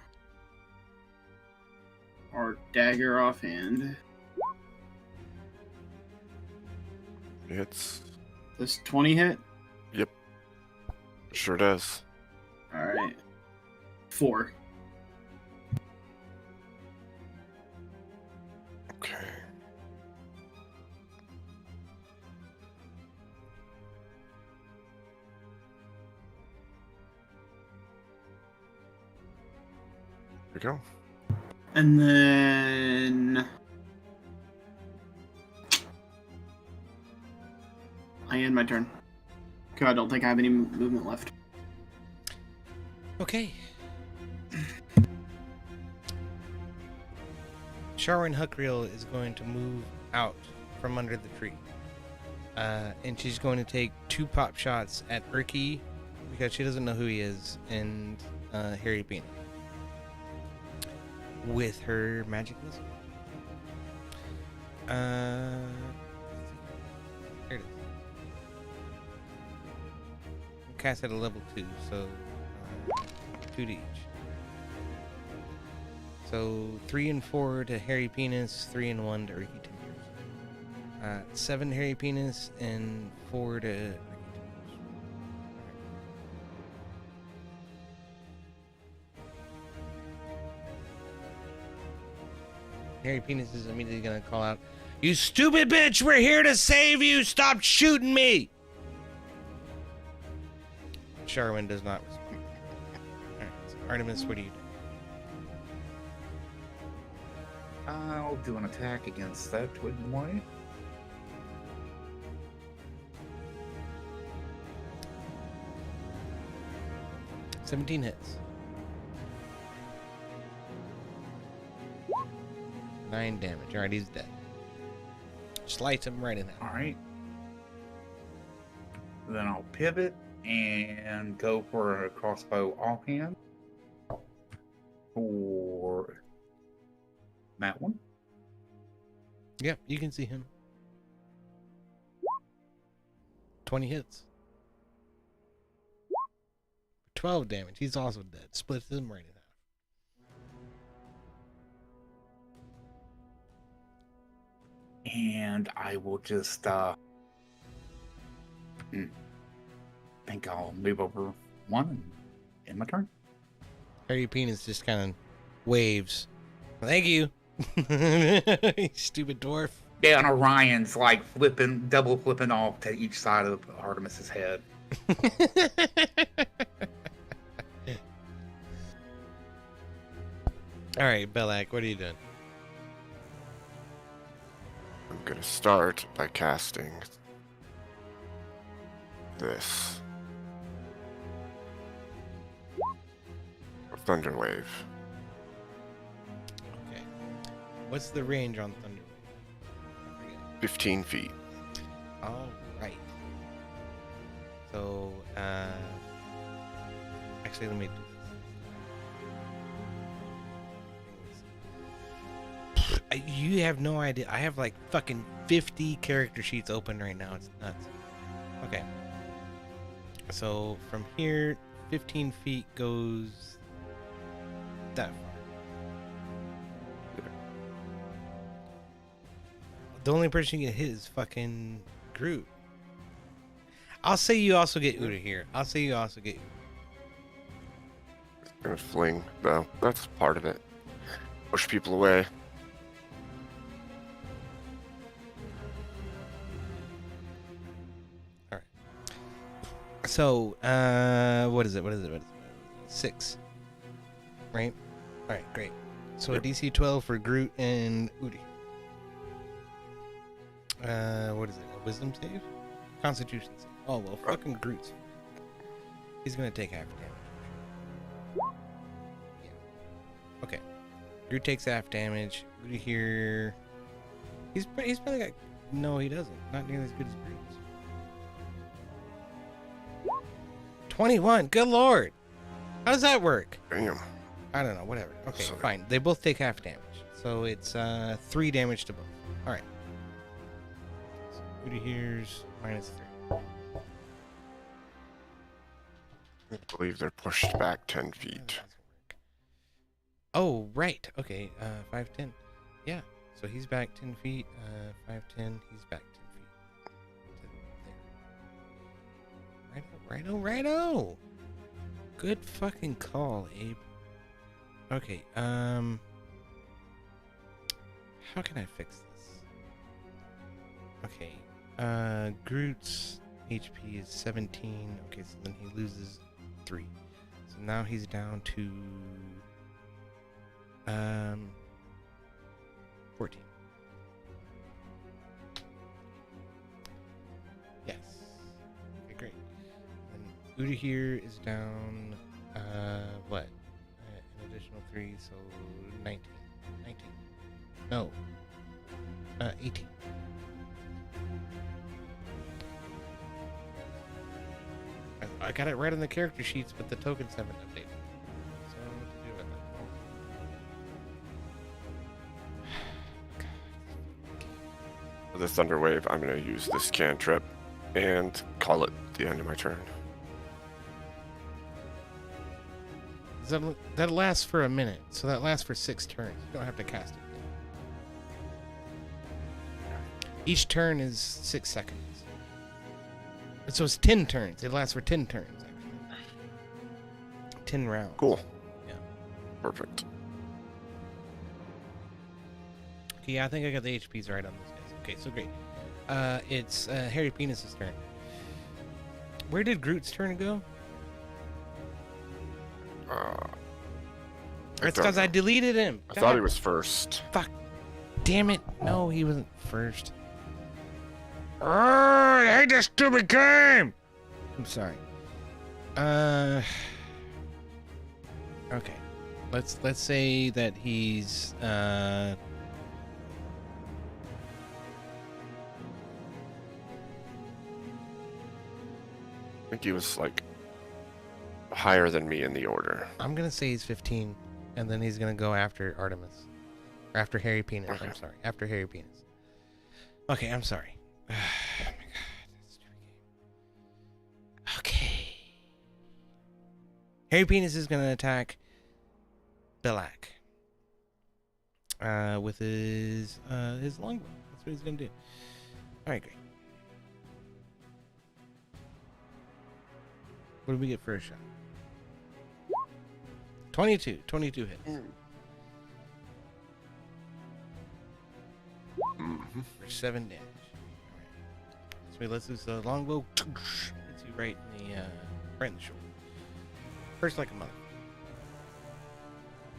our dagger offhand. It's This 20 hit? yep, sure does. Alright. 4. Okay. There we go. And then... I end my turn. Because I don't think I have any movement left. Okay. Sharwin Huckriel is going to move out from under the tree. And she's going to take 2 pop shots at Urki because she doesn't know who he is, and Harry Peanut with her magic missile. Here it is. We'll cast at a level 2, so 2 to each. So 3 and 4 to Hairy Penis, 3 and 1 to Ricky Timbers. 7 Hairy Penis and 4 to Ricky Timbers. Hairy Penis is immediately gonna call out, "You stupid bitch! We're here to save you! Stop shooting me!" Sharwin does not respond. Alright, so Artemis, what do you do? I'll do an attack against that twin white. – 17 hits. 9 damage. Alright, he's dead. Slice him right in half. Alright. Then I'll pivot and go for a crossbow offhand. For that one. Yep, you can see him. 20 hits. 12 damage. He's also dead. Splits him right in half. And I will just think I'll move over 1 and end my turn. Harry Penis just kind of waves. Thank you. You stupid dwarf. Yeah, and Orion's like double flipping off to each side of Artemis's head. All right, Belak, what are you doing? I'm gonna start by casting this Thunder Wave. Okay. What's the range on Thunder? 15 feet. All right. So, actually, let me do this. You have no idea. I have like fucking 50 character sheets open right now. It's nuts. Okay. So from here, 15 feet goes that far. The only person you can hit is fucking Groot. I'll say you also get Ur'Dahir. I'll say you also get. Gonna fling, though. That's part of it. Push people away. So, what is it? 6. Right? Alright, great. So Yep. a DC 12 for Groot and Udi. What is it? A wisdom save? Constitution save. Oh, well, fucking Groot's. He's gonna take half damage. Yeah. Okay. Groot takes half damage. Udi here. He's probably got. No, he doesn't. Not nearly as good as Groot's. 21. Good lord. How does that work? Damn. I don't know. Whatever. Okay, Sorry. fine. They both take half damage. So it's 3 damage to both. All right. So Udi here's -3. I believe they're pushed back 10 feet. Oh, right. Okay. 5, 10. Yeah. So he's back 10 feet. 5, 10. He's back 10 feet. To there. Righto. Good fucking call, Abe. Okay. How can I fix this? Okay. Groot's HP is 17. Okay, so then he loses 3. So now he's down to 14. Yes. Okay, great. And Uda here is down what? An additional 3, so 19. No. 18. I got it right on the character sheets, but the tokens haven't updated. So I don't know what to do about that. For the Thunder Wave, I'm going to use this cantrip and call it the end of my turn. That lasts for a minute, so that lasts for 6 turns. You don't have to cast it again. Each turn is 6 seconds. So it's 10 turns. It lasts for 10 turns, actually. 10 rounds. Cool. Yeah. Perfect. Okay, yeah, I think I got the HPs right on those guys. Okay, so great. It's Harry Penis's turn. Where did Groot's turn go? That's because I deleted him. I thought he was first. Fuck. Damn it. No, he wasn't first. I hate this stupid game. I'm sorry. Okay. Let's say that he's I think he was like higher than me in the order. I'm gonna say he's 15, and then he's gonna go after Artemis, or after Harry Penis. Okay. I'm sorry, after Harry Penis. Okay, I'm sorry. Oh my god, that's stupid game. Okay. Harry Penis is gonna attack Belak. With his longbow. That's what he's gonna do. All right, great. What do we get for a shot? 22 hits. Mm-hmm. For 7 damage. Alright. So let's use the longbow. Hits you right in the shoulder. First like a mother.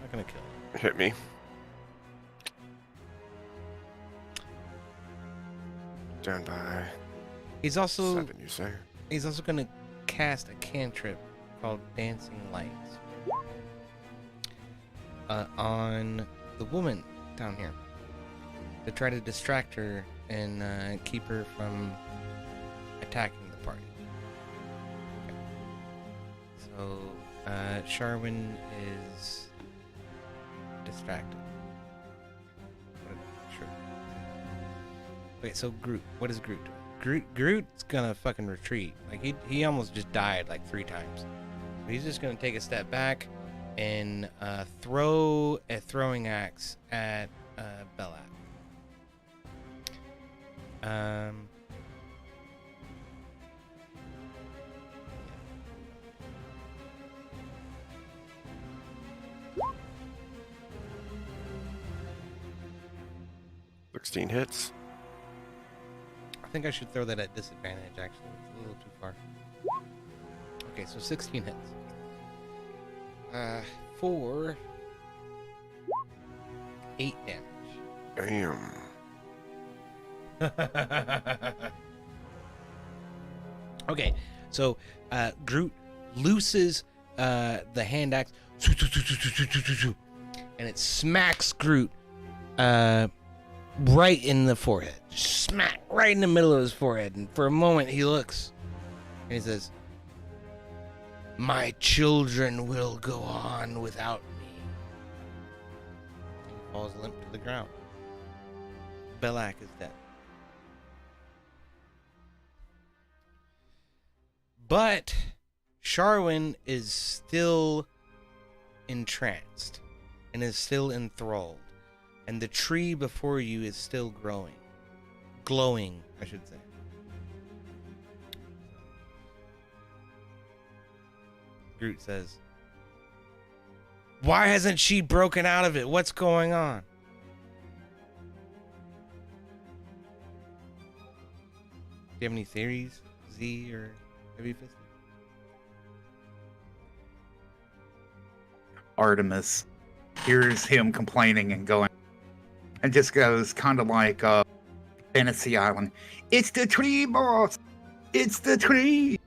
Not gonna kill him. Hit me. Down by He's also 7, you say? He's also gonna cast a cantrip called Dancing Lights on the woman down here to try to distract her and keep her from attacking the party. Okay. So Sharwin is distracted. Sure. Okay, so Groot. What is Groot doing? Groot's gonna fucking retreat. Like he almost just died like 3 times. So he's just gonna take a step back and throw a throwing axe at Belak. 16 hits. I think I should throw that at disadvantage, actually. It's a little too far. Okay, so 16 hits. For 8 damage. Damn. Okay, so Groot looses the hand axe, and it smacks Groot right in the forehead. Smack right in the middle of his forehead. And for a moment, he looks and he says, "My children will go on without me." He falls limp to the ground. Belak is dead. But Sharwin is still entranced and is still enthralled. And the tree before you is still growing. Glowing, I should say. Groot says, "Why hasn't she broken out of it? What's going on?" Do you have any theories, Z or Heavyfisted? Artemis hears him complaining and going, and just goes kind of like Fantasy Island. It's the tree, boss. It's the tree.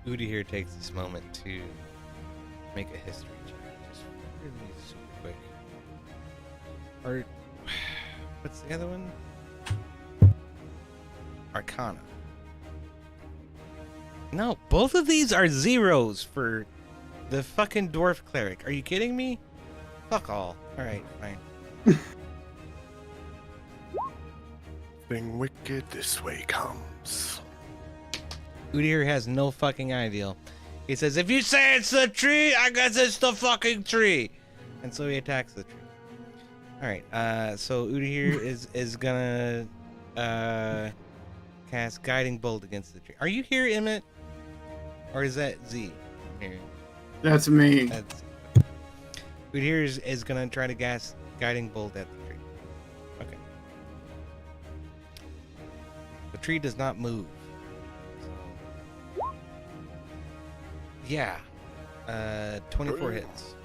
Ur'Dahir takes this moment to make a history check, just really super quick. Or what's the other one? Arcana. No, both of these are zeros for the fucking dwarf cleric. Are you kidding me? Fuck all. Alright, fine. Thing wicked this way comes. Ur'Dahir has no fucking idea. He says, "If you say it's the tree, I guess it's the fucking tree." And so he attacks the tree. Alright, so Ur'Dahir is gonna cast Guiding Bolt against the tree. Are you here, Emmet? Or is that Z? Here. That's me. That's Ur'Dahir is gonna try to cast Guiding Bolt at the tree. Okay. The tree does not move. So, yeah. 24 hits.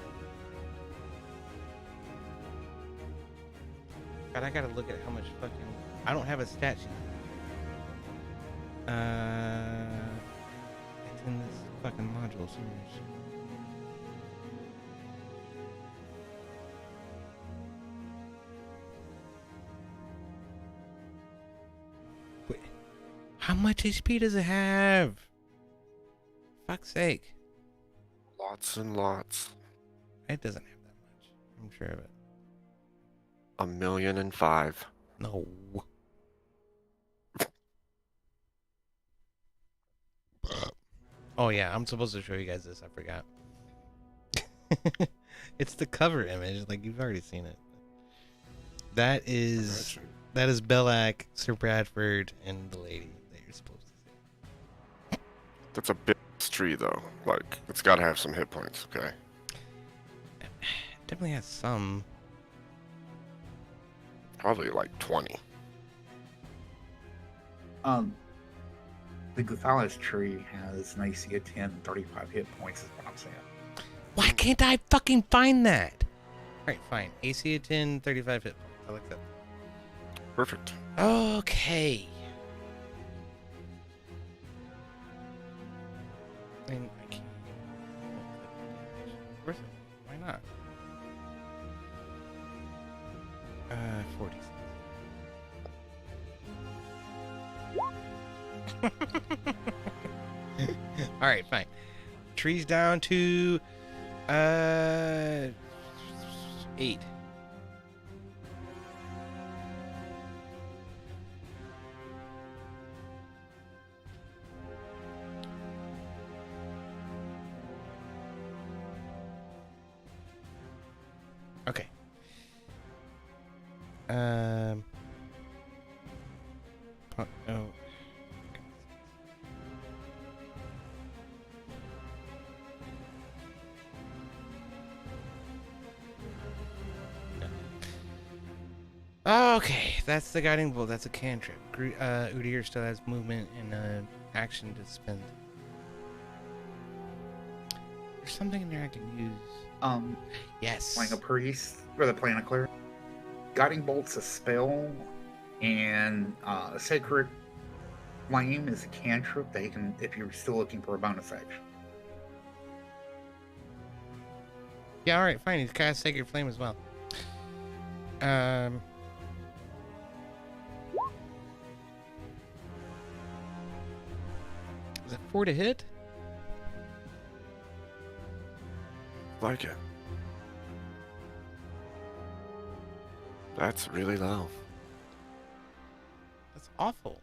God, I gotta look at how much fucking... I don't have a stat sheet. It's in this fucking module somewhere. Wait, how much HP does it have? Fuck's sake. Lots and lots. It doesn't have that much. I'm sure of it. 1,000,005. No. Oh yeah, I'm supposed to show you guys this. I forgot. It's the cover image. Like, you've already seen it. That is Belak, Sir Bradford, and the lady that you're supposed to see. That's a big tree, though. Like, it's got to have some hit points, okay? It definitely has some. Probably like 20. The Guthalis tree has an AC of 10, 35 hit points, is what I'm saying. Why can't I fucking find that? Alright, fine. AC of 10, 35 hit points. I like that. Perfect. Okay. And I can't. Where's it? Why not? 40. Alright, fine. Tree's down to 8. Okay. Oh. Okay, that's the guiding bolt. That's a cantrip. Ur'Dahir still has movement and action to spend. There's something in there I can use. Yes. Playing a priest, or playing a cleric. Guiding bolt's a spell, and sacred flame is a cantrip that you can, if you're still looking for a bonus action. Yeah, alright, fine. He's cast Sacred Flame as well. Is it 4 to hit? Like it. That's really low. That's awful.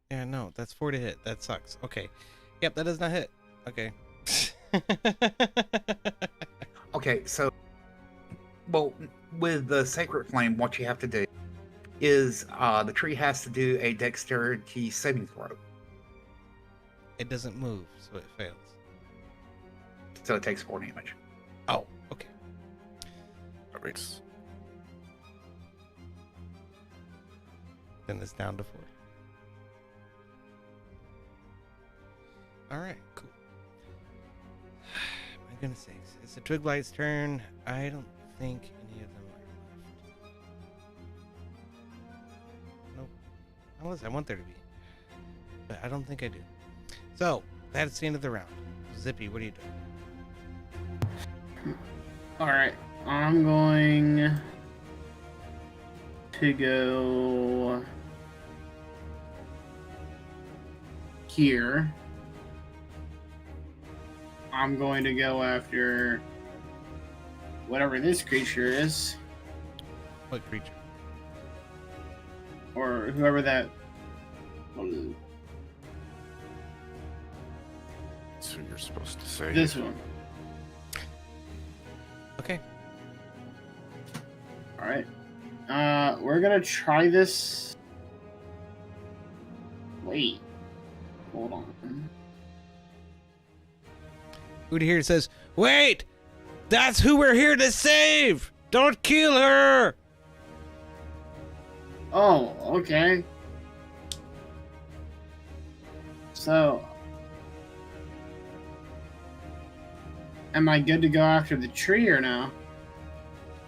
Yeah, no, that's 4 to hit. That sucks. Okay. Yep, that does not hit. Okay. Okay, so, well, with the Sacred Flame, what you have to do is the tree has to do a dexterity saving throw. It doesn't move, so it fails. So it takes 4 damage. Oh, okay. That makes... Then it's down to 4. Alright, cool. My goodness sakes. It's the Twiglight's turn. I don't think any of them are left. Nope. Unless I want there to be. But I don't think I do. So, that's the end of the round. Zippy, what are you doing? Alright, I'm going to go here. I'm going to go after whatever this creature is, What creature? or whoever that. That's who you're supposed to say. This one. Okay. Alright. We're gonna try this. Wait. Hold on. Ur'Dahir says, "Wait! That's who we're here to save! Don't kill her!" Oh, okay. So, am I good to go after the tree or no?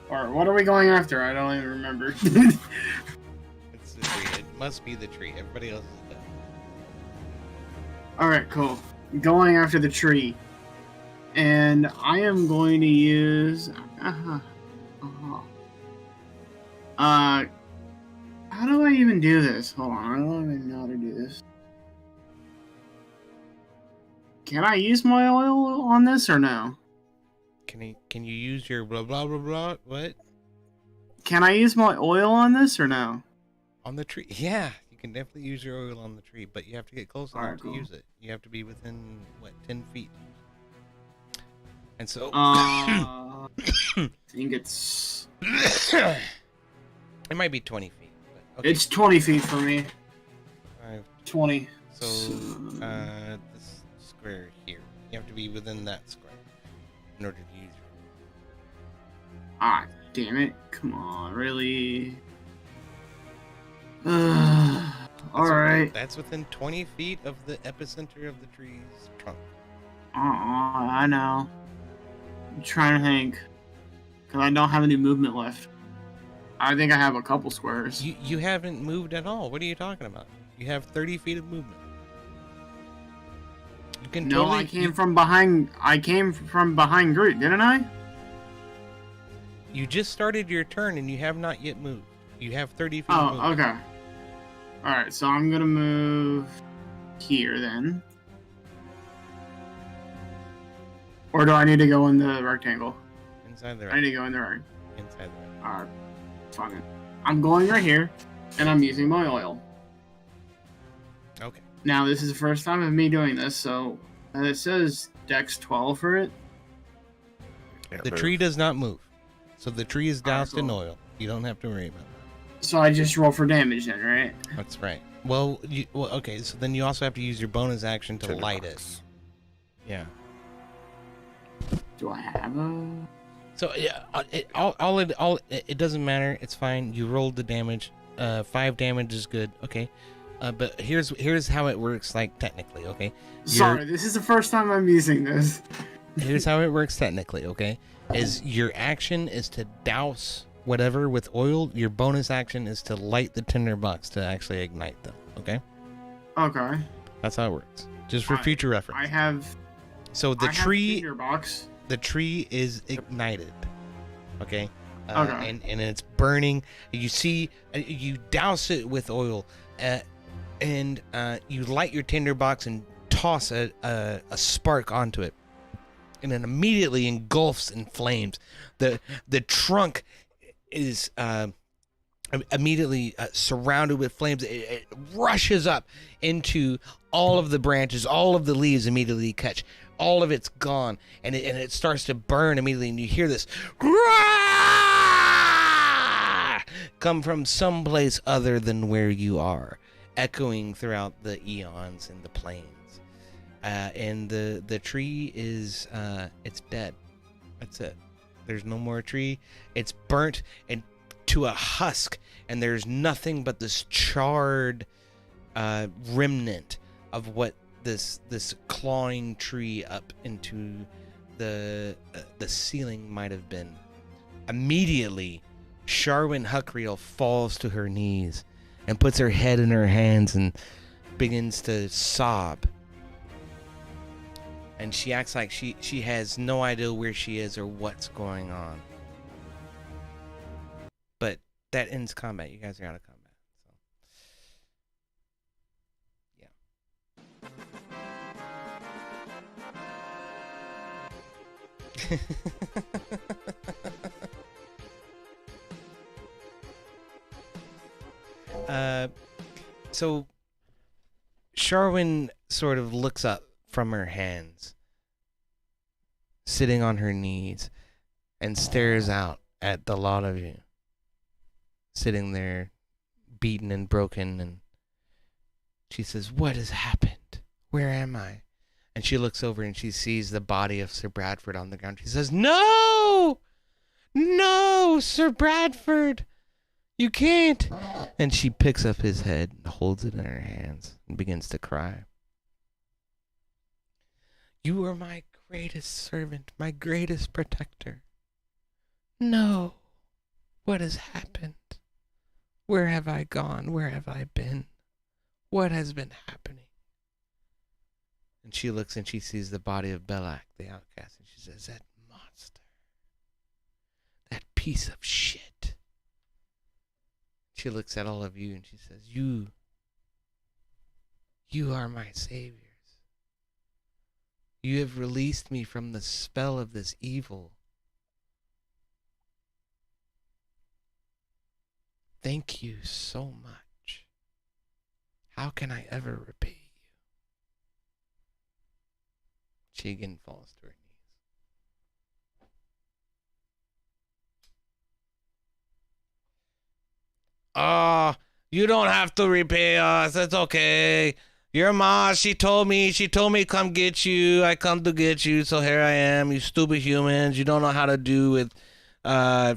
Or what are we going after? I don't even remember. It's the tree. It must be the tree. Everybody else is dead. Alright, cool. Going after the tree. And I am going to use... how do I even do this? Hold on, I don't even know how to do this. Can I use my oil on this or no? Can you use your blah blah blah blah? What? Can I use my oil on this or no? On the tree? Yeah, you can definitely use your oil on the tree, but you have to get close enough Alright, to cool. use it. You have to be within, what, 10 feet. And so... I think it's... it might be 20 feet. But okay. It's 20 feet for me. 5, 20. so, this square here. You have to be within that square in order to use your... Ah, damn it. Come on, really? Alright. That's within 20 feet of the epicenter of the tree's trunk. I know. I'm trying to think. Because I don't have any movement left. I think I have a couple squares. You haven't moved at all. What are you talking about? You have 30 feet of movement. You can No, totally, I came from behind Groot, didn't I? You just started your turn and you have not yet moved. You have 30 feet of Oh, movement. okay. Alright, so I'm gonna move here then. Or do I need to go in the rectangle? Inside the I right. need to go in the right. Inside the right. Alright, fuck it. I'm going right here, and I'm using my oil. Okay. Now, this is the first time of me doing this, so it says Dex 12 for it. Can't The move. tree does not move. So the tree is Alright, doused in cool. oil. You don't have to worry about that. So I just roll for damage then, right? That's right. Well, okay, so then you also have to use your bonus action to light it. Tinderbox. Yeah. Do I have a... So yeah, it doesn't matter. It's fine. You rolled the damage. 5 damage is good. Okay. But here's how it works. Like technically, okay. Sorry, this is the first time I'm using this. Here's how it works technically. Okay, is your action is to douse whatever with oil. Your bonus action is to light the tinderbox to actually ignite them. Okay. Okay. That's how it works. Just for future reference. I have. So the I have tree. tinderbox. The tree is ignited, okay? Okay. And it's burning. You see, you douse it with oil, and you light your tinderbox and toss a spark onto it, and it immediately engulfs in flames. The trunk is immediately surrounded with flames. It rushes up into all of the branches. All of the leaves immediately catch. All of it's gone, and it starts to burn immediately, and you hear this come from someplace other than where you are, echoing throughout the eons and the plains. And the tree is it's dead. That's it. There's no more tree. It's burnt and to a husk, and there's nothing but this charred remnant of what this clawing tree up into the ceiling might have been. Immediately, Sharwin Huckriel falls to her knees and puts her head in her hands and begins to sob. And she acts like she has no idea where she is or what's going on. But that ends combat. You guys are out of combat. So Sharwin sort of looks up from her hands, sitting on her knees, and stares out at the lot of you, sitting there, beaten and broken, and she says, "What has happened? Where am I?" And she looks over and she sees the body of Sir Bradford on the ground. She says, "No! No, Sir Bradford! You can't!" And she picks up his head and holds it in her hands and begins to cry. "You are my greatest servant, my greatest protector. No! What has happened? Where have I gone? Where have I been? What has been happening?" And she looks and she sees the body of Belak, the outcast, and she says, "That monster. That piece of shit." She looks at all of you and she says, You are my saviors. You have released me from the spell of this evil. Thank you so much. How can I ever repay you?" She again falls to her knees. "Oh, you don't have to repay us. It's okay. Your ma, she told me come get you. I come to get you, so here I am. You stupid humans. You don't know how to do with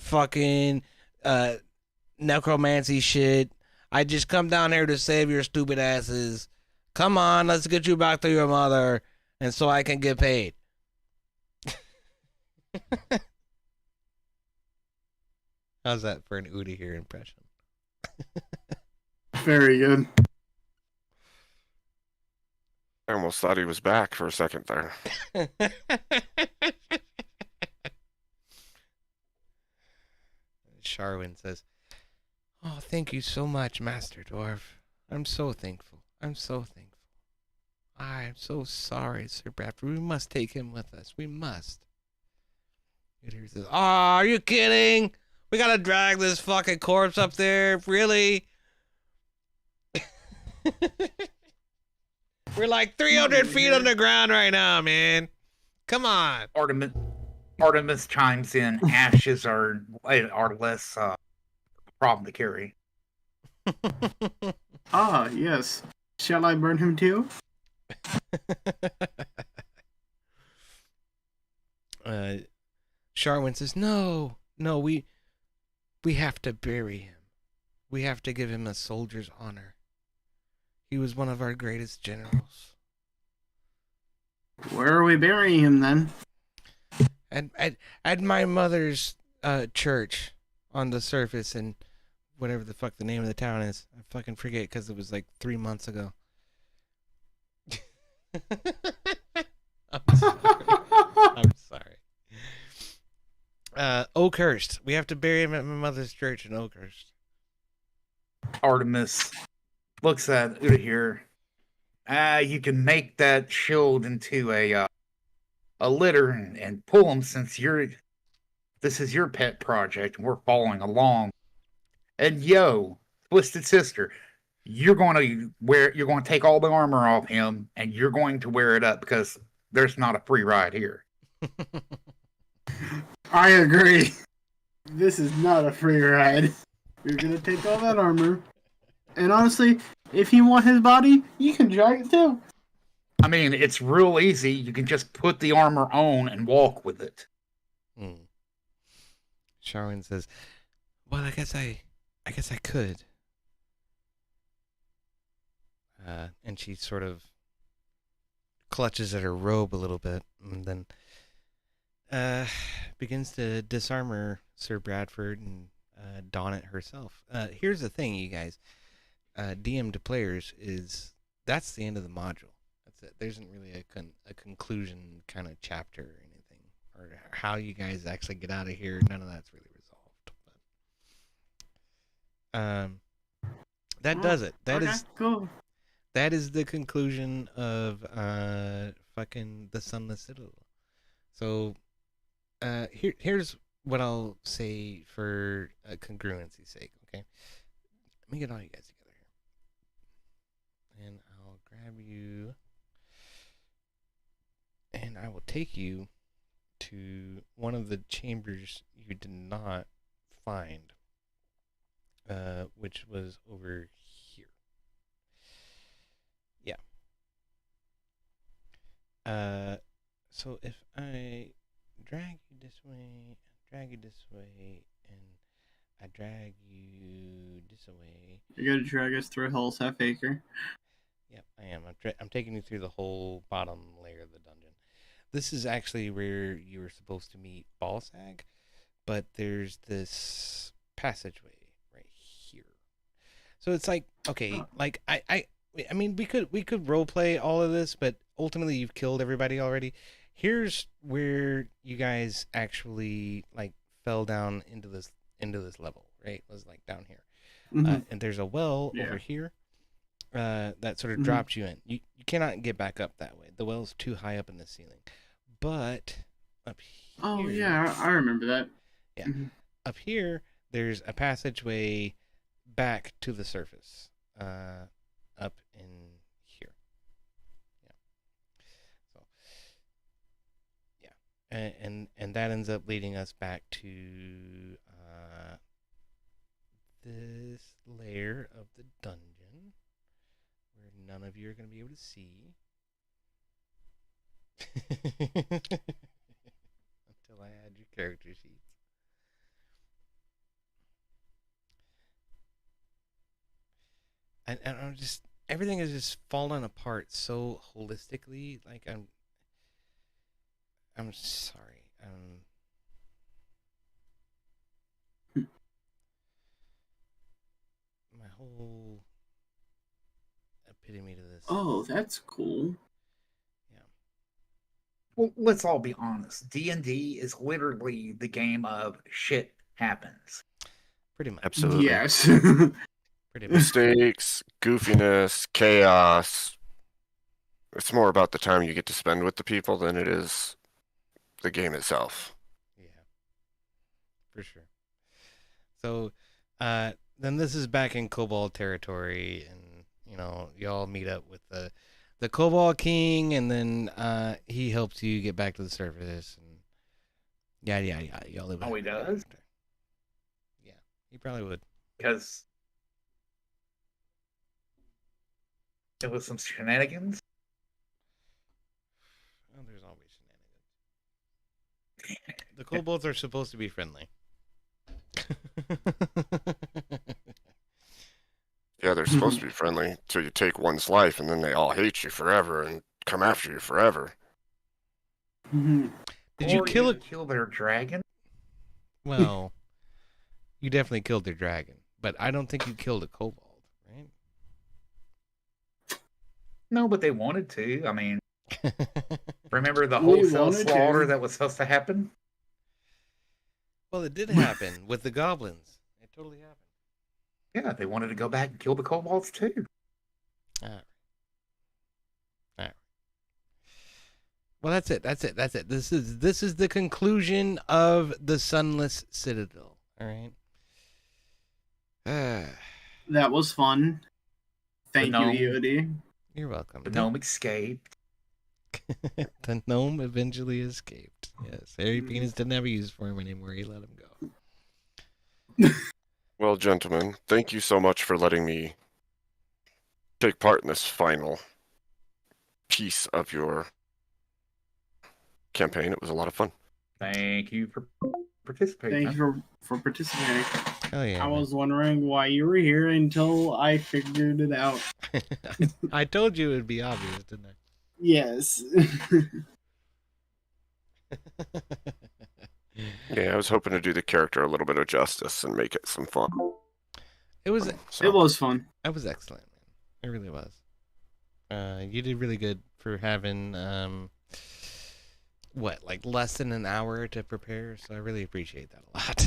fucking necromancy shit. I just come down here to save your stupid asses. Come on, let's get you back to your mother, and so I can get paid." How's that for an Ur'Dahir impression? Very good. I almost thought he was back for a second there. Sharwin says, "Oh, thank you so much, Master Dwarf. I'm so thankful. I'm so thankful. I'm so sorry, Sir Bradford. We must take him with us. We must." Ur'Dahir says, "Oh, are you kidding? We gotta drag this fucking corpse up there? Really?" We're like 300 feet underground right now, man. Come on. Artemis chimes in. Ashes are less problem to carry. Ah, yes. Shall I burn him too? Sharwin says, "No, no, we have to bury him. We have to give him a soldier's honor. He was one of our greatest generals." Where are we burying him then? At my mother's church on the surface in whatever the fuck the name of the town is. I fucking forget because it was like 3 months ago. I'm sorry. Oakhurst. We have to bury him at my mother's church in Oakhurst. Artemis looks at Ur'Dahir. You can make that shield into a litter and pull him since this is your pet project and we're following along. And yo, Twisted Sister, you're going to take all the armor off him and you're going to wear it up because there's not a free ride here. I agree. This is not a free ride. You're gonna take all that armor. And honestly, if you want his body, you can drag it too. I mean, it's real easy. You can just put the armor on and walk with it. Sharwin says, "Well, I guess I could." And she sort of clutches at her robe a little bit, and then begins to disarmor Sir Bradford and don it herself. Here's the thing, you guys. DM to players that's the end of the module. That's it. There isn't really a conclusion kind of chapter or anything, or how you guys actually get out of here. None of that's really resolved. But, that does it. That is cool. That is the conclusion of fucking the Sunless Citadel. So here's what I'll say for congruency's sake. Okay, let me get all you guys together here, and I'll grab you, and I will take you to one of the chambers you did not find, which was over here. Yeah. So if I drag you this way, and I drag you this way. You're gonna drag us through a whole half-acre. Yep, I am. I'm taking you through the whole bottom layer of the dungeon. This is actually where you were supposed to meet Balsag, but there's this passageway right here. So it's like, okay, like I mean, we could role play all of this, but ultimately you've killed everybody already. Here's where you guys actually like fell down into this level, right? It was like down here, and there's a well over here that sort of dropped you in. You cannot get back up that way. The well's too high up in the ceiling. But up here, Oh yeah, I remember that. Yeah, up here there's a passageway back to the surface. Up in here. Yeah. So yeah. And that ends up leading us back to this layer of the dungeon where none of you are going to be able to see until I add your character sheets. And I'm just, everything is just falling apart so holistically. Like I'm sorry. My whole epitome to this. Oh, that's cool. Yeah. Well, let's all be honest. D&D is literally the game of shit happens. Pretty much. Absolutely. Yes. Pretty much. Mistakes, goofiness, chaos. It's more about the time you get to spend with the people than it is the game itself. Yeah. For sure. So, then this is back in Kobold territory, and y'all meet up with the Kobold King, and then he helps you get back to the surface, and yada. Y'all live. Oh, he does? Yeah, he probably would. Because it was some shenanigans. Well, there's always shenanigans. The kobolds are supposed to be friendly. Yeah, they're supposed to be friendly till you take one's life, and then they all hate you forever and come after you forever. Did you Or kill even it? kill their dragon? Well, you definitely killed their dragon, but I don't think you killed a kobold, right? No, but they wanted to. I mean, remember the We wholesale wanted slaughter to. that was supposed to happen? Well, it did happen with the goblins. It totally happened. Yeah, they wanted to go back and kill the kobolds too. All right. All right. Well, that's it. That's it. That's it. This is the conclusion of the Sunless Citadel. All right. That was fun. Thank No. you, EOD. You're welcome. The gnome escaped. The gnome eventually escaped. Yes, Harry Penis didn't have a use for him anymore. He let him go. Well, gentlemen, thank you so much for letting me take part in this final piece of your campaign. It was a lot of fun. Thank you for participating. Thank you for participating. Hell yeah. I man. was wondering why you were here until I figured it out. I told you it would be obvious, didn't I? Yes. Yeah, I was hoping to do the character a little bit of justice and make it some fun. It was So, It was fun. That was excellent, man. It really was. You did really good for having like less than an hour to prepare. So I really appreciate that a lot.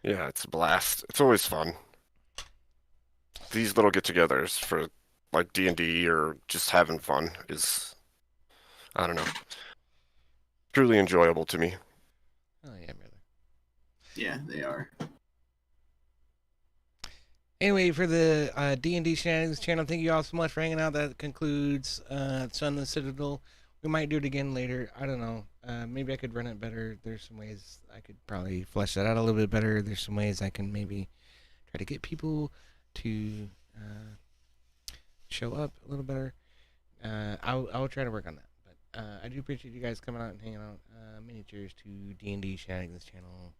yeah, it's a blast. It's always fun. These little get-togethers for like D&D or just having fun is, I don't know, truly enjoyable to me. Oh yeah, brother. Yeah, they are. Anyway, for the D&D Shenanigans channel, thank you all so much for hanging out. That concludes Sunless Citadel. We might do it again later. I don't know. Maybe I could run it better. There's some ways I could probably flesh that out a little bit better. There's some ways I can maybe try to get people to show up a little better. I'll try to work on that. But I do appreciate you guys coming out and hanging out. Many cheers to D&D Shenanigans channel.